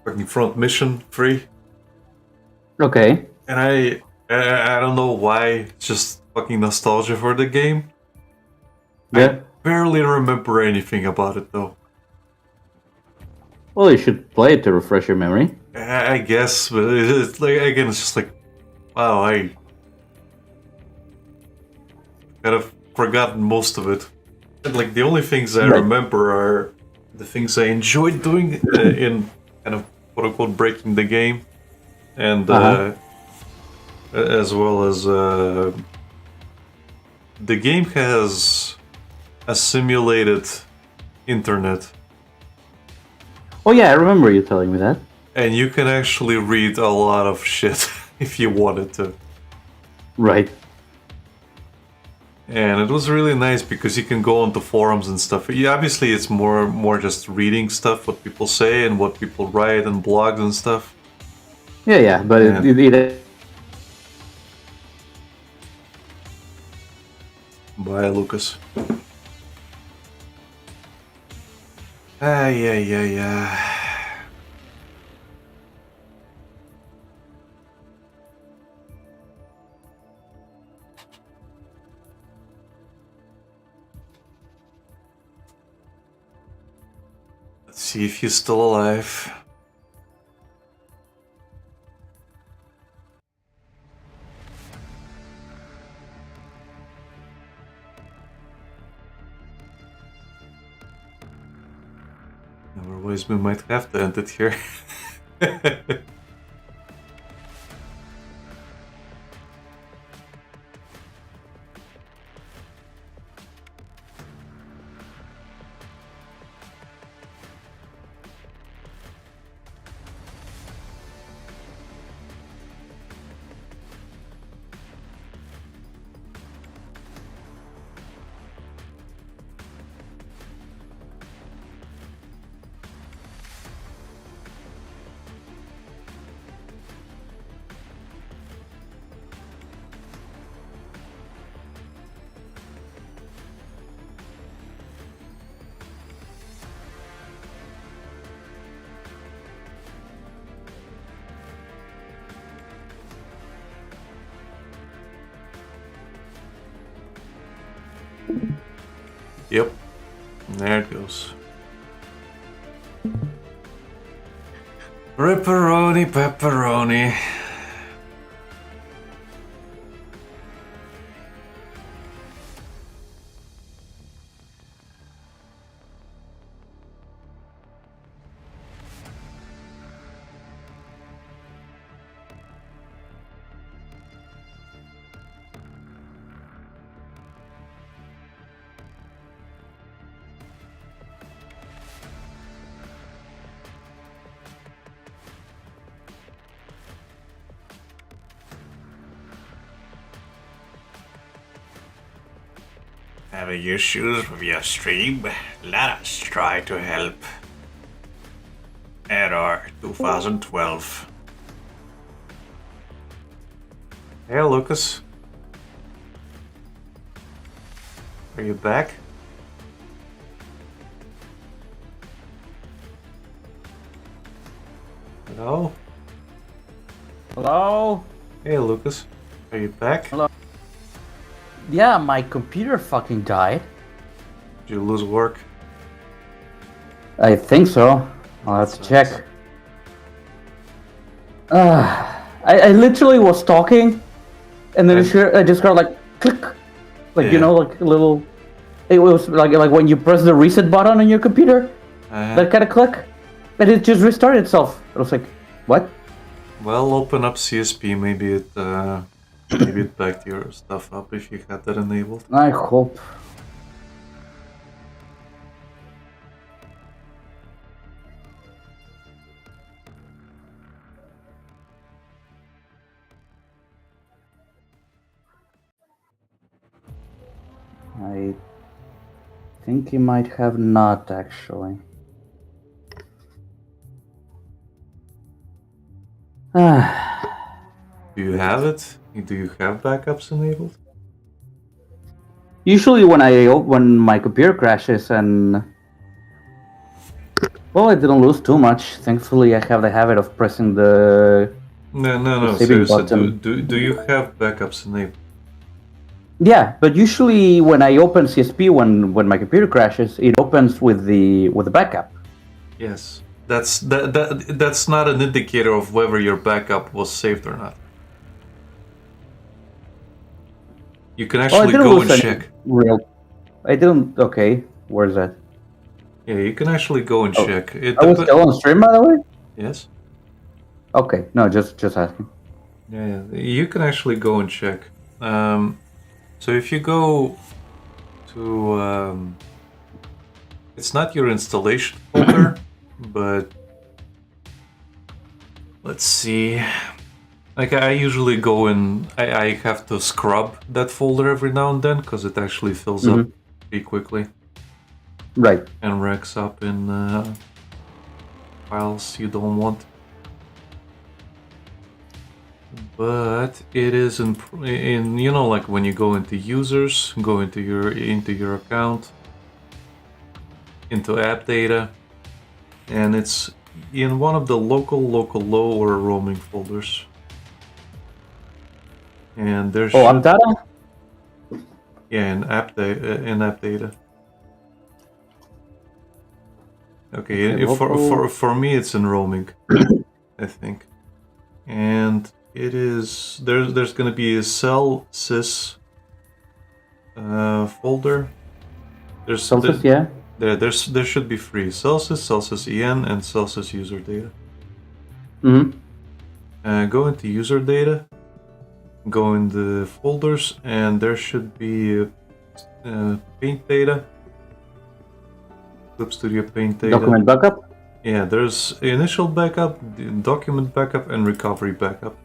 fucking Front Mission 3, Okay. and I don't know why. It's just fucking nostalgia for the game. Yeah. I barely remember anything about it though. Well, you should play it to refresh your memory. I guess, but it's like again, it's just like, wow, I kind of forgotten most of it. And like the only things I Right. remember are the things I enjoyed doing in kind of quote unquote breaking the game, and as well as the game has a simulated internet, Oh yeah, I remember you telling me that. and you can actually read a lot of shit if you wanted to. Right. And it was really nice because you can go onto forums and stuff. Yeah, obviously, it's more just reading stuff, what people say and what people write and blogs and stuff. Yeah, but Yeah. it Bye, Lucas. Yeah. Let's see if he's still alive. Otherwise, we might have to end it here. Yep, there it goes. Pepperoni. Having issues with your stream? Let us try to help. Error 2012. Hey, Lucas. Are you back? Hello? Hello? Hey, Lucas. Are you back? Hello? Yeah, my computer fucking died. Did you lose work? I think so. I'll have to Sucks. check. I literally was talking, and then I just got like click, like Yeah. you know, like a little. It was like when you press the reset button on your computer, that kind of click, and it just restarted itself. I was like, what? Well, open up CSP. Maybe it backed your stuff up if you had that enabled. I hope. I think you might have not actually. Do you have it? Do you have backups enabled? Usually when my computer crashes and well, I didn't lose too much. Thankfully, I have the habit of pressing the No. saving Seriously, button. do you have backups enabled? Yeah, but usually when I open CSP when my computer crashes, it opens with the backup. Yes. That's not an indicator of whether your backup was saved or not. You can actually go and check. I didn't. Okay, where's that? Yeah, you can actually go and check. I was still on stream, by the way. Yes. Okay, no, just asking. Yeah, you can actually go and check. So if you go to, it's not your installation folder, but let's see. Like I usually go in, I have to scrub that folder every now and then because it actually fills up pretty quickly. Right. And racks up in files you don't want. But it is in you know, like when you go into users, go into your account, into app data, and it's in one of the local low or roaming folders. And there's app data. Yeah, in app data. Okay, for me it's in roaming, I think, and it is there's gonna be a cell sys folder. Celsius, yeah. There should be three: Celsius, Celsius EN, and Celsius user data. Go into user data, go in the folders, and there should be paint data. Clip Studio Paint data. Document backup? Yeah, there's initial backup, document backup, and recovery backup.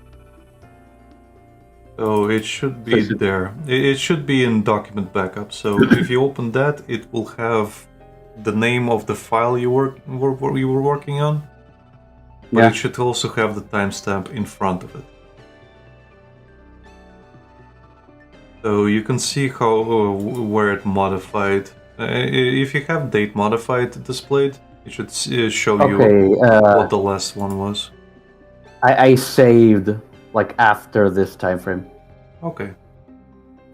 So it should be there. It should be in document backup. So if you open that, it will have the name of the file you were working on. But it should also have the timestamp in front of it. So you can see how where it modified. If you have date modified displayed, it should show you what the last one was. I saved like after this time frame. Okay.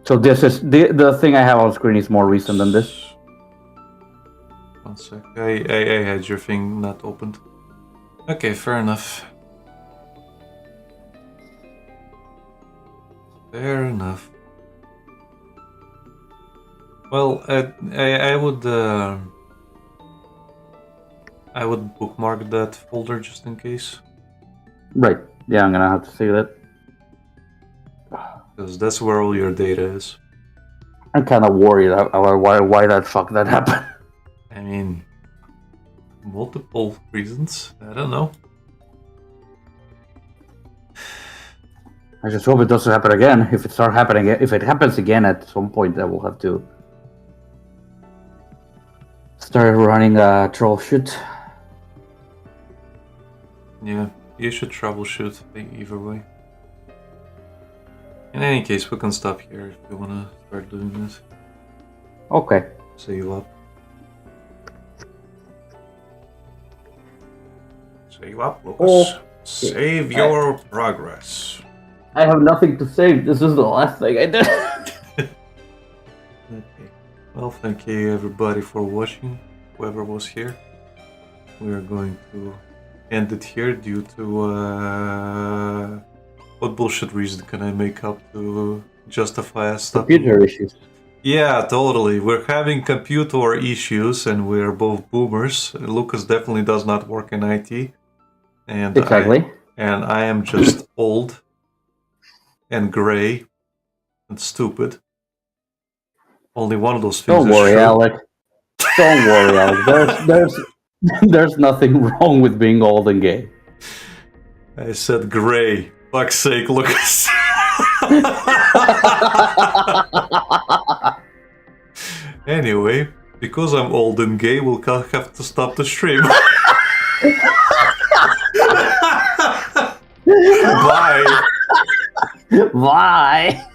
So this is the thing I have on screen is more recent than this. One sec. I had your thing not opened. Okay, fair enough. Fair enough. Well, I would bookmark that folder just in case. Right. Yeah, I'm gonna have to save that. Because that's where all your data is. I'm kind of worried about why that fuck that happened. I mean, multiple reasons. I don't know. I just hope it doesn't happen again. If it happens again at some point, I will have to start running a troubleshoot. Yeah, you should troubleshoot either way. In any case, we can stop here if you wanna start doing this. Okay. Save up. Save up, Lucas. Oh. Save your progress. I have nothing to save. This is the last thing I did. Okay. Well, thank you everybody for watching, whoever was here. We are going to end it here due to what bullshit reason can I make up to justify us stopping? Computer issues. Yeah, totally. We're having computer issues and we're both boomers. Lucas definitely does not work in IT. And Exactly. I am just old and gray and stupid. Only one of those things Don't is worry, true. Alec. Don't worry, Alec. There's nothing wrong with being old and gay. I said gray. Fuck's sake, Lucas. Anyway, because I'm old and gay, we'll have to stop the stream. Bye. Bye.